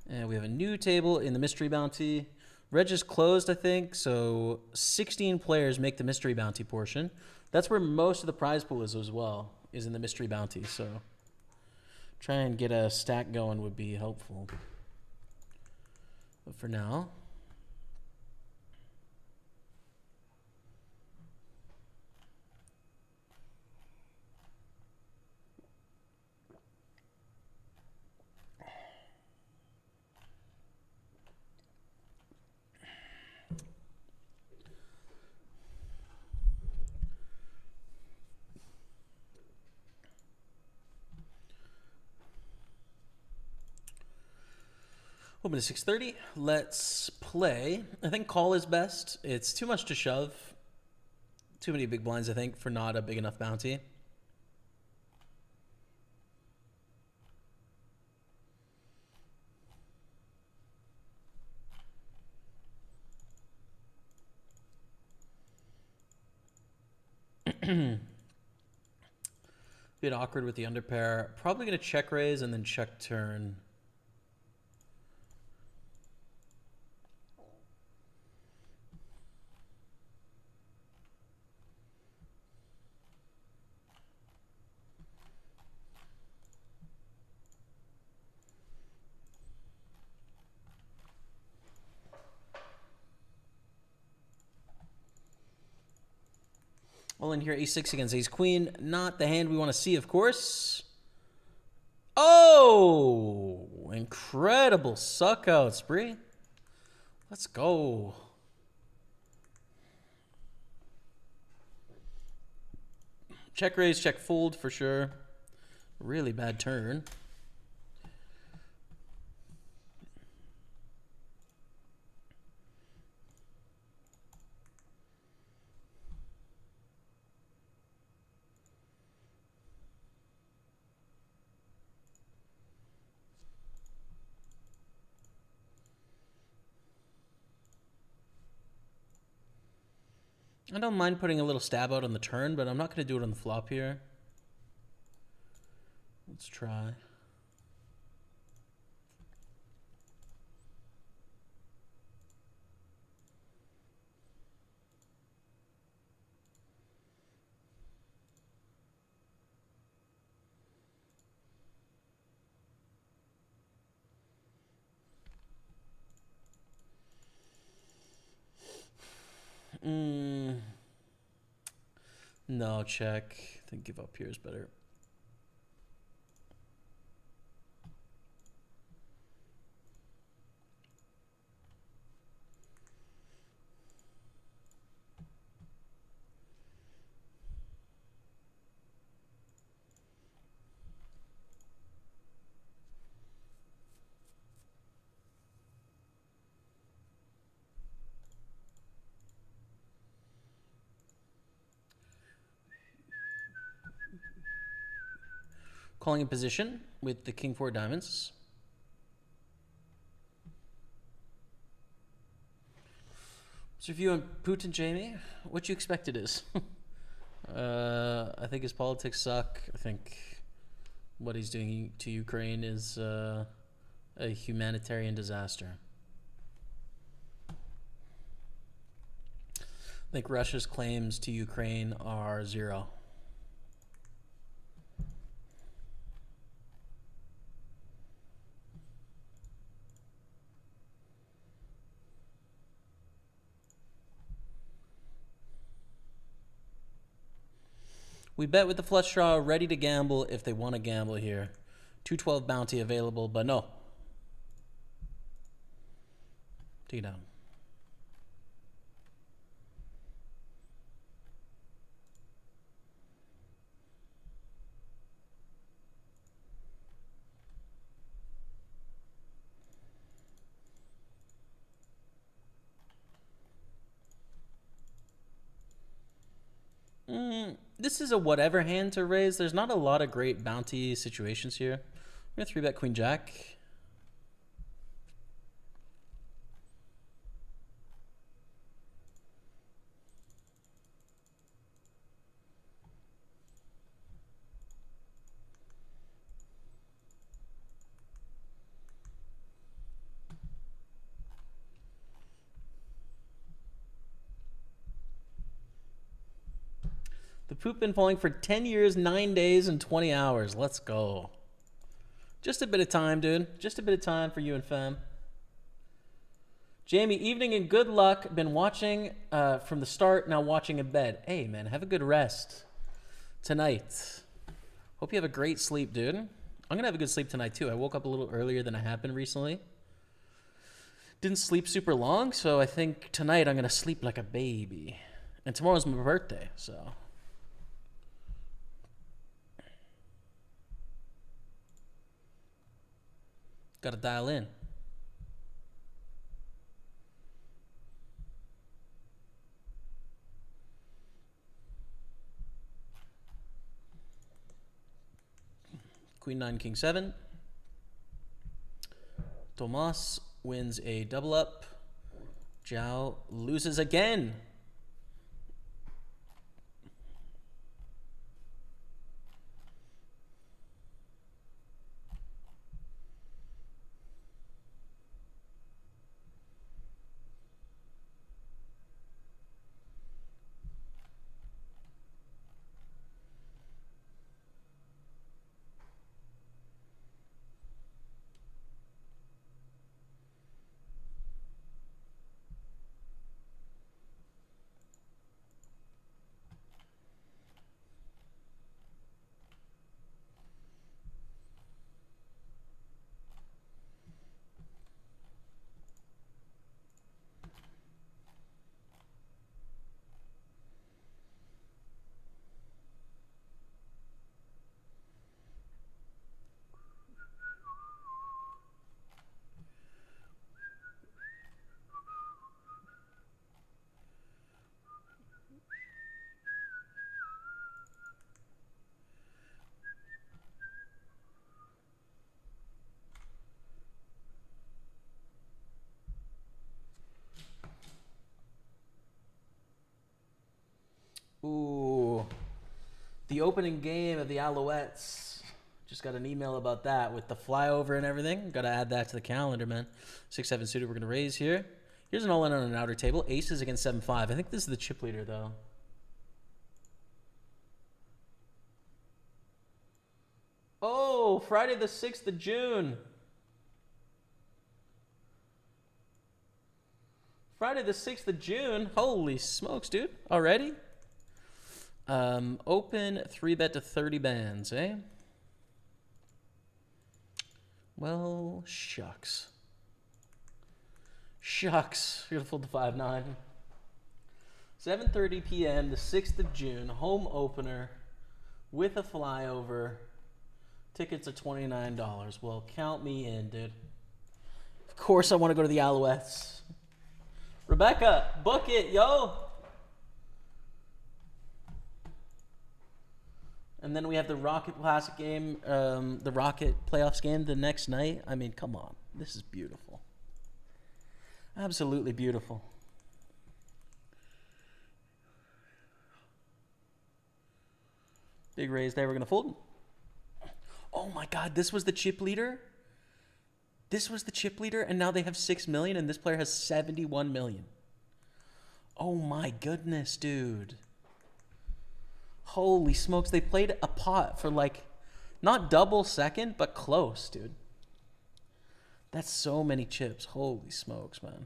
And we have a new table in the mystery bounty. Reg is closed, I think, so 16 players make the mystery bounty portion. That's where most of the prize pool is as well, is in the mystery bounty, so try and get a stack going would be helpful. But for now, open to 630. Let's play. I think call is best. It's too much to shove. Too many big blinds, I think, for not a big enough bounty. Bit awkward with the underpair. Probably going to check raise and then check turn. All in here, ace-6 against ace-queen. Not the hand we want to see, of course. Oh! Incredible suck-out spree. Let's go. Check raise, check fold for sure. Really bad turn. I don't mind putting a little stab out on the turn, but I'm not going to do it on the flop here. Let's try. No, check. I think give up here is better. Calling in position with the king 4 diamonds. What's your view on Putin, Jamie? What you expect it is? I think his politics suck. I think what he's doing to Ukraine is a humanitarian disaster. I think Russia's claims to Ukraine are zero. We bet with the flush draw, ready to gamble if they want to gamble here. 212 bounty available, but no. Take it down. This is a whatever hand to raise. There's not a lot of great bounty situations here. I'm going to 3-bet Queen Jack. The poop been falling for 10 years, 9 days, and 20 hours. Let's go. Just a bit of time, dude. Just a bit of time for you and fam. Jamie, evening and good luck. Been watching from the start, now watching in bed. Hey, man, have a good rest tonight. Hope you have a great sleep, dude. I'm going to have a good sleep tonight, too. I woke up a little earlier than I have been recently. Didn't sleep super long, so I think tonight I'm going to sleep like a baby. And tomorrow's my birthday, so... Got to dial in. Queen 9, King 7. Tomas wins a double up. Zhao loses again. Ooh, the opening game of the Alouettes. Just got an email about that with the flyover and everything. Got to add that to the calendar, man. 6-7 suited we're going to raise here. Here's an all-in on an outer table. Aces against 7-5. I think this is the chip leader, though. Oh, Friday the 6th of June. Friday the 6th of June. Holy smokes, dude. Already? Open 3-bet to 30 bands, eh? Well, shucks. Shucks. You're gonna fold to 5-9. 7:30 p.m. the 6th of June. Home opener with a flyover. Tickets are $29. Well, count me in, dude. Of course I want to go to the Alouettes. Rebecca, book it, yo! And then we have the Rocket Classic game, the Rocket Playoffs game the next night. I mean, come on. This is beautiful. Absolutely beautiful. Big raise there. We're going to fold. Oh, my God. This was the chip leader? This was the chip leader, and now they have 6 million, and this player has 71 million. Oh, my goodness, dude. Holy smokes, they played a pot for like, not double second, but close, dude. That's so many chips. Holy smokes, man.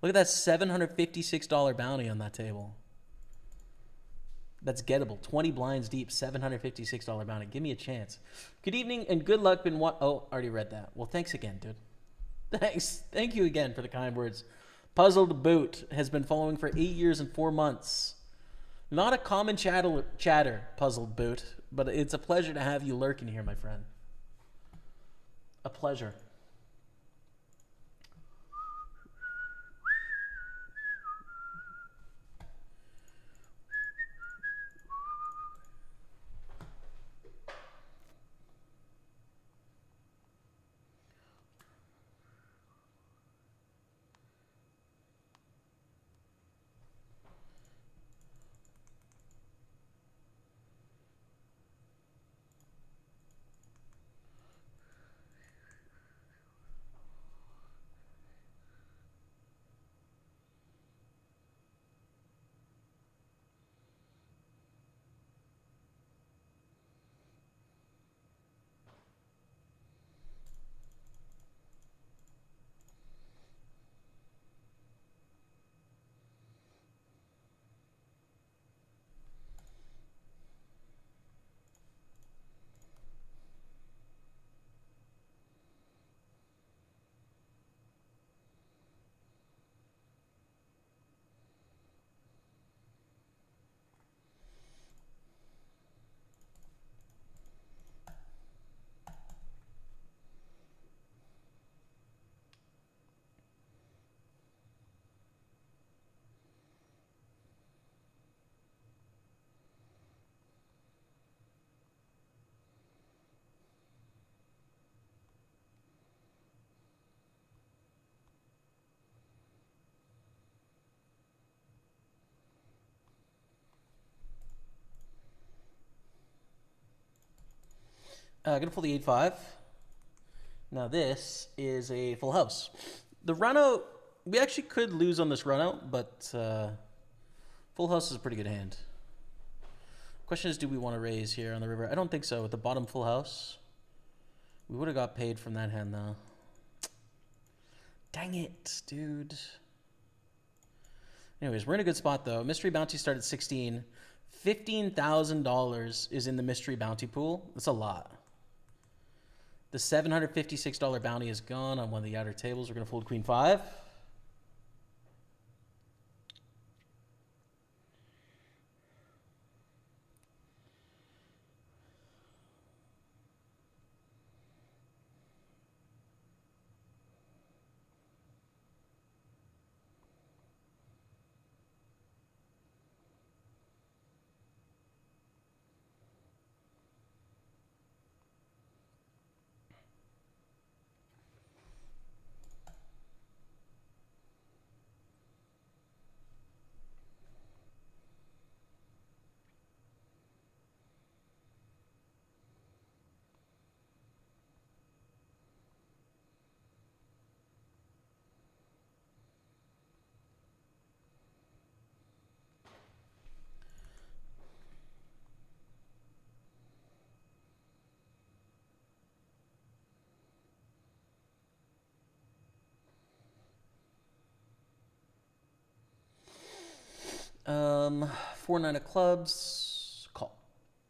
Look at that $756 bounty on that table. That's gettable. 20 blinds deep, $756 bounty. Give me a chance. Good evening and good luck. Oh, already read that. Well, thanks again, dude. Thanks. Thank you again for the kind words. Puzzled Boot has been following for 8 years and 4 months. Not a common chatter, Puzzled Boot, but it's a pleasure to have you lurking here, my friend. A pleasure. Gonna pull the 8-5. Now this is a full house. The run out, we actually could lose on this run out, but full house is a pretty good hand. Question is, do we want to raise here on the river? I don't think so. With the bottom full house, we would have got paid from that hand though. Dang it, dude. Anyways, we're in a good spot though. Mystery bounty started 16. $15,000 is in the mystery bounty pool. That's a lot. The $756 bounty is gone on one of the outer tables. We're going to fold queen 5. Four 9 of clubs, call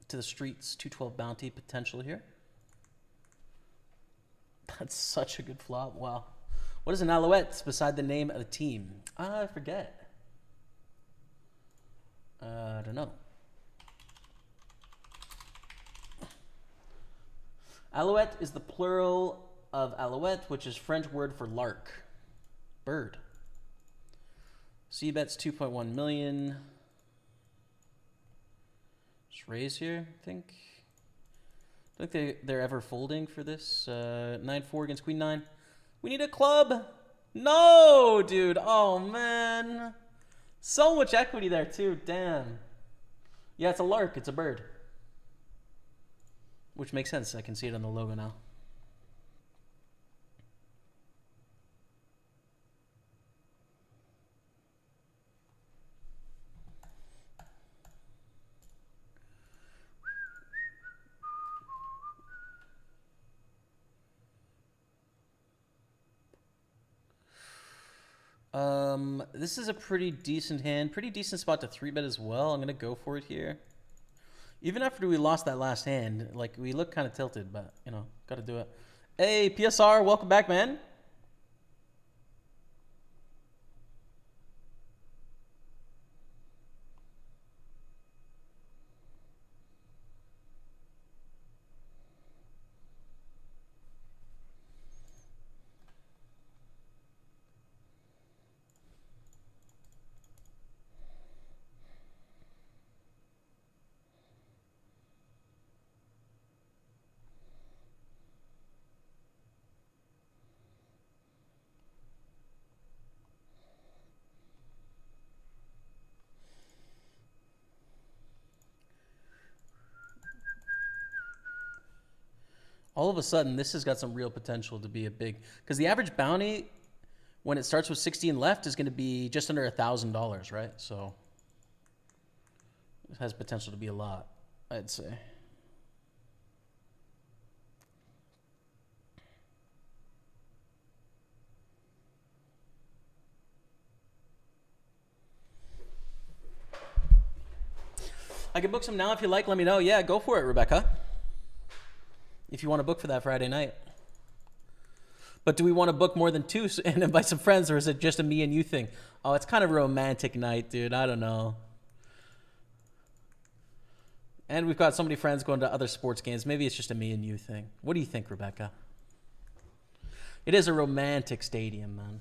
to the streets, 212 bounty potential here. That's such a good flop. Wow. What is an alouette beside the name of the team? I forget. I don't know. Alouette is the plural of alouette, which is French word for lark, bird. C bets 2.1 million. Just raise here, I think. I think they're ever folding for this. 9-4 against queen 9. We need a club. No, dude. Oh, man. So much equity there, too. Damn. Yeah, it's a lark. It's a bird. Which makes sense. I can see it on the logo now. This is a pretty decent hand. Pretty decent spot to 3-bet as well. I'm going to go for it here. Even after we lost that last hand, like, we look kind of tilted, but, you know, got to do it. Hey, PSR, welcome back, man. All of a sudden, this has got some real potential to be a big... Because the average bounty, when it starts with 16 left, is going to be just under $1,000, right? So it has potential to be a lot, I'd say. I can book some now if you like. Let me know. Yeah, go for it, Rebecca. If you want to book for that Friday night. But do we want to book more than two and invite some friends, or is it just a me and you thing? Oh, it's kind of a romantic night, dude. I don't know. And we've got so many friends going to other sports games. Maybe it's just a me and you thing. What do you think, Rebecca? It is a romantic stadium, man.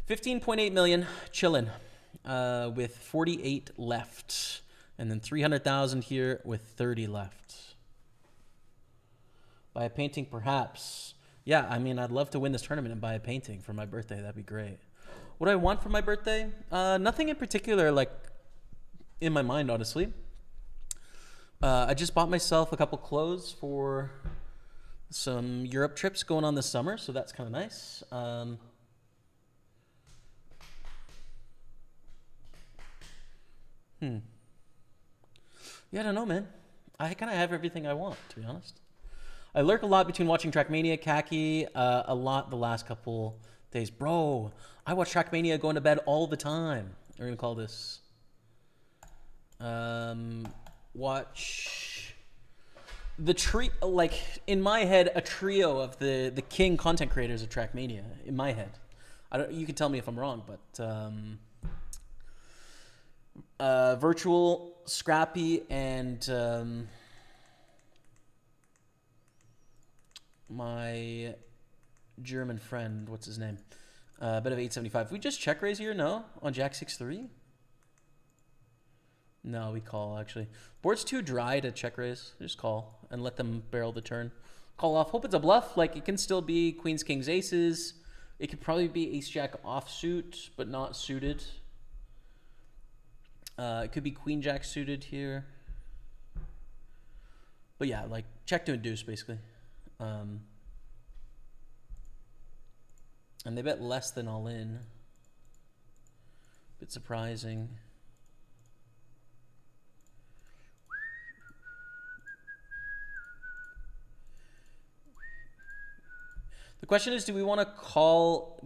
$15.8 million, chillin', with 48 left, and then 300,000 here with 30 left. By a painting, perhaps. Yeah, I mean, I'd love to win this tournament and buy a painting for my birthday. That'd be great. What do I want for my birthday? Nothing in particular, like, in my mind, honestly. I just bought myself a couple clothes for some Europe trips going on this summer, so that's kind of nice. Yeah, I don't know, man. I kind of have everything I want, to be honest. I lurk a lot between watching Trackmania, Khaki, a lot the last couple days. Bro, I watch Trackmania going to bed all the time. We're going to call this. Watch the like, in my head, a trio of the king content creators of Trackmania, in my head. You can tell me if I'm wrong, but Virtual, Scrappy, and my German friend, what's his name? A bit of 875. We just check raise here? No? On Jack 6-3? No, we call, actually. Board's too dry to check raise. Just call and let them barrel the turn. Call off. Hope it's a bluff. Like, it can still be queens, kings, aces. It could probably be ace-jack offsuit, but not suited. It could be queen jack suited here. But yeah, like, check to induce, basically. And they bet less than all in. Bit surprising. The question is, do we want to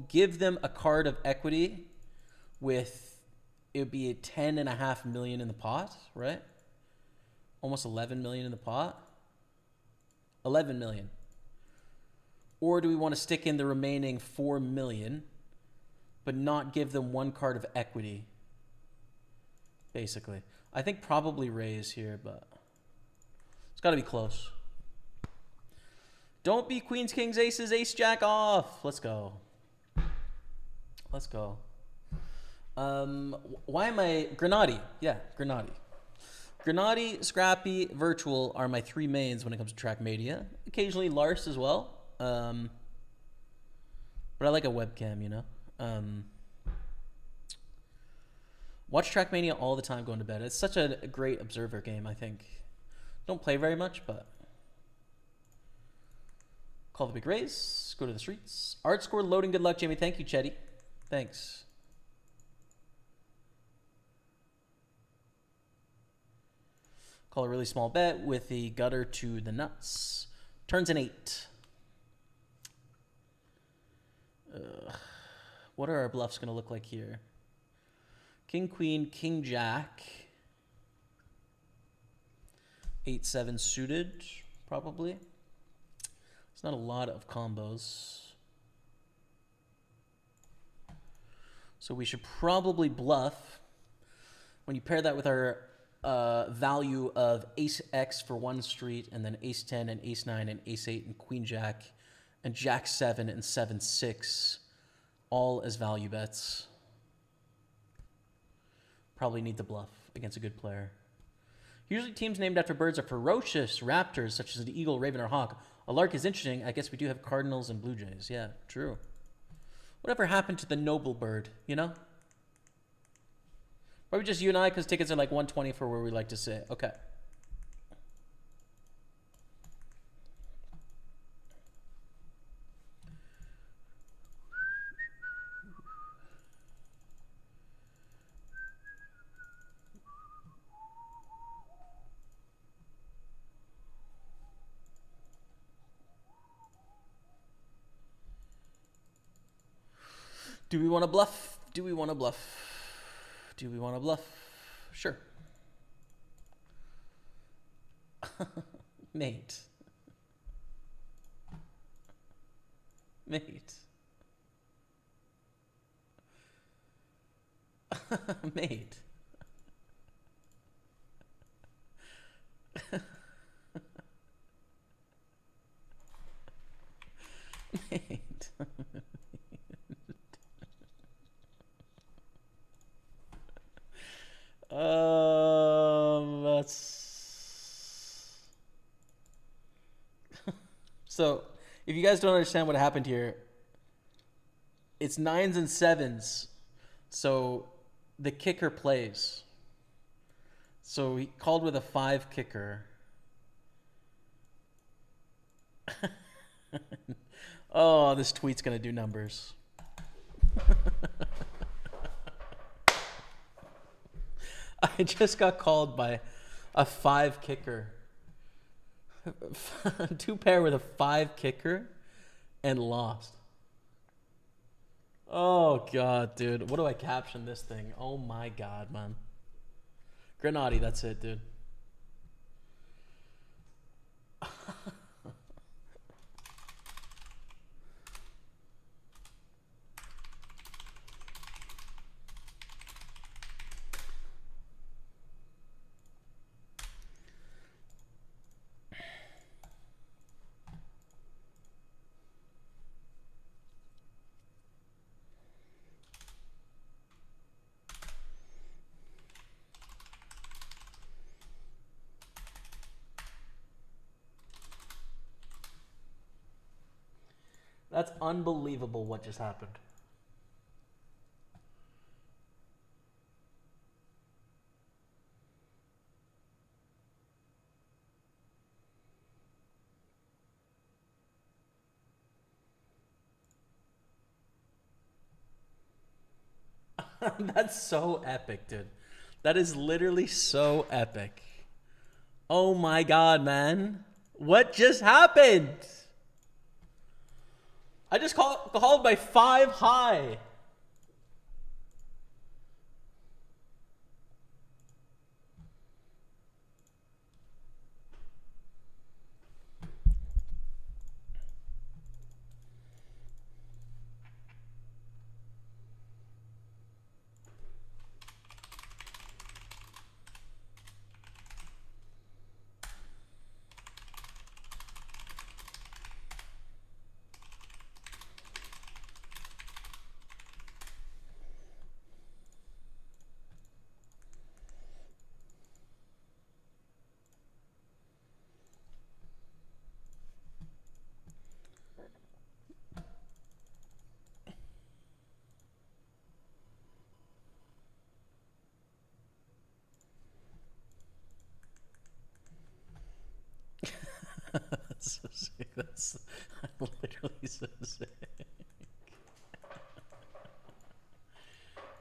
give them a card of equity with, it would be a 10.5 million in the pot, right? Almost 11 million in the pot. 11 million. Or do we want to stick in the remaining 4 million, but not give them one card of equity? Basically. I think probably raise here, but it's got to be close. Don't be queens, kings, aces, ace, jack off. Let's go. Let's go. Why am I... Grenady. Yeah, Grenady. Grenady, Scrappy, Virtual are my three mains when it comes to Trackmania. Occasionally Lars as well. But I like a webcam, you know? Watch Trackmania all the time going to bed. It's such a great observer game, I think. Don't play very much, but... Call the big raise. Go to the streets. Art score loading. Good luck, Jamie. Thank you, Chetty. Thanks. Call a really small bet with the gutter to the nuts. Turns an 8. What are our bluffs going to look like here? King, queen, king, jack. 8-7 suited, probably. It's not a lot of combos. So we should probably bluff. When you pair that with our value of ace X for one street, and then ace 10 and ace 9 and ace 8 and queen jack and jack 7 and 7-6, all as value bets. Probably need to bluff against a good player. Usually teams named after birds are ferocious raptors, such as the eagle, raven, or hawk. A lark is interesting. I guess we do have cardinals and blue jays. Yeah, true. Whatever happened to the noble bird, you know? Probably just you and I, because tickets are like 120 for where we like to sit. Okay. Do we want to bluff? Do we want to bluff? Do we want to bluff? Sure. Mate. Mate. Mate. Mate. That's... So, If you guys don't understand what happened here, it's 9s and 7s. So the kicker plays. So he called with a 5 kicker. Oh, this tweet's going to do numbers. I just got called by a 5 kicker. 2 pair with a 5 kicker and lost. Oh, God, dude. What do I caption this thing? Oh, my God, man. Grenadi, that's it, dude. That's unbelievable what just happened. That's so epic, dude. That is literally so epic. Oh my God, man. What just happened? I just called by 5 high. That's so sick. That's literally so sick.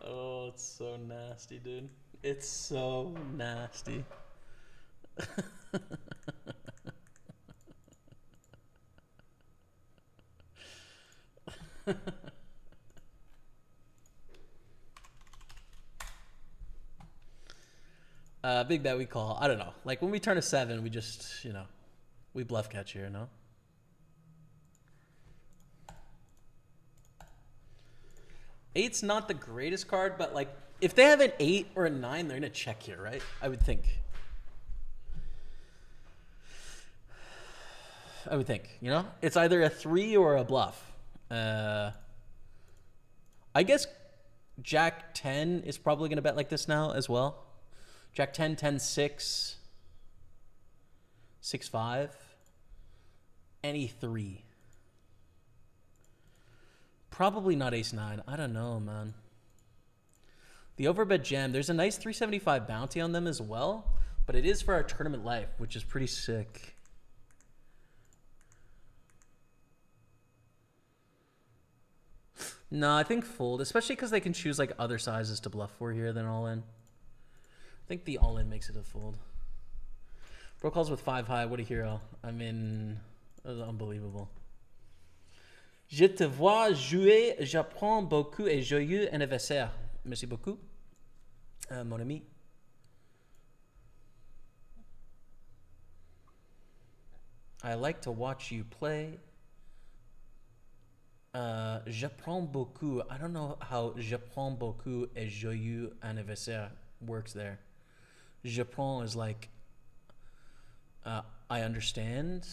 Oh, it's so nasty, dude. It's so nasty. Big bet we call. I don't know. Like when we turn a 7, we just, we bluff catch here, no? Eight's not the greatest card, but like if they have an 8 or a 9, they're gonna check here, right? I would think. It's either a 3 or a bluff. I guess Jack 10 is probably gonna bet like this now as well. Jack 10, 10, 6, 6, 5, any 3. Probably not ace 9. I don't know, man. The overbet jam, there's a nice 375 bounty on them as well, but it is for our tournament life, which is pretty sick. No, I think fold, especially because they can choose like other sizes to bluff for here than all in. I think the all-in makes it a fold. Bro calls with 5 high. What a hero. I mean, that was unbelievable. Je te vois jouer. J'apprends beaucoup et joyeux anniversaire. Merci beaucoup, mon ami. I like to watch you play. J'apprends beaucoup. I don't know how j'apprends beaucoup et joyeux anniversaire works there. J'apprends is like, I understand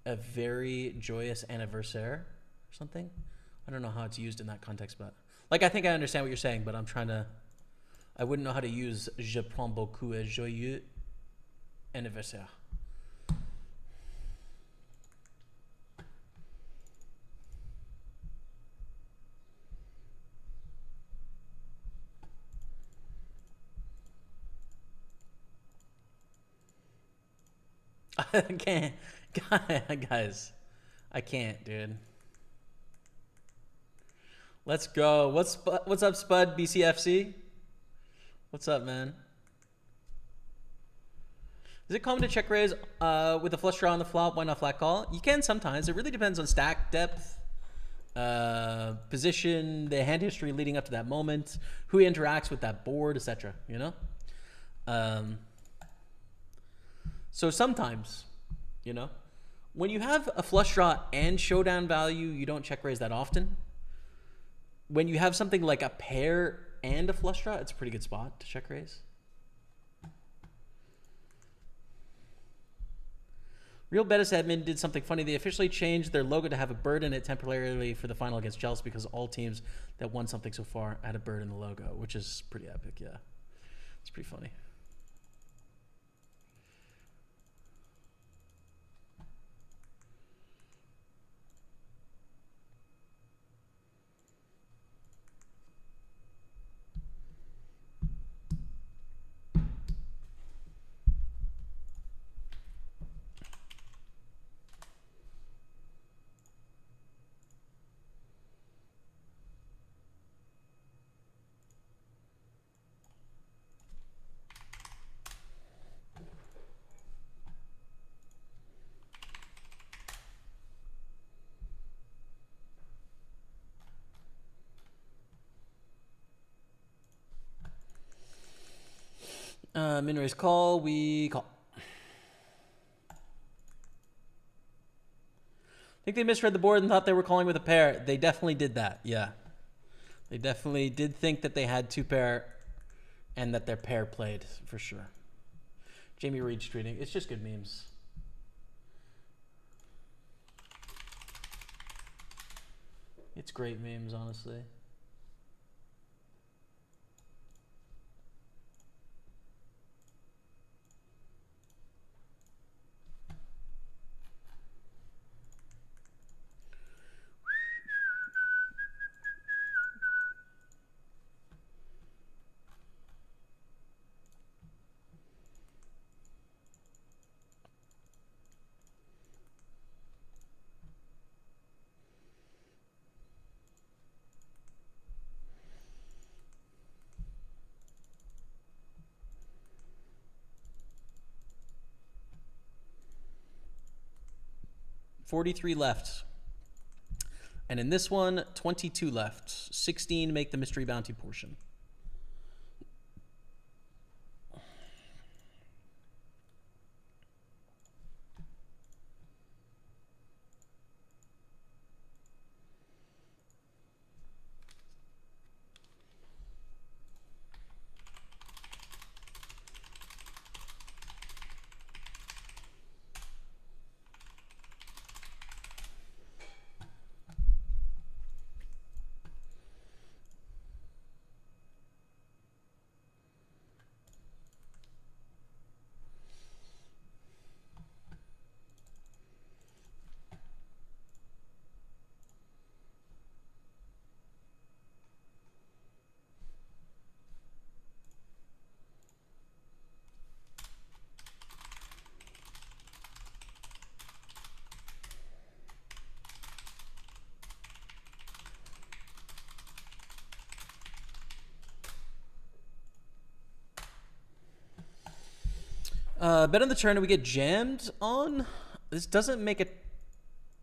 a very joyous anniversaire or something. I don't know how it's used in that context, but like I think I understand what you're saying, but I wouldn't know how to use je prends beaucoup et joyeux anniversaire. I can't. Guys, I can't, dude. Let's go. What's up, Spud? BCFC? What's up, man? Is it common to check raise with a flush draw on the flop? Why not flat call? You can sometimes. It really depends on stack depth, position, the hand history leading up to that moment, who interacts with that board, etc. You know? So sometimes, you know, when you have a flush draw and showdown value, you don't check raise that often. When you have something like a pair and a flush draw, it's a pretty good spot to check raise. Real Betis admin did something funny. They officially changed their logo to have a bird in it temporarily for the final against Chelsea because all teams that won something so far had a bird in the logo, which is pretty epic, yeah. It's pretty funny. Min-raise call, we call. I think they misread the board and thought they were calling with a pair. They definitely did that, yeah. They definitely did think that they had two pair and that their pair played, for sure. Jamie Reed tweeting. It's just good memes. It's great memes, honestly. $43 left. And in this one, 22 left. 16 make the mystery bounty portion. Bet on the turn and we get jammed on. This doesn't make a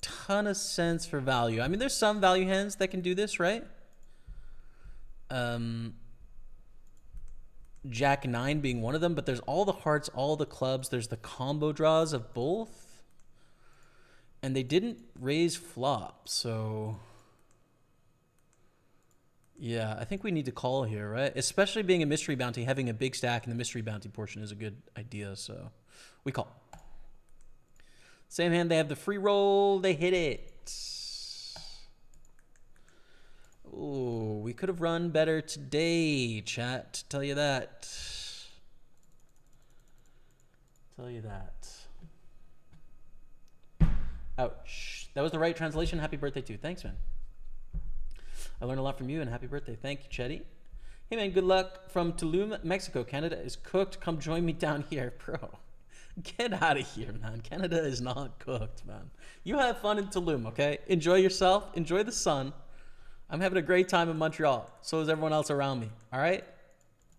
ton of sense for value. I mean, there's some value hands that can do this, right? Jack 9 being one of them, but there's all the hearts, all the clubs. There's the combo draws of both. And they didn't raise flop, so... Yeah, I think we need to call here, right? Especially being a mystery bounty, having a big stack in the mystery bounty portion is a good idea, so we call. Same hand, they have the free roll, they hit it. Ooh, we could have run better today, chat, tell you that. Tell you that. Ouch. That was the right translation. Happy birthday too. Thanks, man. I learned a lot from you, and happy birthday. Thank you, Chetty. Hey, man, good luck from Tulum, Mexico. Canada is cooked. Come join me down here, bro. Get out of here, man. Canada is not cooked, man. You have fun in Tulum, okay? Enjoy yourself. Enjoy the sun. I'm having a great time in Montreal. So is everyone else around me. All right?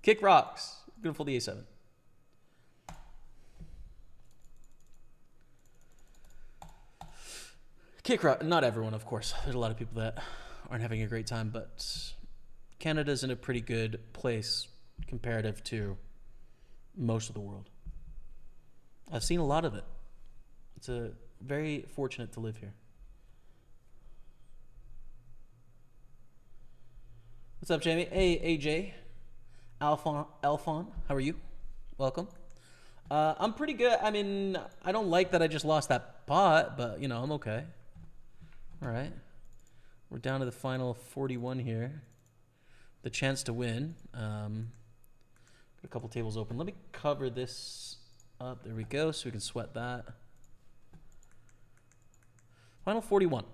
Kick rocks. Gonna fold the A7. Kick rock. Not everyone, of course. There's a lot of people that aren't having a great time, but Canada's in a pretty good place comparative to most of the world. I've seen a lot of it. It's a very fortunate to live here. What's up, Jamie? Hey, AJ. Alphon, how are you? Welcome. I'm pretty good. I mean, I don't like that I just lost that pot, but, you know, I'm okay. All right. We're down to the final 41 here. The chance to win. Got a couple tables open. Let me cover this up. There we go, so we can sweat that. Final 41.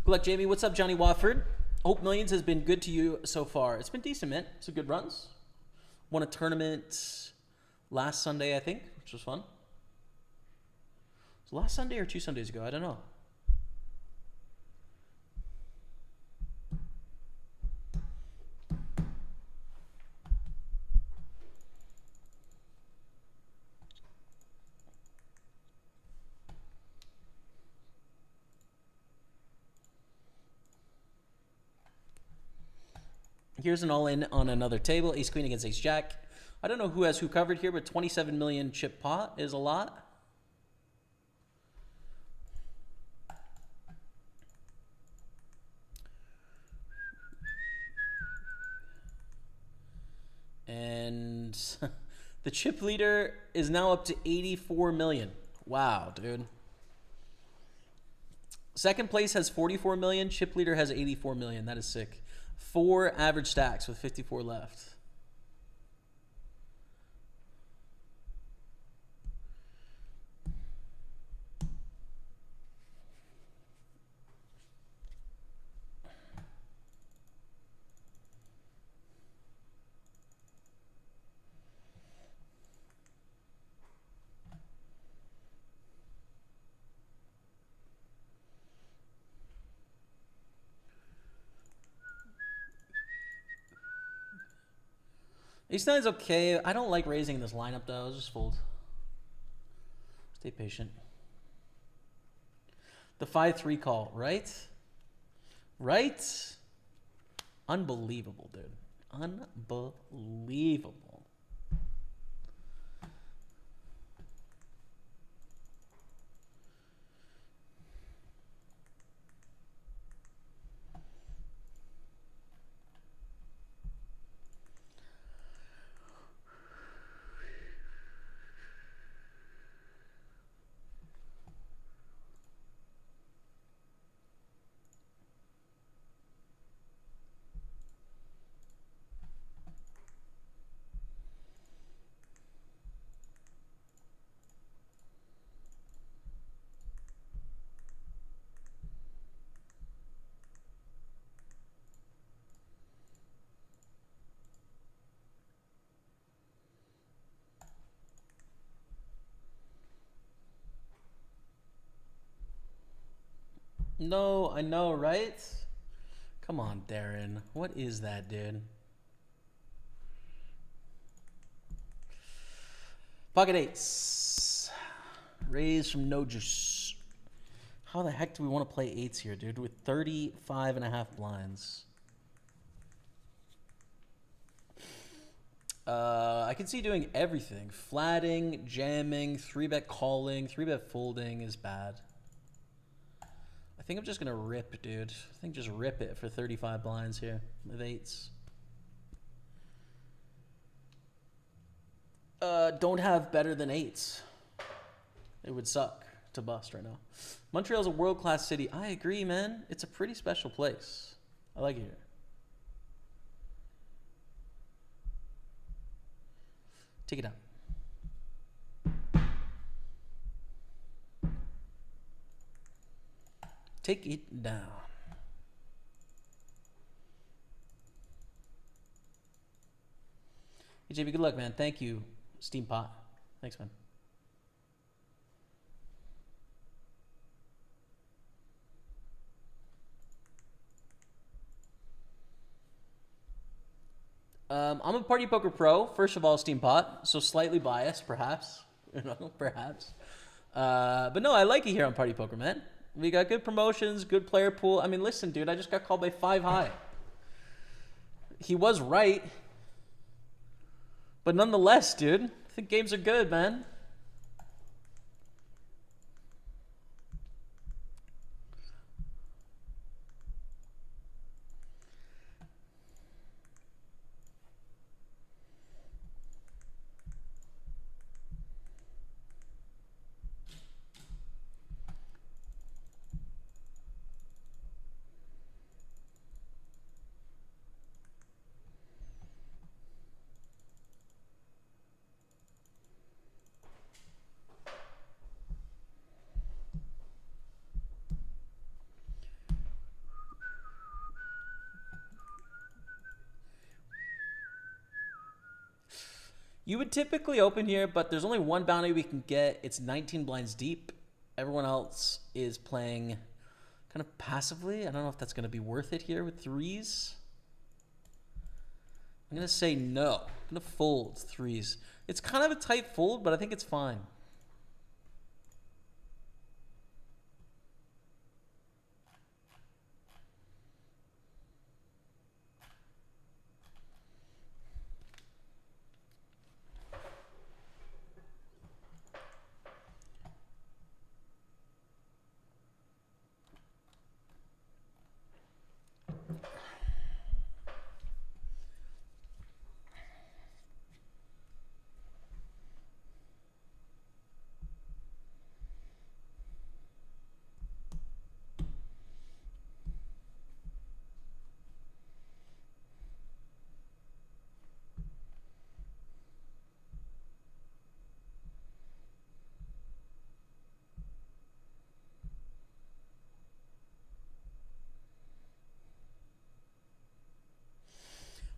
Good luck, Jamie. What's up, Johnny Wofford? Hope Millions has been good to you so far. It's been decent, man. Some good runs. Won a tournament last Sunday, I think, which was fun. Was it last Sunday or 2 Sundays ago? I don't know. Here's an all-in on another table. Ace Queen against Ace Jack. I don't know who has who covered here, but 27 million chip pot is a lot. And the chip leader is now up to 84 million. Wow, dude. Second place has 44 million. Chip leader has 84 million. That is sick. 4 average stacks with 54 left. Ace 9's okay. I don't like raising this lineup, though. I'll just fold. Stay patient. The 5-3 call, right? Right? Unbelievable, dude. Unbelievable. No, I know, right? Come on, Darren. What is that, dude? Pocket eights. Raise from no juice. How the heck do we want to play eights here, dude? With 35.5 blinds. I can see doing everything. Flatting, jamming, 3-bet calling, 3-bet folding is bad. I think I'm just going to rip, dude. I think just rip it for 35 blinds here with eights. Don't have better than eights. It would suck to bust right now. Montreal's a world-class city. I agree, man. It's a pretty special place. I like it here. Take it out. Take it down. Hey, JB, good luck, man. Thank you, Steam Pot. Thanks, man. I'm a Party Poker Pro. First of all, Steam Pot, so slightly biased, perhaps. Perhaps. But no, I like it here on Party Poker, man. We got good promotions, good player pool. I mean, listen, dude, I just got called by 5 high. He was right. But nonetheless, dude, I think games are good, man. You would typically open here, but there's only one bounty we can get. It's 19 blinds deep. Everyone else is playing kind of passively. I don't know if that's going to be worth it here with threes. I'm going to say no. I'm going to fold threes. It's kind of a tight fold, but I think it's fine.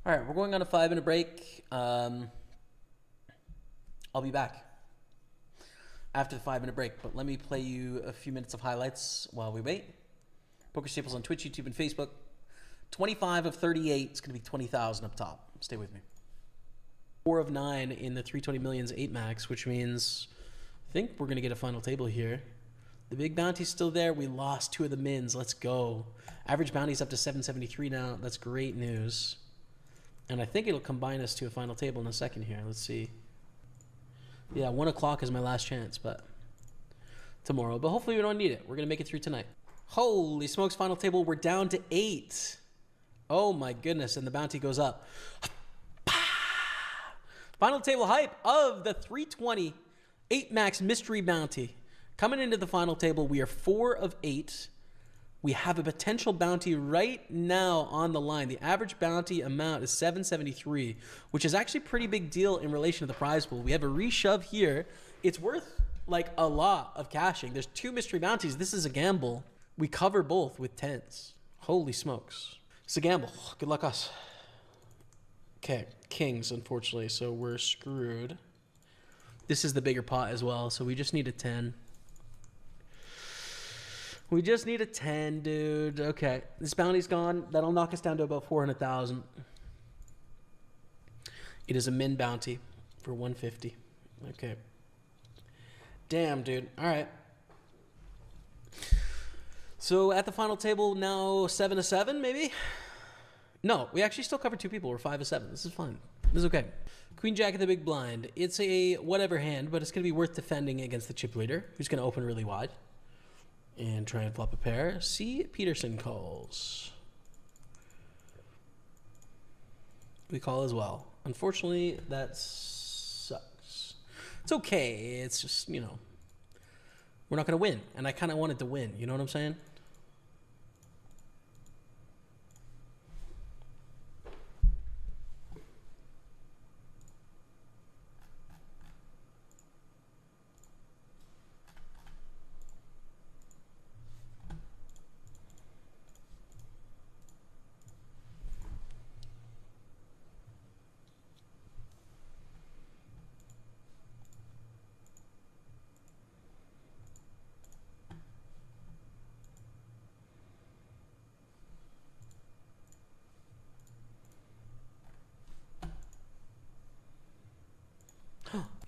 All right, we're going on a 5-minute break. I'll be back after the 5-minute break, but let me play you a few minutes of highlights while we wait. Pokerstaples on Twitch, YouTube, and Facebook. 25 of 38. It's going to be 20,000 up top. Stay with me. 4 of 9 in the 320 millions 8 max, which means I think we're going to get a final table here. The big bounty's still there. We lost 2 of the mins. Let's go. Average bounty's up to 773 now. That's great news. And I think it'll combine us to a final table in a second here. Let's see. Yeah, 1 o'clock is my last chance, but tomorrow. But hopefully we don't need it. We're going to make it through tonight. Holy smokes, final table. We're down to 8. Oh my goodness, and the bounty goes up. Final table hype of the 320 8 max mystery bounty. Coming into the final table, we are 4 of 8. We have a potential bounty right now on the line. The average bounty amount is 773, which is actually a pretty big deal in relation to the prize pool. We have a reshove here. It's worth like a lot of cashing. There's 2 mystery bounties. This is a gamble. We cover both with 10s. Holy smokes. It's a gamble. Good luck us. Okay, kings, unfortunately, so we're screwed. This is the bigger pot as well, so we just need a 10. We just need a 10, dude. Okay, this bounty's gone. That'll knock us down to about 400,000. It is a min bounty for 150. Okay. Damn, dude. All right. So at the final table now, 7 of 7, maybe? No, we actually still cover 2 people. We're 5 of 7. This is fine. This is okay. Queen Jack of the big blind. It's a whatever hand, but it's going to be worth defending against the chip leader, who's going to open really wide. And try and flop a pair. C. Peterson calls. We call as well. Unfortunately, that sucks. It's okay. It's just, you know, we're not going to win. And I kind of wanted to win. You know what I'm saying?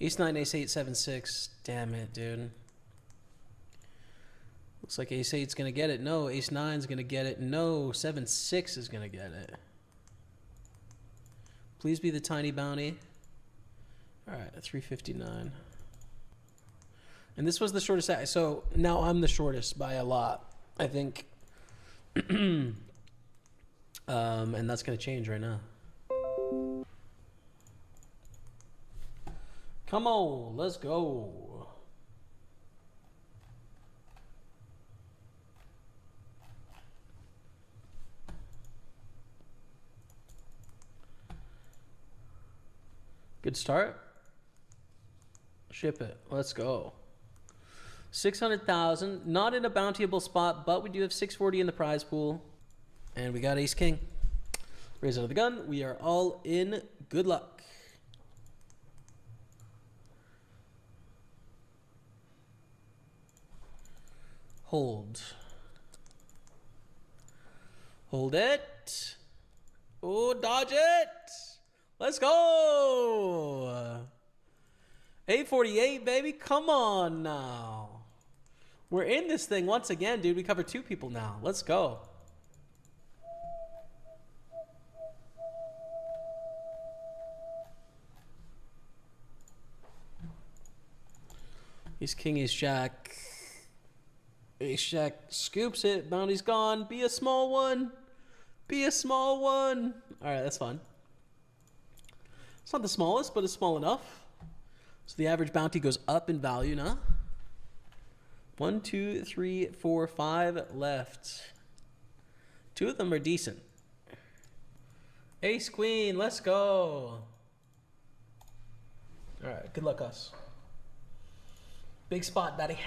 Ace 9, Ace 8, 7, 6. Damn it, dude. Looks like Ace 8's going to get it. No, Ace 9's going to get it. No, 7, 6 is going to get it. Please be the tiny bounty. All right, 359. And this was the shortest. So now I'm the shortest by a lot, I think. And that's going to change right now. Come on, let's go. Good start. Ship it. Let's go. 600,000. Not in a bountyable spot, but we do have 640 in the prize pool. And we got ace king. Raise out of the gun. We are all in. Good luck. Hold. Hold it. Oh, dodge it. Let's go. 848, baby. Come on now. We're in this thing once again, dude. We covered 2 people now. Let's go. Ace king, ace jack. Ace jack scoops it. Bounty's gone. Be a small one. Be a small one. All right, that's fun. It's not the smallest, but it's small enough. So the average bounty goes up in value now. 1, 2, 3, 4, 5 left. 2 of them are decent. Ace queen, let's go. All right, good luck, us. Big spot, daddy.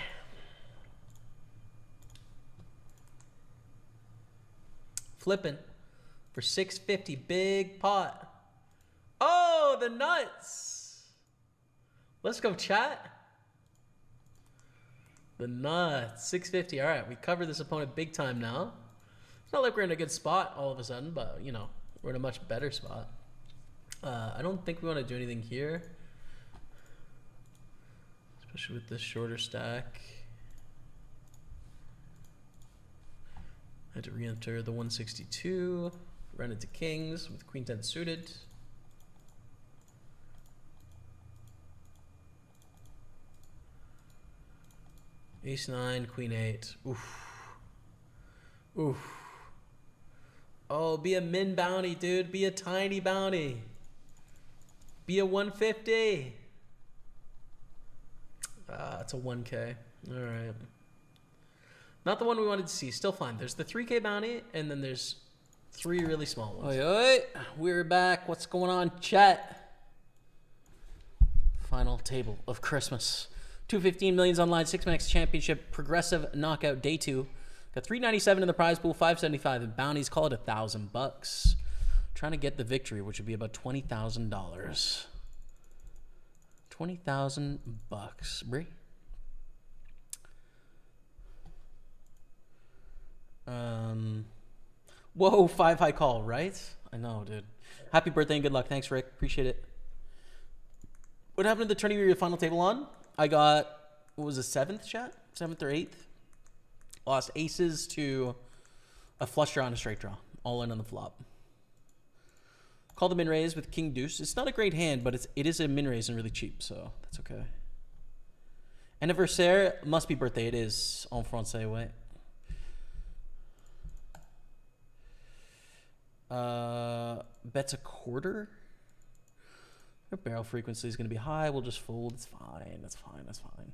Flipping for 650, big pot. Oh, the nuts. Let's go, chat. The nuts, 650. All right, we covered this opponent big time now. It's not like we're in a good spot all of a sudden, but, you know, we're in a much better spot. I don't think we want to do anything here, especially with this shorter stack. I had to re-enter the 162, run into kings with queen 10 suited. Ace 9, queen 8. Oof. Oof. Oh, be a min bounty, dude. Be a tiny bounty. Be a 150. It's a 1K. All right. Not the one we wanted to see. Still fine. There's the 3K bounty, and then there's 3 really small ones. Oi, oi. We're back. What's going on, chat? Final table of Christmas. 215 millions online, 6max championship, progressive knockout, day 2. Got 397 in the prize pool, 575 in bounties. Call it $1,000. Trying to get the victory, which would be about $20,000. $20,000, Bree. Whoa, 5 high call, right? I know, dude. Happy birthday and good luck. Thanks, Rick. Appreciate it. What happened to the tourney we were final table on? I got, what was it, 7th, chat? 7th or 8th? Lost aces to a flush draw and a straight draw. All in on the flop. Call the min raise with king deuce. It's not a great hand, but it is a min raise and really cheap, so that's okay. Anniversaire must be birthday. It is en français, ouais. Bets a quarter. Our barrel frequency is going to be high. We'll just fold. It's fine. That's fine. That's fine.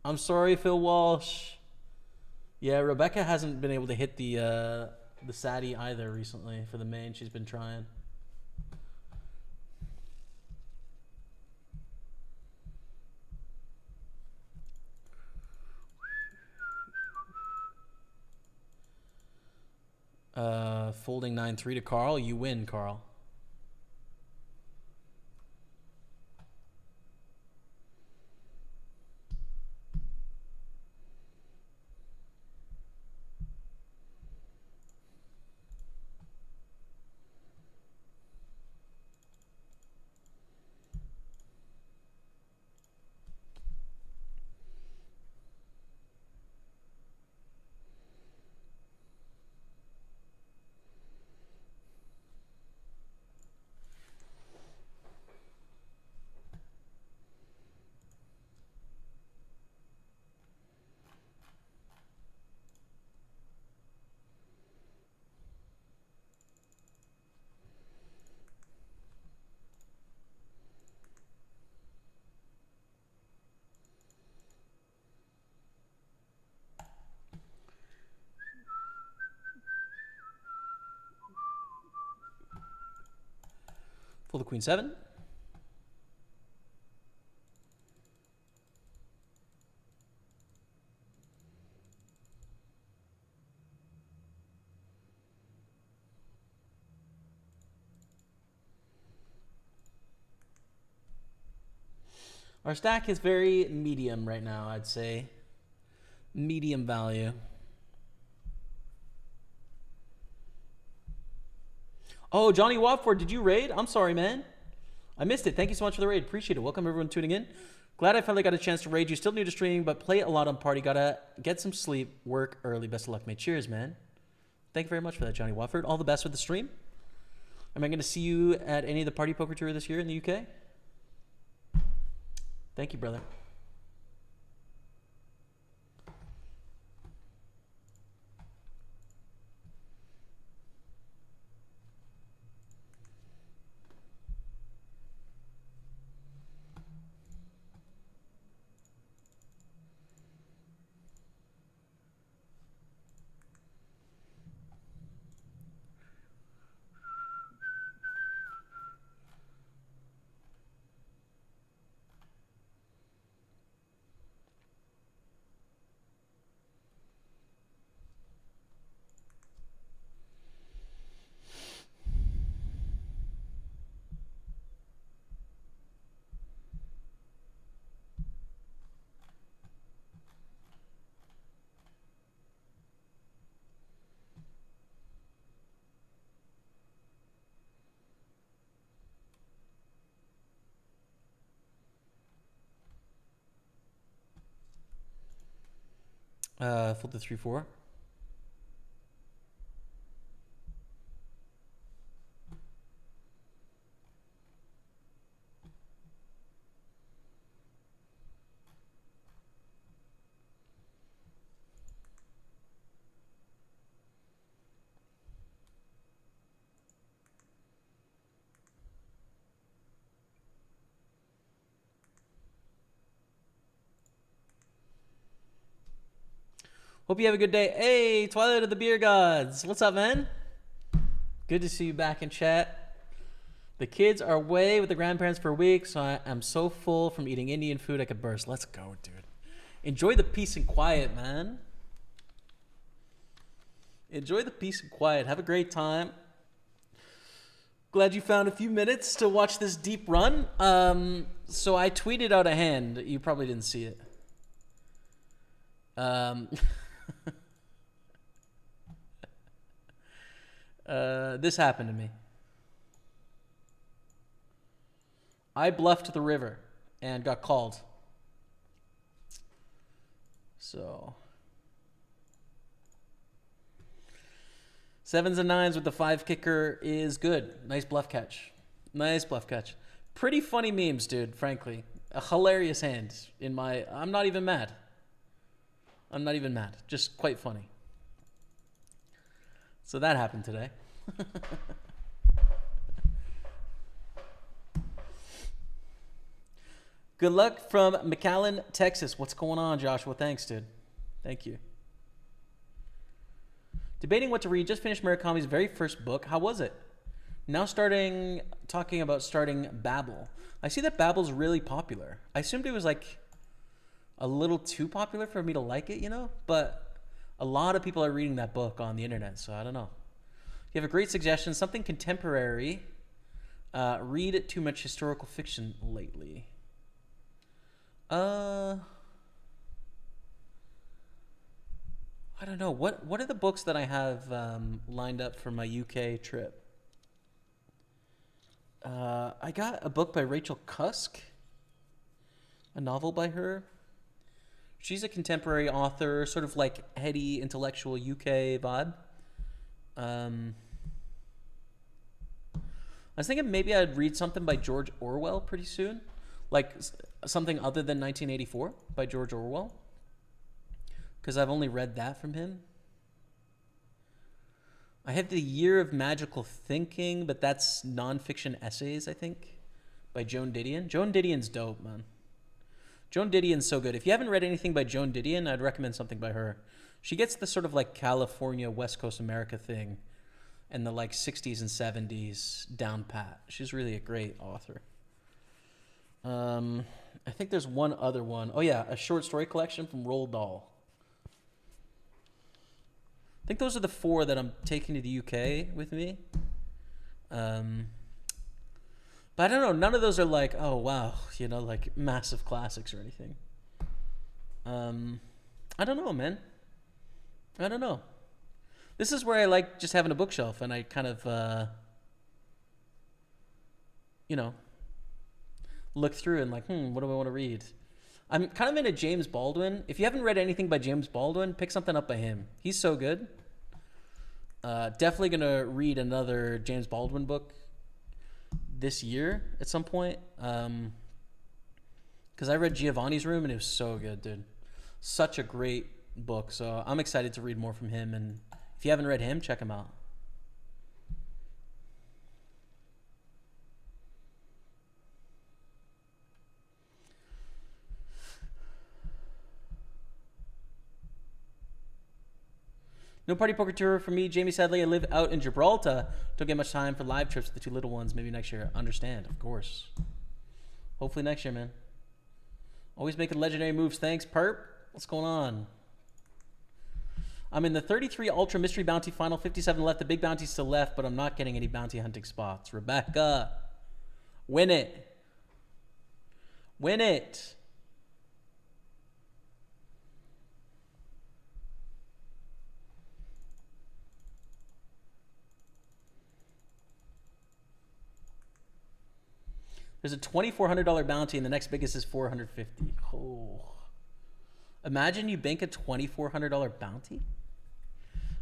I'm sorry, Phil Walsh. Yeah, Rebecca hasn't been able to hit the Sadie either recently for the main. She's been trying. Folding 9-3 to Carl. You win, Carl. Fold the queen 7. Our stack is very medium right now, I'd say. Medium value. Oh, Johnny Watford, did you raid? I'm sorry, man. I missed it. Thank you so much for the raid. Appreciate it. Welcome, everyone tuning in. Glad I finally got a chance to raid you. Still new to streaming, but play a lot on Party. Gotta get some sleep, work early. Best of luck, mate. Cheers, man. Thank you very much for that, Johnny Watford. All the best with the stream. Am I going to see you at any of the Party Poker Tour this year in the UK? Thank you, brother. Fold the 3-4. Hope you have a good day. Hey, Twilight of the Beer Gods. What's up, man? Good to see you back in chat. The kids are away with the grandparents for a week, so I am so full from eating Indian food I could burst. Let's go, dude. Enjoy the peace and quiet, man. Enjoy the peace and quiet. Have a great time. Glad you found a few minutes to watch this deep run. So I tweeted out a hand. You probably didn't see it. This happened to me. I bluffed the river and got called. So 7s and 9s with the 5 kicker is good. Nice bluff catch. Nice bluff catch. Pretty funny memes, dude, frankly. A hilarious hand in my... I'm not even mad. I'm not even mad. Just quite funny. So that happened today. Good luck from McAllen, Texas. What's going on, Joshua? Thanks, dude. Thank you. Debating what to read. Just finished Murakami's very first book. How was it? Now talking about starting Babbel. I see that Babbel's really popular. I assumed it was like a little too popular for me to like it, you know? But a lot of people are reading that book on the internet, so I don't know. If you have a great suggestion, something contemporary, read too much historical fiction lately. I don't know. What are the books that I have lined up for my UK trip? I got a book by Rachel Cusk, a novel by her. She's a contemporary author, sort of like heady, intellectual UK vibe. I was thinking maybe I'd read something by George Orwell pretty soon. Like something other than 1984 by George Orwell. Because I've only read that from him. I have The Year of Magical Thinking, but that's nonfiction essays, I think, by Joan Didion. Joan Didion's dope, man. Joan Didion's so good. If you haven't read anything by Joan Didion, I'd recommend something by her. She gets the sort of like California, West Coast America thing and the like 60s and 70s down pat. She's really a great author. I think there's one other one. Oh yeah, a short story collection from Roald Dahl. I think those are the 4 that I'm taking to the UK with me. But I don't know. None of those are like, oh wow, you know, like massive classics or anything. I don't know, man. I don't know. This is where I like just having a bookshelf and I kind of, you know, look through and like, what do I want to read? I'm kind of into James Baldwin. If you haven't read anything by James Baldwin, pick something up by him. He's so good. Definitely going to read another James Baldwin book this year at some point. Because I read Giovanni's Room and it was so good, dude. Such a great book. So I'm excited to read more from him. And if you haven't read him, check him out. No party poker tour for me, Jamie. Sadly, I live out in Gibraltar. Don't get much time for live trips with the 2 little ones. Maybe next year. Understand, of course. Hopefully next year, man. Always making legendary moves. Thanks, Perp. What's going on? I'm in the 33 Ultra Mystery Bounty Final. 57 left. The big bounty's still left, but I'm not getting any bounty hunting spots. Rebecca. Win it. Win it. There's a $2,400 bounty, and the next biggest is $450. Oh. Imagine you bank a $2,400 bounty?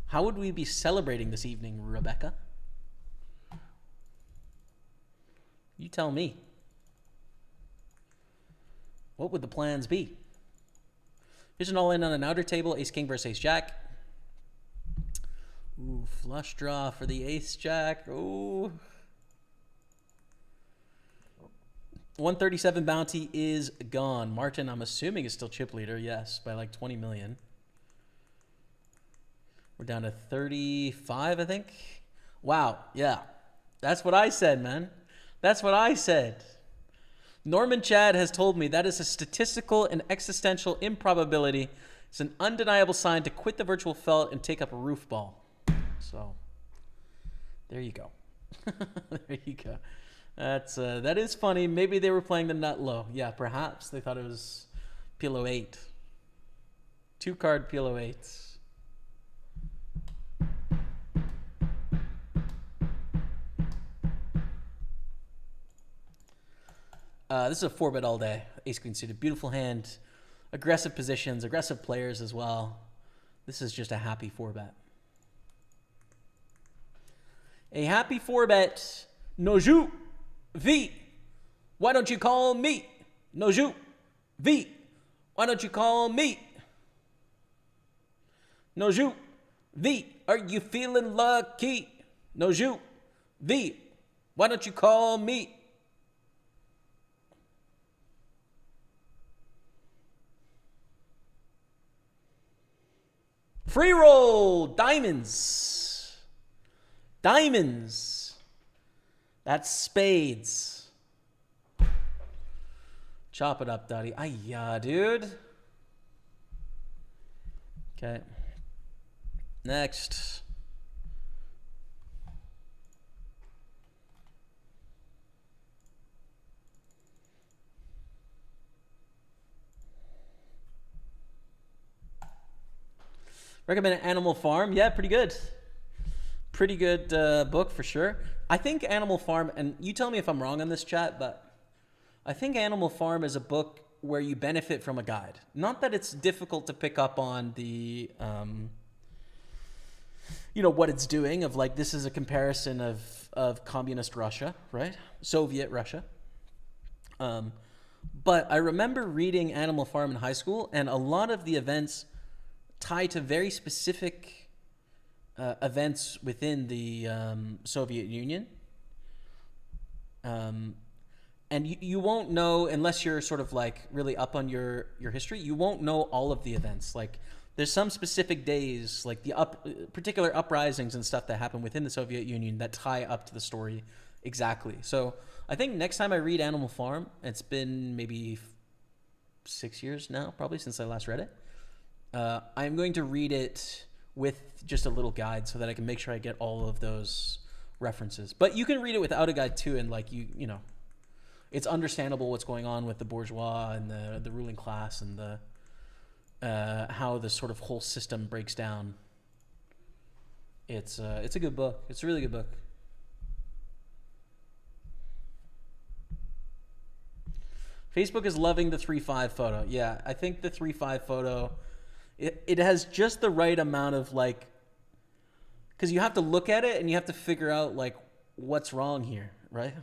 How would we be celebrating this evening, Rebecca? You tell me. What would the plans be? Here's an all-in on an outer table. Ace-King versus Ace-Jack. Ooh, flush draw for the Ace-Jack. Ooh. 137 bounty is gone. Martin, I'm assuming, is still chip leader. Yes, by like 20 million. We're down to 35, I think. Wow, yeah. That's what I said, man. That's what I said. Norman Chad has told me that is a statistical and existential improbability. It's an undeniable sign to quit the virtual felt and take up a roof ball. So, there you go. There you go. That is funny. Maybe they were playing the nut low. Yeah, perhaps they thought it was Pilo 8. 2-card Pilo 8s. This is a 4-bet all day. Ace Queen suited. Beautiful hand. Aggressive positions. Aggressive players as well. This is just a happy 4-bet. A happy 4-bet. No joue. V, why don't you call me? No joue. V, why don't you call me? No joue. V, are you feeling lucky? No joue. V, why don't you call me? Free roll. Diamonds. Diamonds. That's spades. Chop it up, Dottie. Ay-ya, dude. Okay. Next. Recommend Animal Farm. Yeah, pretty good. Pretty good book for sure. I think Animal Farm, and you tell me if I'm wrong on this, chat, but I think Animal Farm is a book where you benefit from a guide. Not that it's difficult to pick up on the, you know, what it's doing of like, this is a comparison of communist Russia, right? Soviet Russia. But I remember reading Animal Farm in high school, and a lot of the events tie to very specific events within the Soviet Union. And you won't know, unless you're sort of like really up on your history, you won't know all of the events. Like there's some specific days, like the particular uprisings and stuff that happen within the Soviet Union that tie up to the story exactly. So I think next time I read Animal Farm, it's been maybe 6 years now, probably since I last read it. I'm going to read it with just a little guide so that I can make sure I get all of those references. But you can read it without a guide too, and like you know, it's understandable what's going on with the bourgeois and the ruling class and the how the sort of whole system breaks down. It's a good book. It's a really good book. Facebook is loving the 3-5 photo. Yeah, I think the 3-5 photo, it has just the right amount of like, because you have to look at it and you have to figure out like what's wrong here, right?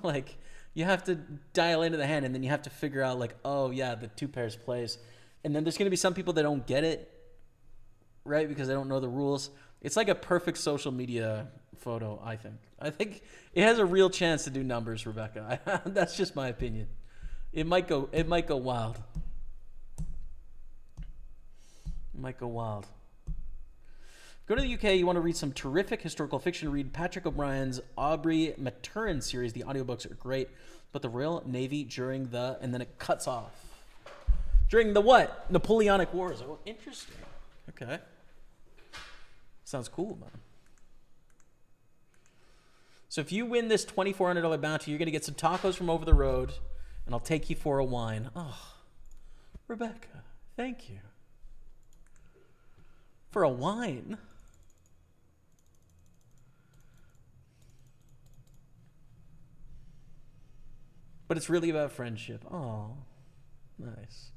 Like you have to dial into the hand and then you have to figure out like, oh yeah, the 2 pairs plays. And then there's going to be some people that don't get it, right? Because they don't know the rules. It's like a perfect social media photo, I think. I think it has a real chance to do numbers, Rebecca. That's just my opinion. It might go wild. It might go wild. Go to the UK, you want to read some terrific historical fiction, read Patrick O'Brien's Aubrey Maturin series. The audiobooks are great. But the Royal Navy during the, and then it cuts off. During the what? Napoleonic Wars. Oh, interesting. Okay. Sounds cool, man. So if you win this $2,400 bounty, you're going to get some tacos from over the road, and I'll take you for a wine. Oh, Rebecca, thank you. For a wine? But it's really about friendship. Oh, nice.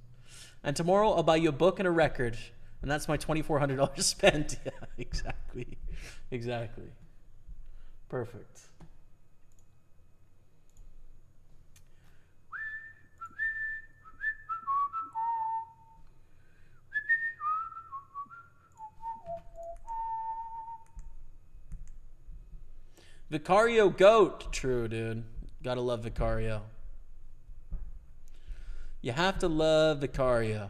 And tomorrow I'll buy you a book and a record, and that's my $2,400 spent. Yeah, exactly. Exactly. Perfect. Vicario GOAT. True, dude. Gotta love Vicario. You have to love Vicario.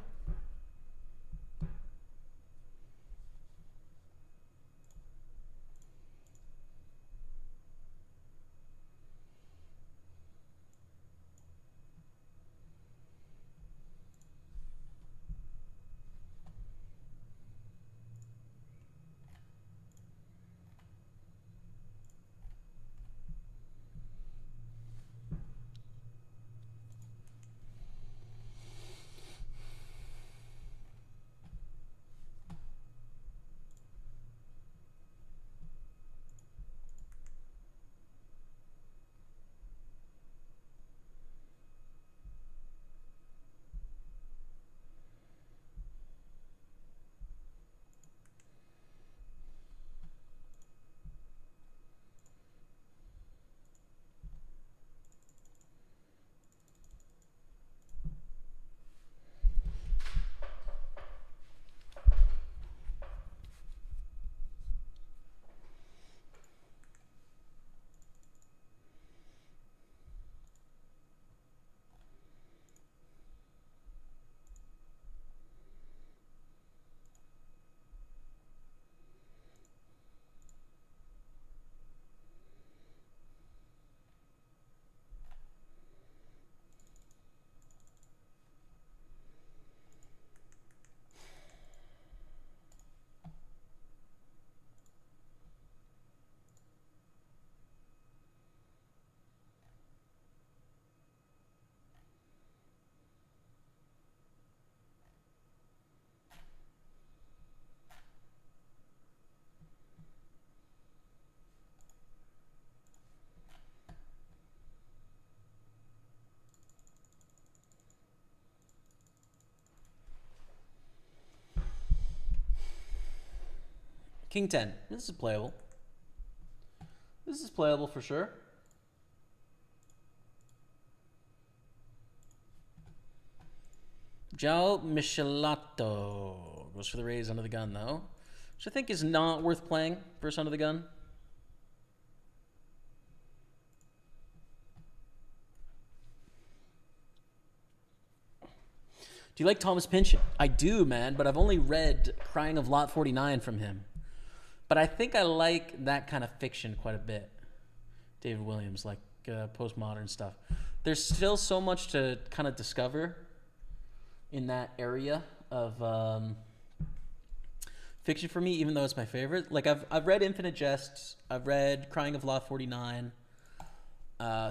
King 10. This is playable. This is playable for sure. Joe Michelato goes for the raise under the gun, though, which I think is not worth playing versus under the gun. Do you like Thomas Pynchon? I do, man, but I've only read Crying of Lot 49 from him. But I think I like that kind of fiction quite a bit. David Williams, like postmodern stuff. There's still so much to kind of discover in that area of fiction for me, even though it's my favorite. Like I've read Infinite Jests, I've read Crying of Lot 49,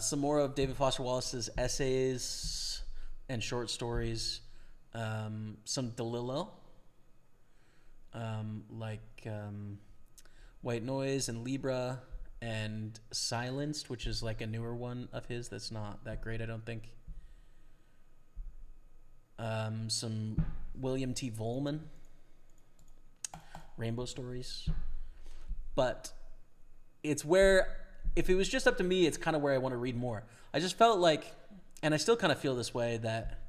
some more of David Foster Wallace's essays and short stories, some DeLillo, like White Noise and Libra and Silenced, which is like a newer one of his that's not that great, I don't think. Some William T. Volman, Rainbow Stories. But it's where, if it was just up to me, it's kind of where I want to read more. I just felt like, and I still kind of feel this way, that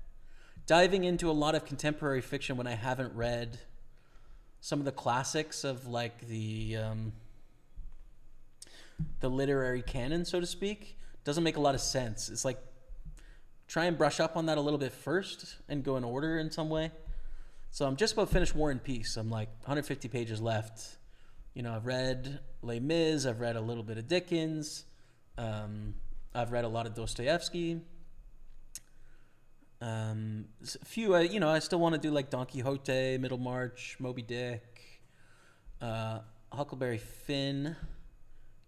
diving into a lot of contemporary fiction when I haven't read some of the classics of like the literary canon, so to speak, doesn't make a lot of sense. It's like, try and brush up on that a little bit first and go in order in some way. So I'm just about finished War and Peace. I'm like 150 pages left. You know, I've read Les Mis, I've read a little bit of Dickens, I've read a lot of Dostoevsky. A few, you know, I still want to do like Don Quixote, Middlemarch, Moby Dick, Huckleberry Finn.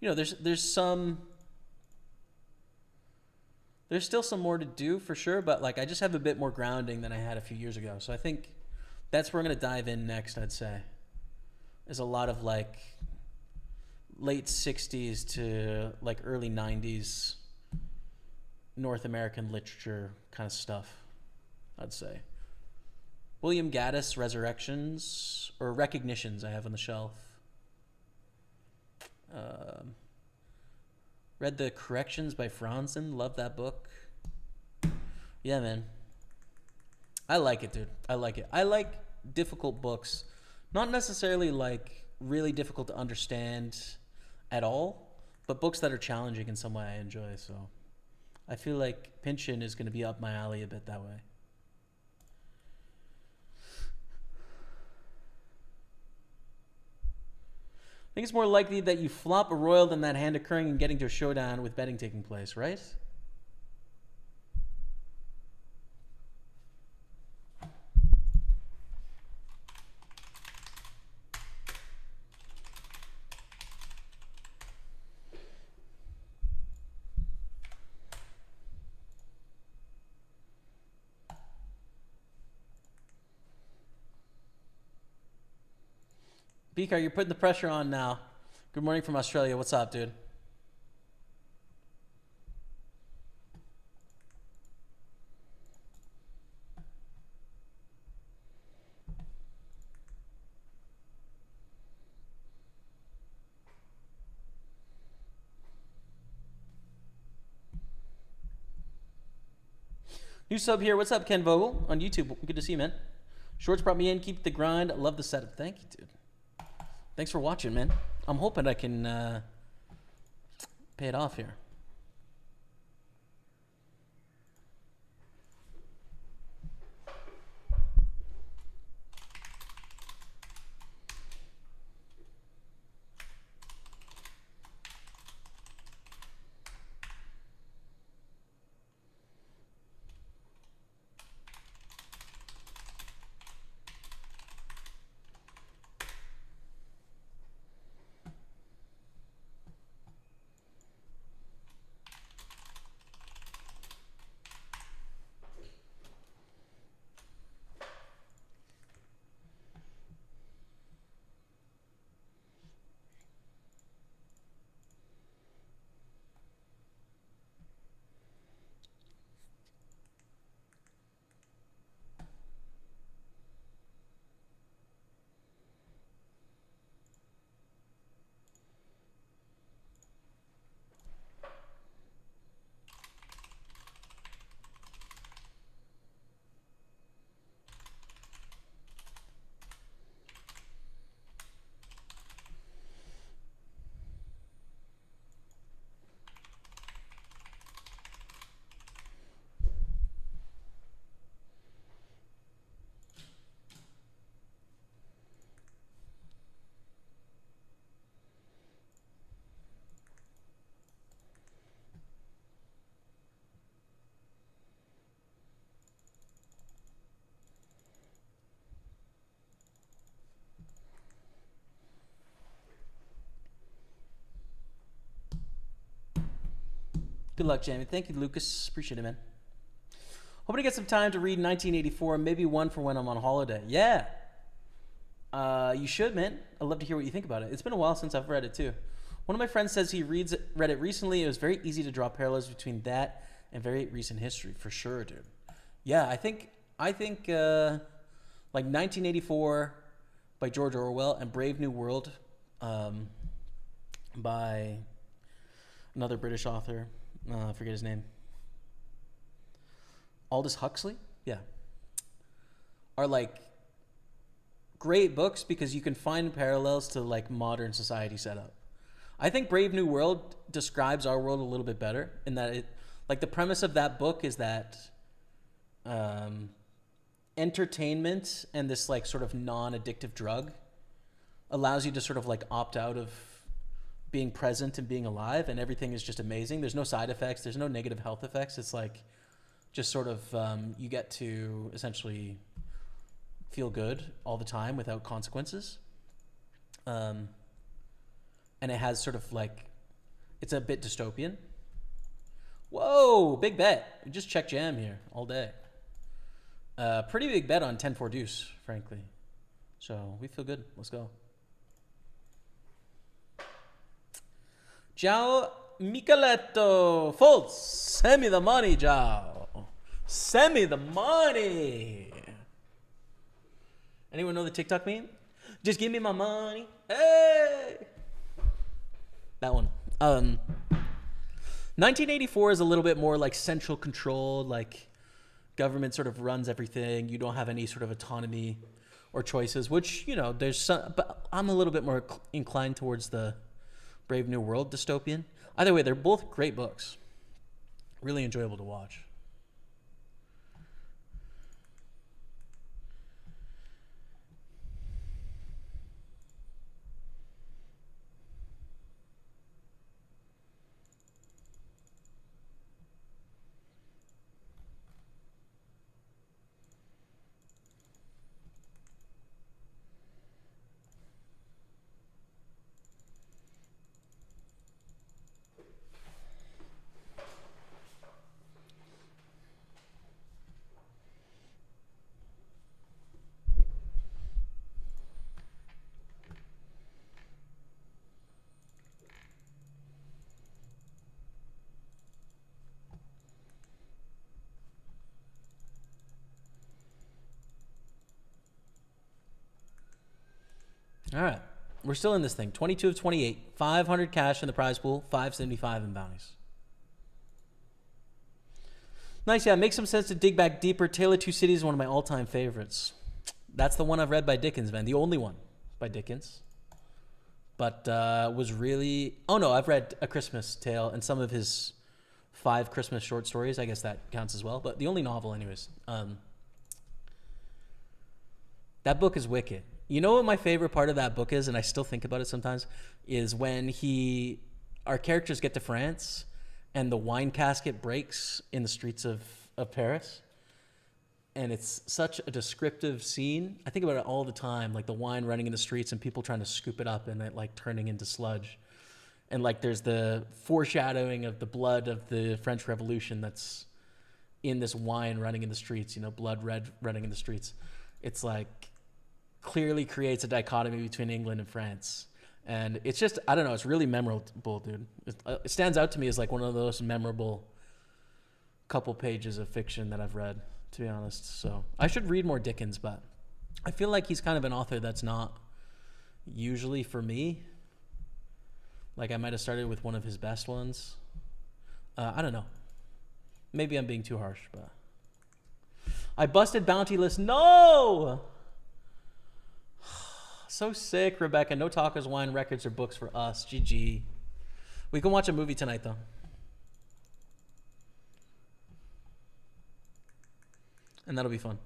You know, there's still some more to do for sure, but like I just have a bit more grounding than I had a few years ago. So I think that's where I'm going to dive in next, I'd say. There's a lot of like late 60s to like early 90s North American literature kind of stuff, I'd say. William Gaddis, Resurrections, or Recognitions I have on the shelf. Read The Corrections by Franzen. Love that book. Yeah, man. I like it, dude. I like it. I like difficult books. Not necessarily like really difficult to understand at all, but books that are challenging in some way I enjoy. So I feel like Pynchon is going to be up my alley a bit that way. I think it's more likely that you flop a royal than that hand occurring and getting to a showdown with betting taking place, right? Beaker, you're putting the pressure on now. Good morning from Australia. What's up, dude? New sub here. What's up, Ken Vogel on YouTube? Good to see you, man. Shorts brought me in. Keep the grind. Love the setup. Thank you, dude. Thanks for watching, man. I'm hoping I can pay it off here. Good luck, Jamie. Thank you, Lucas. Appreciate it, man. Hoping to get some time to read 1984, maybe one for when I'm on holiday. Yeah. You should, man. I'd love to hear what you think about it. It's been a while since I've read it, too. One of my friends says he read it recently. It was very easy to draw parallels between that and very recent history, for sure, dude. Yeah, I think like 1984 by George Orwell and Brave New World by another British author. I forget his name. Aldous Huxley? Yeah. Are like great books because you can find parallels to like modern society setup. I think Brave New World describes our world a little bit better in that it, like the premise of that book is that entertainment and this like sort of non-addictive drug allows you to sort of like opt out of being present and being alive, and everything is just amazing. There's no side effects. There's no negative health effects. It's like just sort of you get to essentially feel good all the time without consequences. And it has sort of like, it's a bit dystopian. Whoa, big bet. We just check jam here all day. Pretty big bet on 10-4 deuce, frankly. So we feel good. Let's go. Ciao, Micheletto. Folds. Send me the money, Ciao. Send me the money. Anyone know the TikTok meme? Just give me my money. Hey. That one. 1984 is a little bit more like central controlled, like government sort of runs everything. You don't have any sort of autonomy or choices, which, you know, there's some, but I'm a little bit more inclined towards the Brave New World dystopian. Either way, they're both great books. Really enjoyable to watch. All right. We're still in this thing. 22 of 28. 500 cash in the prize pool. 575 in bounties. Nice, yeah. Makes some sense to dig back deeper. Tale of Two Cities is one of my all-time favorites. That's the one I've read by Dickens, man. The only one by Dickens. But was really... Oh, no. I've read A Christmas Tale and some of his 5 Christmas short stories. I guess that counts as well. But the only novel, anyways. That book is wicked. You know what my favorite part of that book is, and I still think about it sometimes, is when our characters get to France and the wine casket breaks in the streets of Paris. And it's such a descriptive scene. I think about it all the time, like the wine running in the streets and people trying to scoop it up and it like turning into sludge. And like there's the foreshadowing of the blood of the French Revolution that's in this wine running in the streets, you know, blood red running in the streets. It's like... clearly creates a dichotomy between England and France. And it's just, I don't know, it's really memorable, dude. It stands out to me as like one of those memorable couple pages of fiction that I've read, to be honest. So I should read more Dickens, but I feel like he's kind of an author that's not usually for me. Like I might have started with one of his best ones. I don't know. Maybe I'm being too harsh, but I busted Bountyless. No! So sick, Rebecca. No Talkers, Wine, Records, or Books for us. GG. We can watch a movie tonight, though. And that'll be fun.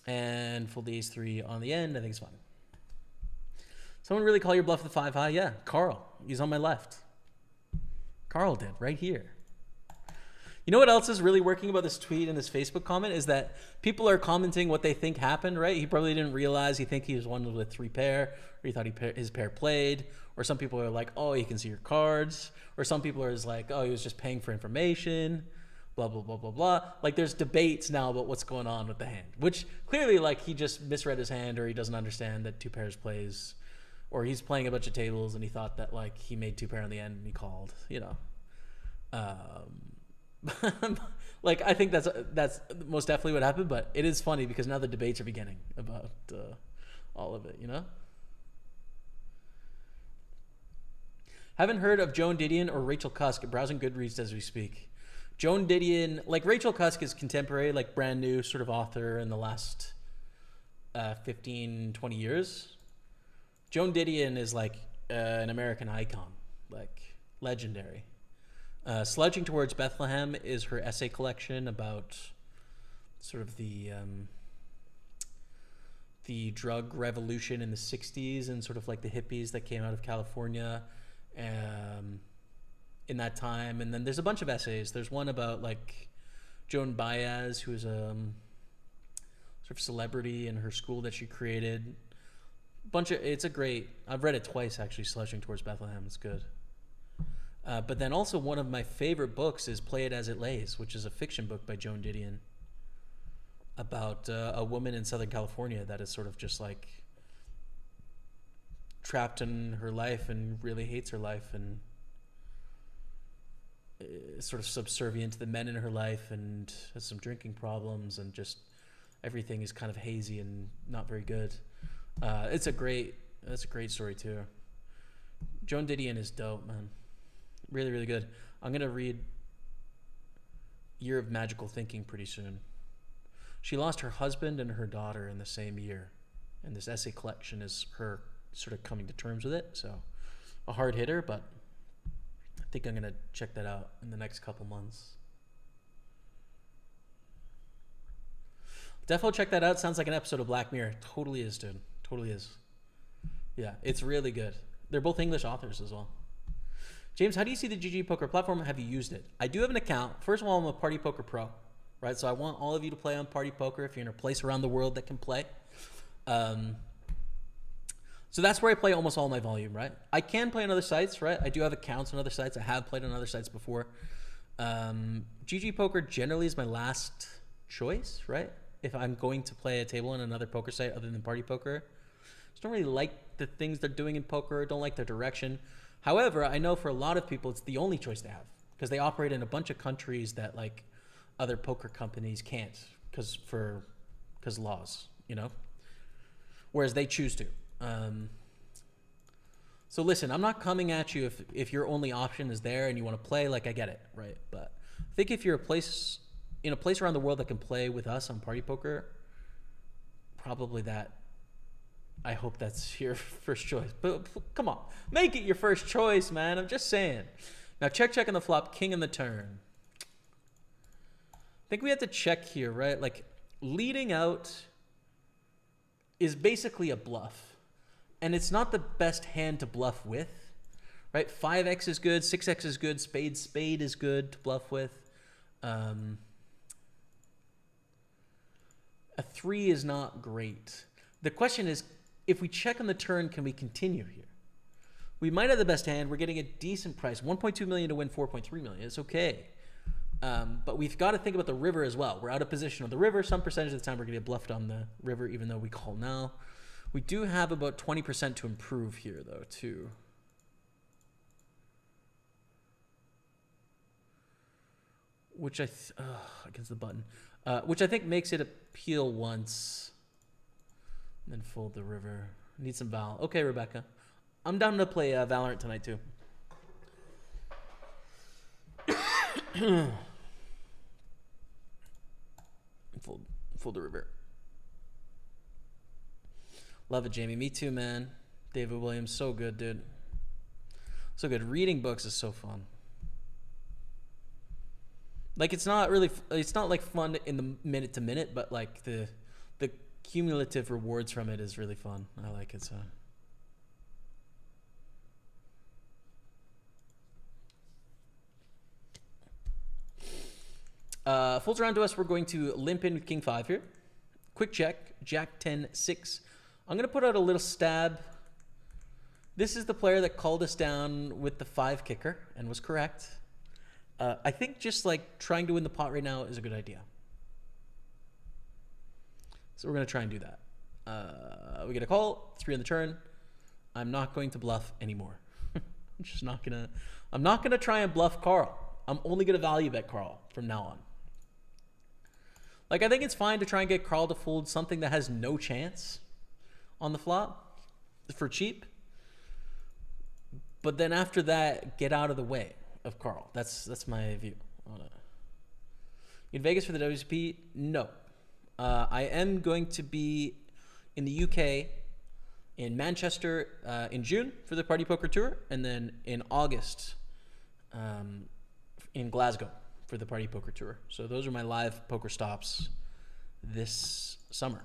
And fold the ace-3 on the end. I think it's fine. Someone really call your bluff with the 5 high? Yeah, Carl. He's on my left. Carl did, right here. You know what else is really working about this tweet and this Facebook comment is that people are commenting what they think happened, right? He probably didn't realize. He think he was one with 3 pair, or he thought his pair played, or some people are like, oh, he can see your cards, or some people are like, oh, he was just paying for information, blah, blah, blah, blah, blah. Like, there's debates now about what's going on with the hand, which clearly, like, he just misread his hand, or he doesn't understand that 2 pairs plays, or he's playing a bunch of tables and he thought that, like, he made 2 pair on the end and he called, you know. Like, I think that's most definitely what happened, but it is funny because now the debates are beginning about all of it, you know? Haven't heard of Joan Didion or Rachel Cusk. Browsing Goodreads as we speak. Joan Didion, like, Rachel Cusk is contemporary, like, brand new sort of author in the last 15, 20 years. Joan Didion is like an American icon, like legendary. Slouching Towards Bethlehem is her essay collection about sort of the drug revolution in the 60s and sort of like the hippies that came out of California in that time. And then there's a bunch of essays. There's one about like Joan Baez, who is a sort of celebrity in her school that she created. I've read it twice actually, Slouching Towards Bethlehem. It's good. But then also one of my favorite books is Play It As It Lays, which is a fiction book by Joan Didion about a woman in Southern California that is sort of just like trapped in her life and really hates her life and is sort of subservient to the men in her life and has some drinking problems and just everything is kind of hazy and not very good. That's a great story too. Joan Didion is dope, man. Really, really good. I'm going to read Year of Magical Thinking pretty soon. She lost her husband and her daughter in the same year. And this essay collection is her sort of coming to terms with it. So a hard hitter, but I think I'm going to check that out in the next couple months. Defo check that out. Sounds like an episode of Black Mirror. Totally is, dude. Totally is. Yeah, it's really good. They're both English authors as well. James, how do you see the GG Poker platform? Have you used it? I do have an account. First of all, I'm a PartyPoker pro, right? So I want all of you to play on PartyPoker if you're in a place around the world that can play. So that's where I play almost all my volume, right? I can play on other sites, right? I do have accounts on other sites. I have played on other sites before. GG Poker generally is my last choice, right? If I'm going to play a table on another poker site other than PartyPoker. Just don't really like the things they're doing in poker. Don't like their direction. However, I know for a lot of people, it's the only choice they have because they operate in a bunch of countries that like other poker companies can't because laws, you know, whereas they choose to. So listen, I'm not coming at you if your only option is there and you want to play, like I get it, right? But I think if you're in a place around the world that can play with us on PartyPoker, probably that. I hope that's your first choice. But come on, make it your first choice, man. I'm just saying. Now check on the flop, king in the turn. I think we have to check here, right? Like leading out is basically a bluff. And it's not the best hand to bluff with, right? 5x is good, 6x is good, spade is good to bluff with. A 3 is not great. The question is, if we check on the turn, can we continue here? We might have the best hand. We're getting a decent price. 1.2 million to win 4.3 million. It's okay. But we've got to think about the river as well. We're out of position on the river. Some percentage of the time we're going to get bluffed on the river, even though we call now. We do have about 20% to improve here, though, too. Which against the button. Which I think makes it appeal once. And then fold the river. Need some Val. Okay, Rebecca. I'm down to play Valorant tonight, too. Fold the river. Love it, Jamie. Me too, man. David Williams, so good, dude. So good. Reading books is so fun. Like, it's not like fun in the minute to minute, but like the cumulative rewards from it is really fun. I like it. So. Folds around to us. We're going to limp in with King 5 here. Quick check. Jack 10, 6. I'm going to put out a little stab. This is the player that called us down with the 5 kicker and was correct. I think just like trying to win the pot right now is a good idea. So we're going to try and do that. We get a call. 3 on the turn. I'm not going to bluff anymore. I'm not going to try and bluff Carl. I'm only going to value bet Carl from now on. Like, I think it's fine to try and get Carl to fold something that has no chance on the flop for cheap. But then after that, get out of the way of Carl. That's my view on it. In Vegas for the WSP? No. I am going to be in the UK, in Manchester in June for the Party Poker Tour, and then in August in Glasgow for the Party Poker Tour. So those are my live poker stops this summer.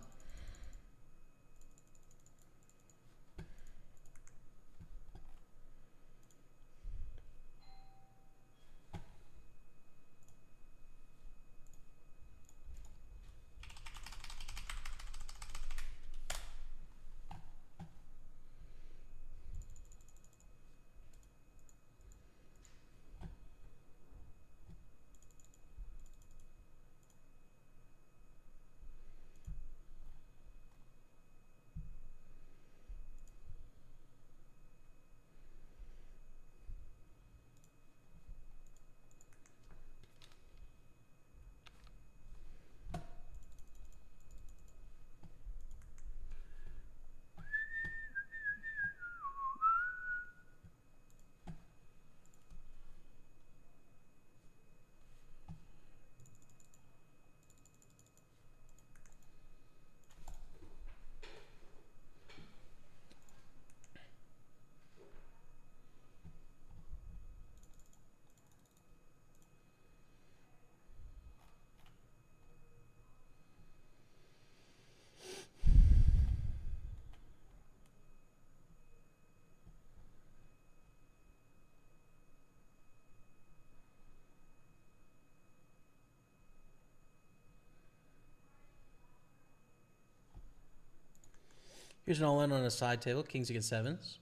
Here's an all-in on a side table. Kings against sevens.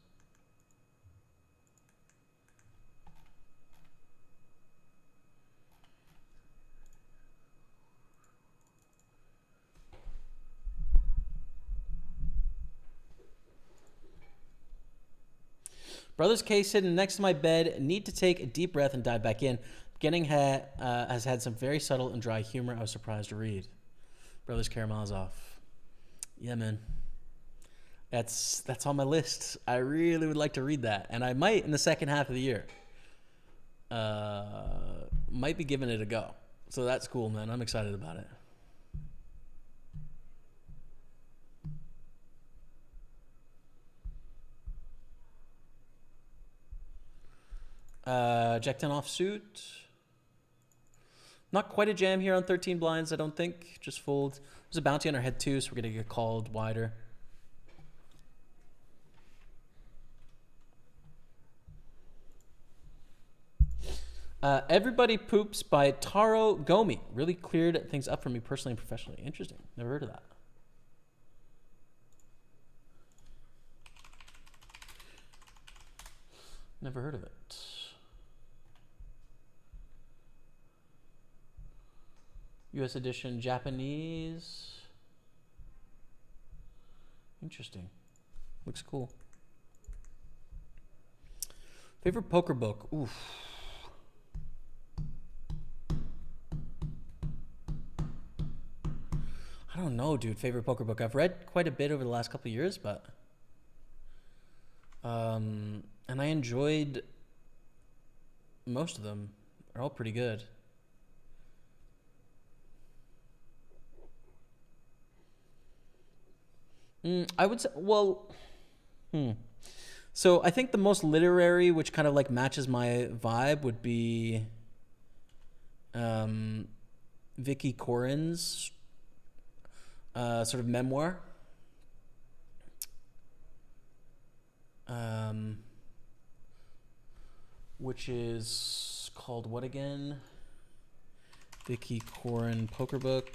Brother's case sitting next to my bed. Need to take a deep breath and dive back in. Beginning has had some very subtle and dry humor I was surprised to read. Brother's Karamazov. Yeah, man. That's on my list. I really would like to read that, and I might in the second half of the year. Might be giving it a go. So that's cool, man. I'm excited about it. Jack 10 offsuit. Not quite a jam here on 13 blinds, I don't think. Just fold. There's a bounty on our head too, so we're going to get called wider. Everybody Poops by Taro Gomi. Really cleared things up for me personally and professionally. Interesting. Never heard of that. Never heard of it. US edition Japanese. Interesting. Looks cool. Favorite poker book? Oof. I don't know, dude. Favorite poker book. I've read quite a bit over the last couple of years, but and I enjoyed most of them. They're all pretty good. I would say, well, so I think the most literary, which kind of like matches my vibe, would be Vicky Corin's sort of memoir. Which is called what again? Vicky Corin Poker Book.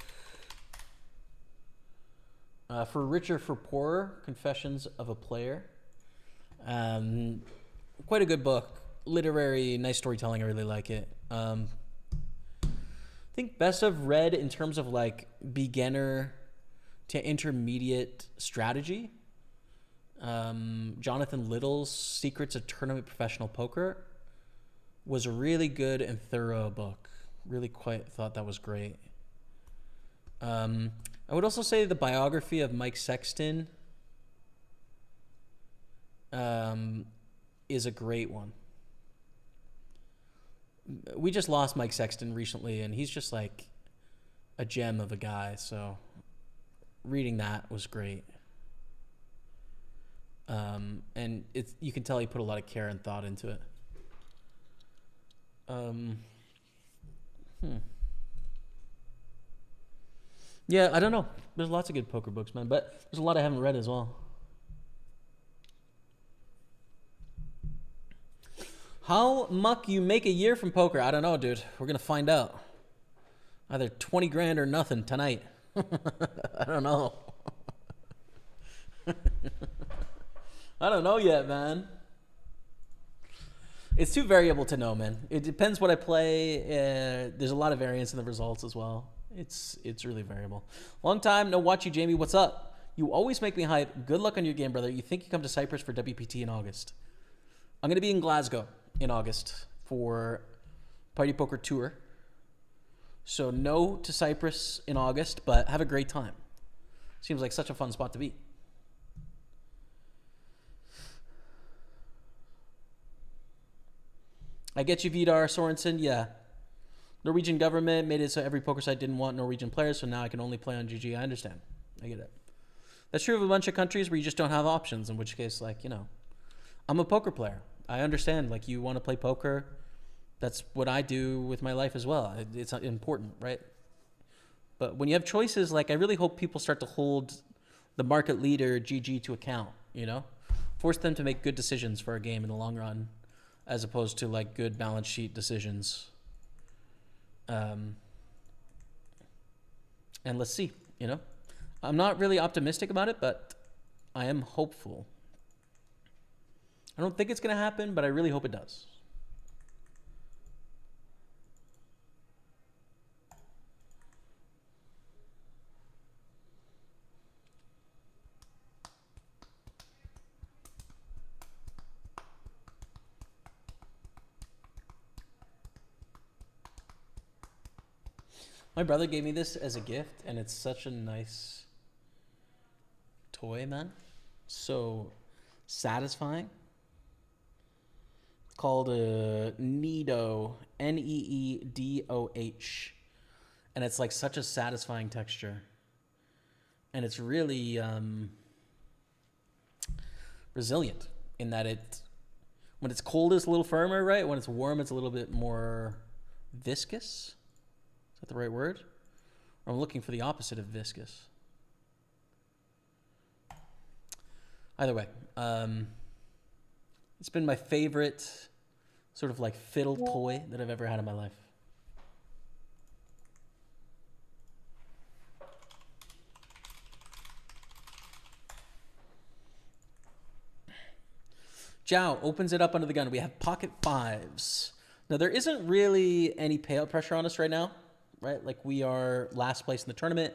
For Richer, for Poorer, Confessions of a Player. Quite a good book. Literary, nice storytelling. I really like it. I think best I've read in terms of like beginner to intermediate strategy. Jonathan Little's Secrets of Tournament Professional Poker was a really good and thorough book. Really quite thought that was great. I would also say the biography of Mike Sexton is a great one. We just lost Mike Sexton recently, and he's just like a gem of a guy. So reading that was great. And you can tell he put a lot of care and thought into it. Yeah, I don't know. There's lots of good poker books, man, but there's a lot I haven't read as well. How much you make a year from poker? I don't know, dude. We're gonna find out. Either 20 grand or nothing tonight. I don't know. I don't know yet, man. It's too variable to know, man. It depends what I play. There's a lot of variance in the results as well. It's really variable. Long time no watch you, Jamie. What's up? You always make me hype. Good luck on your game, brother. You think you come to Cyprus for WPT in August? I'm gonna be in Glasgow in August for Party Poker Tour. So no to Cyprus in August, but have a great time. Seems like such a fun spot to be. I get you, Vidar Sorensen. Yeah. Norwegian government made it so every poker site didn't want Norwegian players, so now I can only play on GG. I understand. I get it. That's true of a bunch of countries where you just don't have options, in which case, like, you know, I'm a poker player. I understand, like, you want to play poker. That's what I do with my life as well. It's important, right? But when you have choices, like, I really hope people start to hold the market leader, GG, to account, you know? Force them to make good decisions for a game in the long run, as opposed to like good balance sheet decisions. And let's see, you know, I'm not really optimistic about it, but I am hopeful. I don't think it's going to happen, but I really hope it does. My brother gave me this as a gift, and it's such a nice toy, man. So satisfying. It's called a Needoh, Needoh. And it's like such a satisfying texture. And it's really resilient in that when it's cold, it's a little firmer, right? When it's warm, it's a little bit more viscous. Is that the right word? Or I'm looking for the opposite of viscous. Either way, it's been my favorite sort of like fiddle toy that I've ever had in my life. Zhao opens it up under the gun. We have pocket fives. Now, there isn't really any payout pressure on us right now, right? Like, we are last place in the tournament.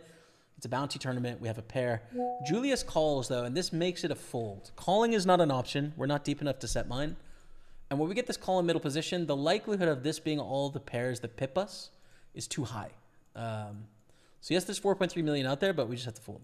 It's a bounty tournament. We have a pair. Julius calls, though, and this makes it a fold. Calling is not an option. We're not deep enough to set mine. And when we get this call in middle position, the likelihood of this being all the pairs that pip us is too high. So, yes, there's 4.3 million out there, but we just have to fold.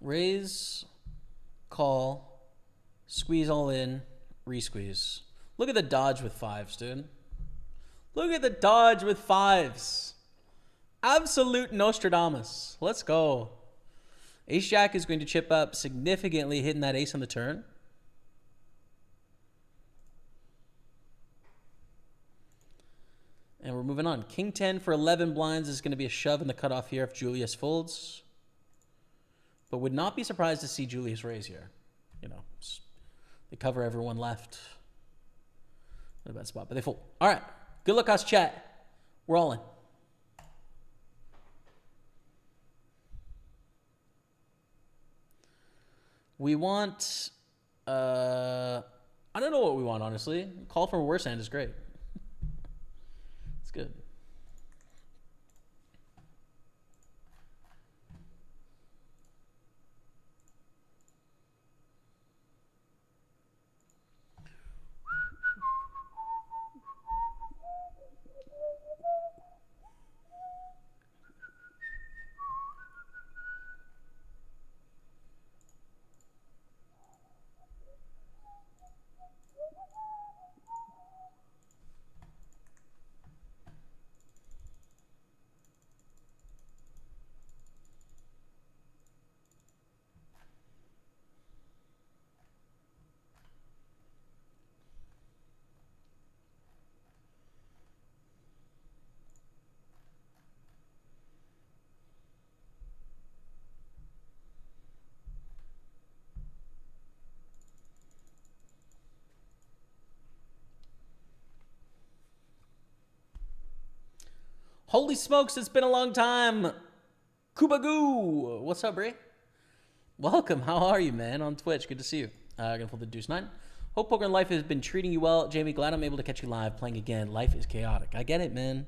Raise, call, squeeze all in, re-squeeze. Look at the dodge with fives, dude. Look at the dodge with fives. Absolute Nostradamus. Let's go. Ace Jack is going to chip up significantly, hitting that ace on the turn. And we're moving on. King 10 for 11 blinds is going to be a shove in the cutoff here if Julius folds. But would not be surprised to see Julius raise here. You know, they cover everyone left. Not a bad spot, but they fold. All right. Good luck, us chat. We're all in. We want, I don't know what we want, honestly. Call from a worse hand is great. It's good. Holy smokes, it's been a long time. Kubagoo. What's up, Bray? Welcome. How are you, man? On Twitch. Good to see you. Gonna pull the deuce 9. Hope poker and life has been treating you well. Jamie, glad I'm able to catch you live playing again. Life is chaotic. I get it, man.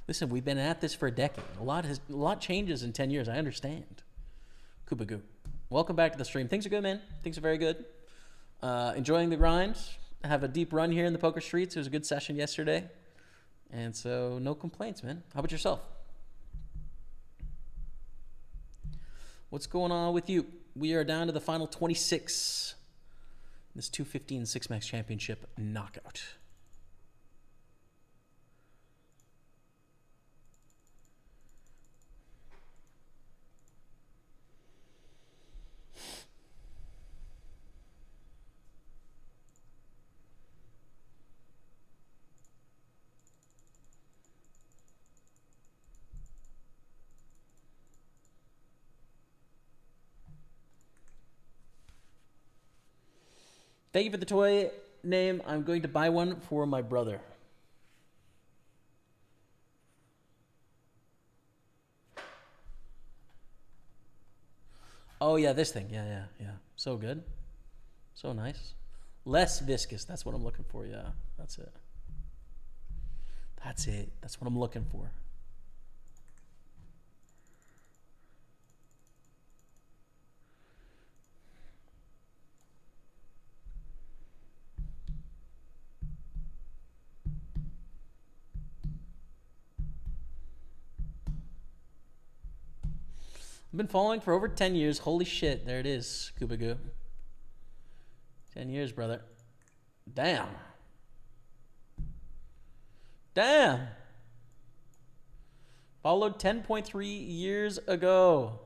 Listen, we've been at this for a decade. A lot changes in 10 years. I understand. Kubagoo. Welcome back to the stream. Things are good, man. Things are very good. Enjoying the grind. I have a deep run here in the poker streets. It was a good session yesterday. And so, no complaints, man. How about yourself? What's going on with you? We are down to the final 26. This 215 Six-Max Championship knockout. Thank you for the toy name. I'm going to buy one for my brother. Oh, yeah, this thing. Yeah. So good. So nice. Less viscous. That's what I'm looking for. Yeah, that's it. That's what I'm looking for. I've been following for over 10 years. Holy shit. There it is, Kubagoo. 10 years, brother. Damn. Followed 10.3 years ago.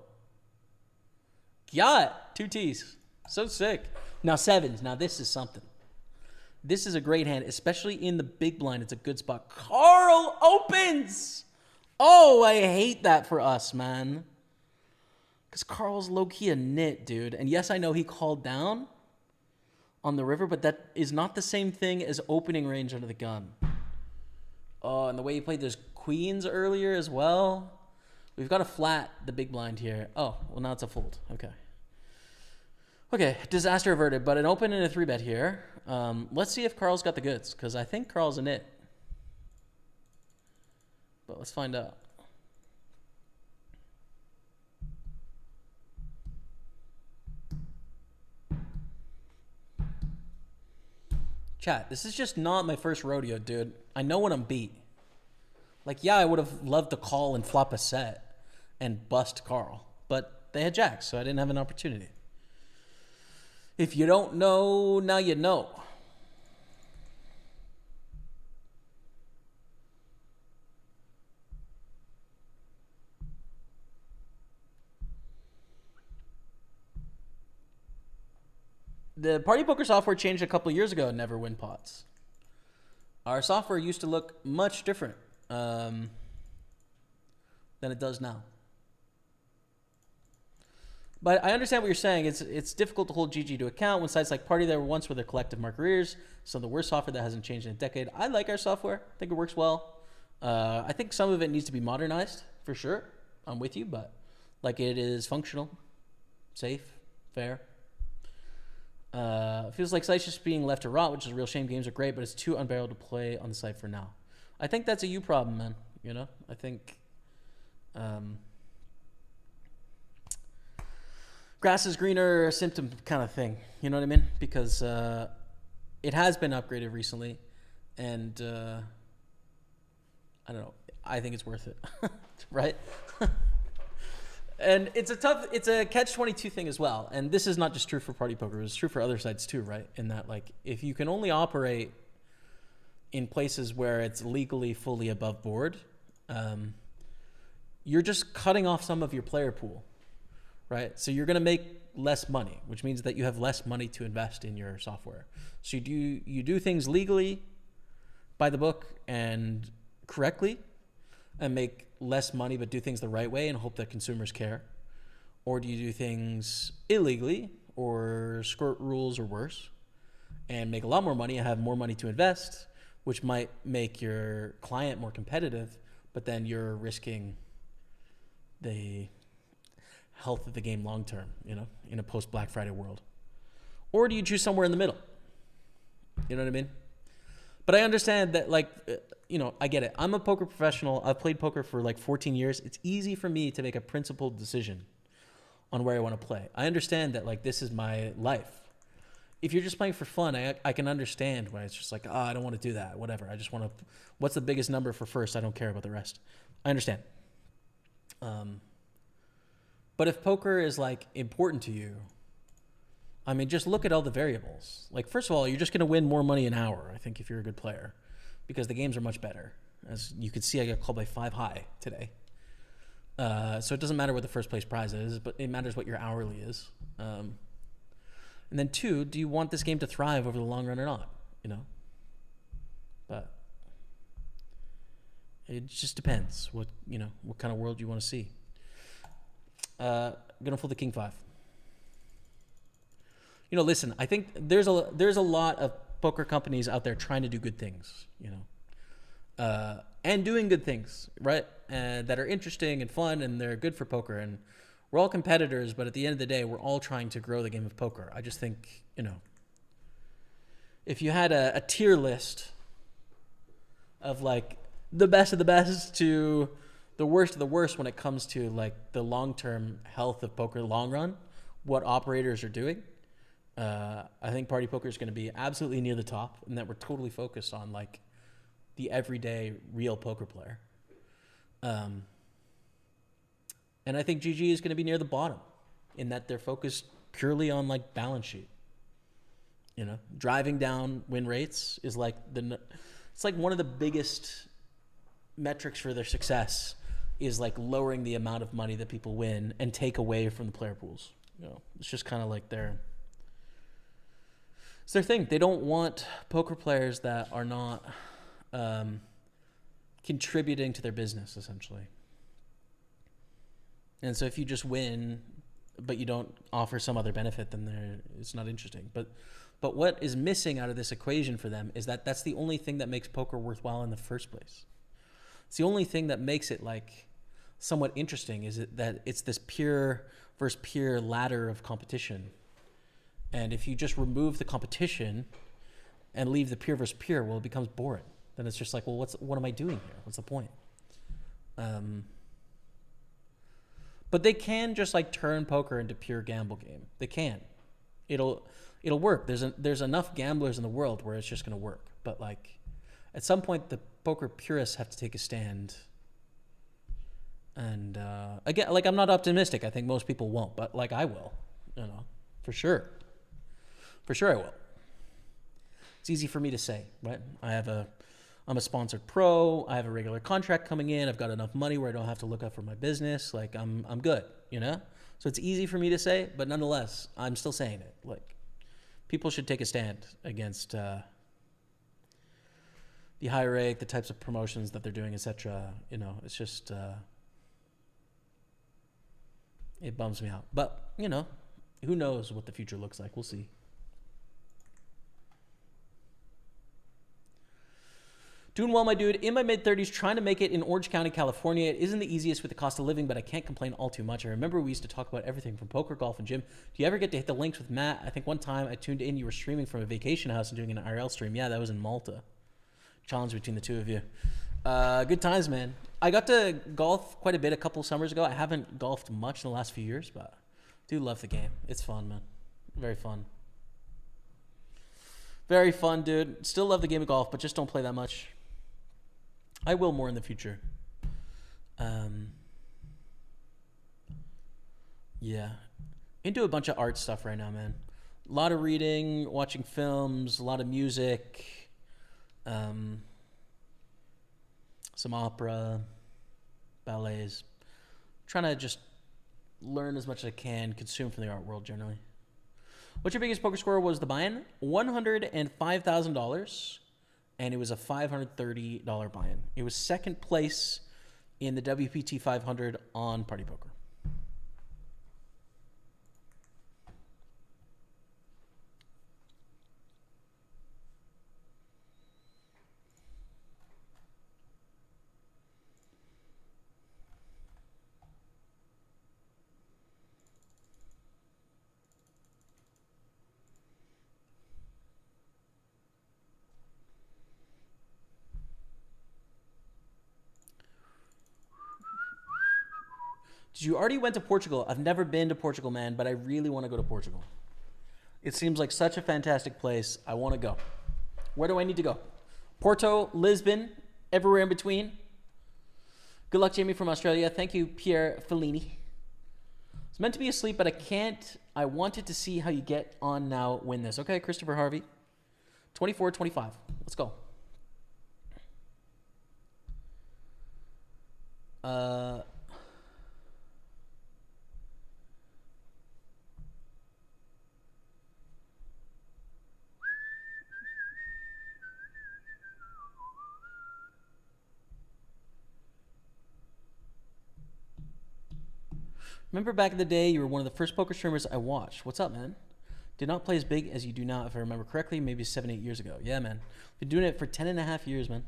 Got 2 T's. So sick. Now sevens. Now this is something. This is a great hand, especially in the big blind. It's a good spot. Carl opens. Oh, I hate that for us, man. Because Carl's low-key a nit, dude. And yes, I know he called down on the river, but that is not the same thing as opening range under the gun. Oh, and the way he played those queens earlier as well. We've got to flat the big blind here. Oh, well, now it's a fold. Okay, disaster averted, but an open and a 3-bet here. Let's see if Carl's got the goods, because I think Carl's a nit. But let's find out. Chat, this is just not my first rodeo, dude. I know when I'm beat. Like, yeah, I would have loved to call and flop a set and bust Carl. But but they had jacks, so I didn't have an opportunity. If you don't know, now you know. The Party Poker software changed a couple of years ago and never win pots. Our software used to look much different than it does now. But I understand what you're saying. It's difficult to hold GG to account when sites like Party there were once were their collective marketers. So the worst software that hasn't changed in a decade. I like our software. I think it works well. I think some of it needs to be modernized for sure. I'm with you, but like it is functional, safe, fair. Feels like sites just being left to rot, which is a real shame. Games are great, but it's too unbearable to play on the site for now. I think that's a you problem, man. You know, I think grass is greener symptom kind of thing. You know what I mean? Because it has been upgraded recently, and I don't know. I think it's worth it, right? And it's a catch-22 thing as well. And this is not just true for Party Poker. It's true for other sites too, right? In that, like, if you can only operate in places where it's legally fully above board, you're just cutting off some of your player pool, right? So you're going to make less money, which means that you have less money to invest in your software. So you do things legally by the book and correctly and make less money, but do things the right way and hope that consumers care? Or do you do things illegally or skirt rules or worse and make a lot more money and have more money to invest, which might make your client more competitive, but then you're risking the health of the game long term, you know, in a post Black Friday world? Or do you choose somewhere in the middle? You know what I mean? But I understand that, like, you know, I get it. I'm a poker professional. I've played poker for like 14 years. It's easy for me to make a principled decision on where I want to play. I understand that, like, this is my life. If you're just playing for fun, I can understand why it's just like, I don't want to do that, whatever. I just want to, what's the biggest number for first? I don't care about the rest. I understand. But if poker is, like, important to you, I mean, just look at all the variables. Like, first of all, you're just going to win more money an hour, I think, if you're a good player, because the games are much better. As you can see, I got called by 5 high today. So it doesn't matter what the first place prize is, but it matters what your hourly is. And then 2, do you want this game to thrive over the long run or not? You know? But it just depends what kind of world you want to see. Gonna fold the king 5. You know, listen, I think there's a lot of poker companies out there trying to do good things, you know, and doing good things, right? And that are interesting and fun, and they're good for poker. And we're all competitors, but at the end of the day, we're all trying to grow the game of poker. I just think, you know, if you had a tier list of, like, the best of the best to the worst of the worst when it comes to, like, the long-term health of poker long run, what operators are doing, I think Party Poker is going to be absolutely near the top, and that we're totally focused on, like, the everyday real poker player. And I think GG is going to be near the bottom in that they're focused purely on, like, balance sheet. You know, driving down win rates is like it's like one of the biggest metrics for their success is, like, lowering the amount of money that people win and take away from the player pools. You know, it's just kind of like it's their thing. They don't want poker players that are not contributing to their business, essentially. And so if you just win, but you don't offer some other benefit, then it's not interesting. But what is missing out of this equation for them is that that's the only thing that makes poker worthwhile in the first place. It's the only thing that makes it, like, somewhat interesting, is that it's this peer versus peer ladder of competition. And if you just remove the competition and leave the peer versus peer, well, it becomes boring. Then it's just like, well, what am I doing here? What's the point? But they can just, like, turn poker into pure gamble game. They can. It'll work. There's enough gamblers in the world where it's just going to work. But, like, at some point, the poker purists have to take a stand And again, like I'm not optimistic. I think most people won't, but like I will, for sure. For sure I will. It's easy for me to say, right? I'm a sponsored pro. I have a regular contract coming in. I've got enough money where I don't have to look out for my business. Like I'm good, So it's easy for me to say, but nonetheless, I'm still saying it. Like people should take a stand against the high rake, the types of promotions that they're doing, etc. It's just it bums me out. But who knows what the future looks like? We'll see. Doing well, my dude. In my mid-30s, trying to make it in Orange County, California. It isn't the easiest with the cost of living, but I can't complain all too much. I remember we used to talk about everything from poker, golf, and gym. Do you ever get to hit the links with Matt? I think one time I tuned in, you were streaming from a vacation house and doing an IRL stream. Yeah, that was in Malta. Challenge between the two of you. Good times, man. I got to golf quite a bit a couple summers ago. I haven't golfed much in the last few years, but I do love the game. It's fun, man. Very fun. Very fun, dude. Still love the game of golf, but just don't play that much. I will more in the future. Yeah. Into a bunch of art stuff right now, man. A lot of reading, watching films, a lot of music, some opera, ballets. Trying to just learn as much as I can, consume from the art world generally. What's your biggest poker score? Was the buy-in? $105,000. And it was a $530 buy-in. It was second place in the WPT 500 on PartyPoker. Did you already went to Portugal? I've never been to Portugal, man, but I really want to go to Portugal. It seems like such a fantastic place. I want to go. Where do I need to go? Porto, Lisbon, everywhere in between. Good luck, Jamie from Australia. Thank you, Pierre Fellini. It's meant to be asleep, but I can't. I wanted to see how you get on now. Win this. Okay, Christopher Harvey. 24-25. Let's go. Remember back in the day, you were one of the first poker streamers I watched. What's up, man? Did not play as big as you do now, if I remember correctly, maybe 7-8 years ago. Yeah, man. Been doing it for 10.5 years, man.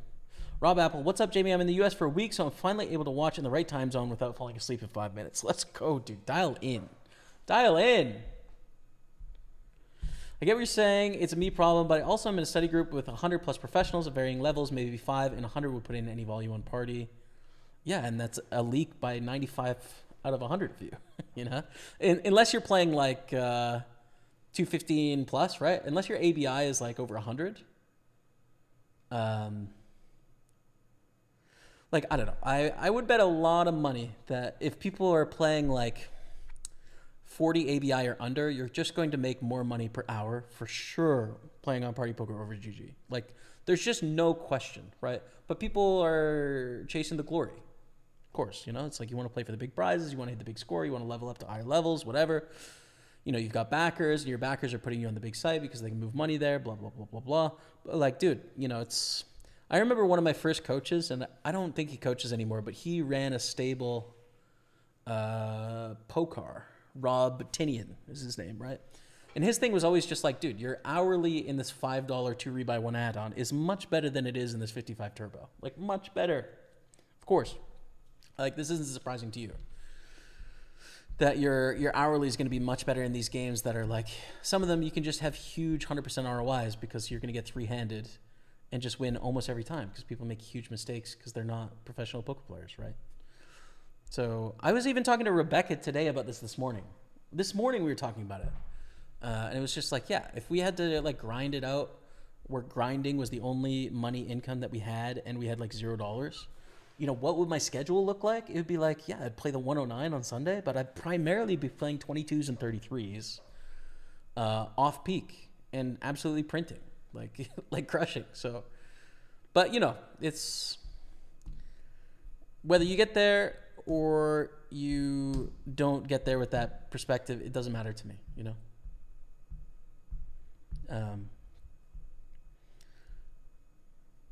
Rob Apple, what's up, Jamie? I'm in the U.S. for a week, so I'm finally able to watch in the right time zone without falling asleep in 5 minutes. Let's go, dude. Dial in. Dial in. I get what you're saying. It's a me problem, but I also am in a study group with 100 plus professionals at varying levels, maybe 5, and 100 would put in any volume on party. Yeah, and that's a leak by 95 out of 100 of you, unless you're playing like 215 plus, right? Unless your ABI is like over 100. Like, I don't know. I would bet a lot of money that if people are playing like 40 ABI or under, you're just going to make more money per hour for sure playing on Party Poker over GG. Like, there's just no question, right? But people are chasing the glory. Of course, it's like you want to play for the big prizes, you want to hit the big score, you want to level up to higher levels, whatever. You've got backers, and your backers are putting you on the big site because they can move money there, blah, blah, blah, blah, blah. But like, dude, it's... I remember one of my first coaches, and I don't think he coaches anymore, but he ran a stable POKER. Rob Tinian is his name, right? And his thing was always just like, dude, your hourly in this $5 2 rebuy 1 add-on is much better than it is in this 55 turbo. Like, much better. Of course. Like, this isn't surprising to you that your hourly is going to be much better in these games that are like, some of them you can just have huge 100% ROIs because you're going to get three-handed and just win almost every time because people make huge mistakes because they're not professional poker players, right? So I was even talking to Rebecca today about this morning. This morning we were talking about it. And it was just like, yeah, if we had to like grind it out where grinding was the only money income that we had and we had like $0, what would my schedule look like? It would be like, yeah, I'd play the 109 on Sunday, but I'd primarily be playing 22s and 33s off peak and absolutely printing, like crushing. So, but it's whether you get there or you don't get there with that perspective, it doesn't matter to me,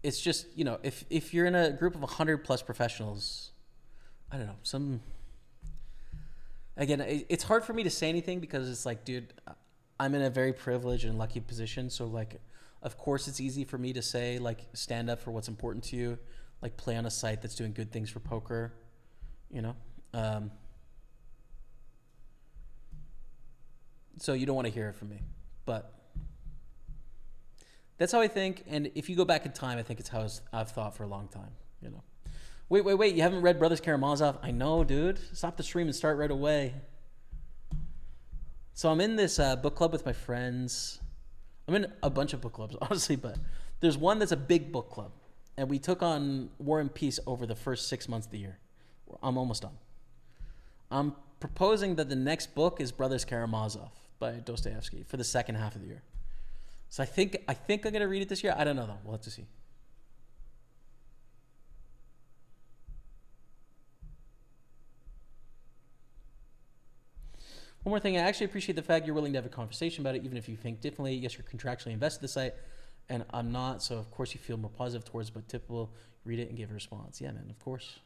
It's just, if you're in a group of 100 plus professionals, I don't know, again, it's hard for me to say anything because it's like, dude, I'm in a very privileged and lucky position. So like, of course it's easy for me to say, like, stand up for what's important to you, like play on a site that's doing good things for poker, so you don't want to hear it from me, but that's how I think. And if you go back in time, I think it's how I've thought for a long time, Wait. You haven't read Brothers Karamazov? I know, dude. Stop the stream and start right away. So I'm in this book club with my friends. I'm in a bunch of book clubs, honestly, but there's one that's a big book club. And we took on War and Peace over the first 6 months of the year. I'm almost done. I'm proposing that the next book is Brothers Karamazov by Dostoevsky for the second half of the year. So I think I'm going to read it this year. I don't know, though. We'll have to see. One more thing. I actually appreciate the fact you're willing to have a conversation about it, even if you think differently. Yes, you're contractually invested in the site, and I'm not. So, of course, you feel more positive towards it, but typical. Read it and give a response. Yeah, man, of course.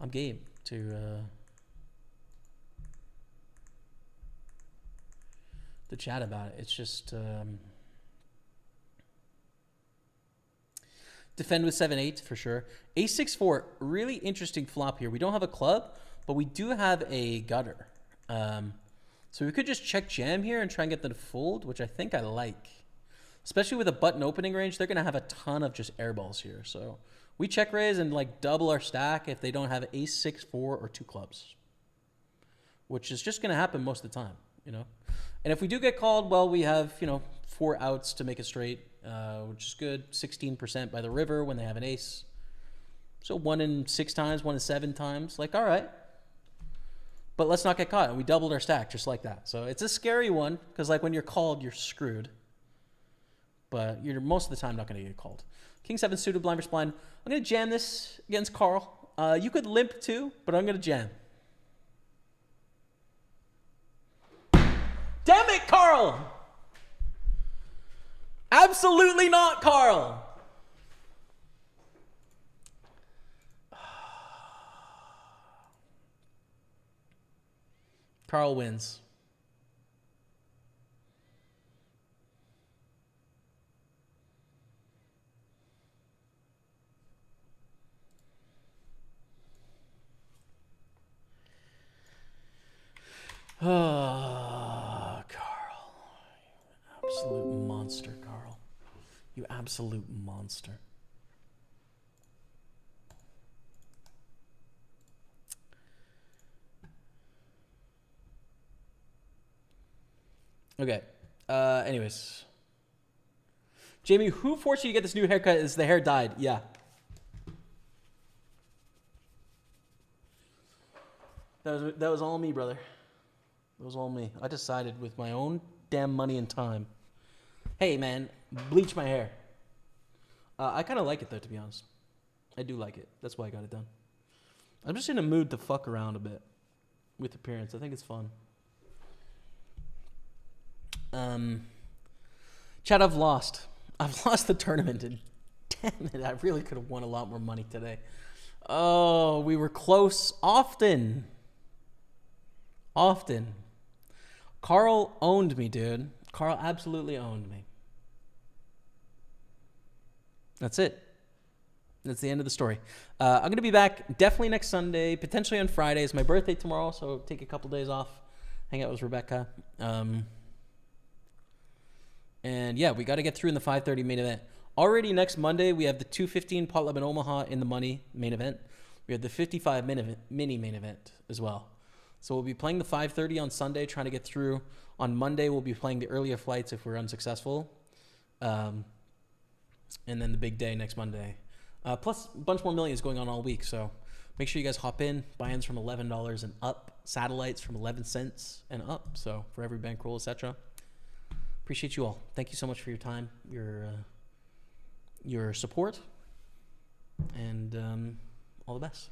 I'm game to chat about it. It's just defend with 7-8 for sure. Ace 6-4, really interesting flop here. We don't have a club, but we do have a gutter. So we could just check jam here and try and get them to fold, which I think I like. Especially with a button opening range, they're going to have a ton of just airballs here. So we check raise and like double our stack if they don't have ace 6-4 or 2 clubs, which is just going to happen most of the time, And if we do get called, well, we have, 4 outs to make it straight, which is good. 16% by the river when they have an ace. So 1 in 6 times, 1 in 7 times. Like, all right. But let's not get caught. And we doubled our stack just like that. So it's a scary one because, like, when you're called, you're screwed. But you're most of the time not going to get called. King 7 suited, blind versus blind. I'm going to jam this against Carl. You could limp too, but I'm going to jam. Damn it, Carl! Absolutely not, Carl! Carl wins. Oh, Carl. You absolute monster, Carl. You absolute monster. Okay. Anyways. Jamie, who forced you to get this new haircut? Is the hair dyed? Yeah. That was all me, brother. It was all me. I decided with my own damn money and time. Hey, man, bleach my hair. I kind of like it, though, to be honest. I do like it. That's why I got it done. I'm just in a mood to fuck around a bit with appearance. I think it's fun. Chad, I've lost. I've lost the tournament, and damn it, I really could have won a lot more money today. Oh, we were close often. Carl owned me, dude. Carl absolutely owned me. That's it. That's the end of the story. I'm going to be back definitely next Sunday, potentially on Friday. It's my birthday tomorrow, so take a couple days off, hang out with Rebecca. And yeah, we got to get through in the 5:30 main event. Already next Monday, we have the 2:15 Pot Lab in Omaha in the money main event. We have the 55 mini main event as well. So we'll be playing the 5:30 on Sunday, trying to get through. On Monday, we'll be playing the earlier flights if we're unsuccessful. And then the big day next Monday. Plus a bunch more millions going on all week. So make sure you guys hop in. Buy-ins from $11 and up. Satellites from 11 cents and up. So for every bankroll, etc. Appreciate you all. Thank you so much for your time, your support, and all the best.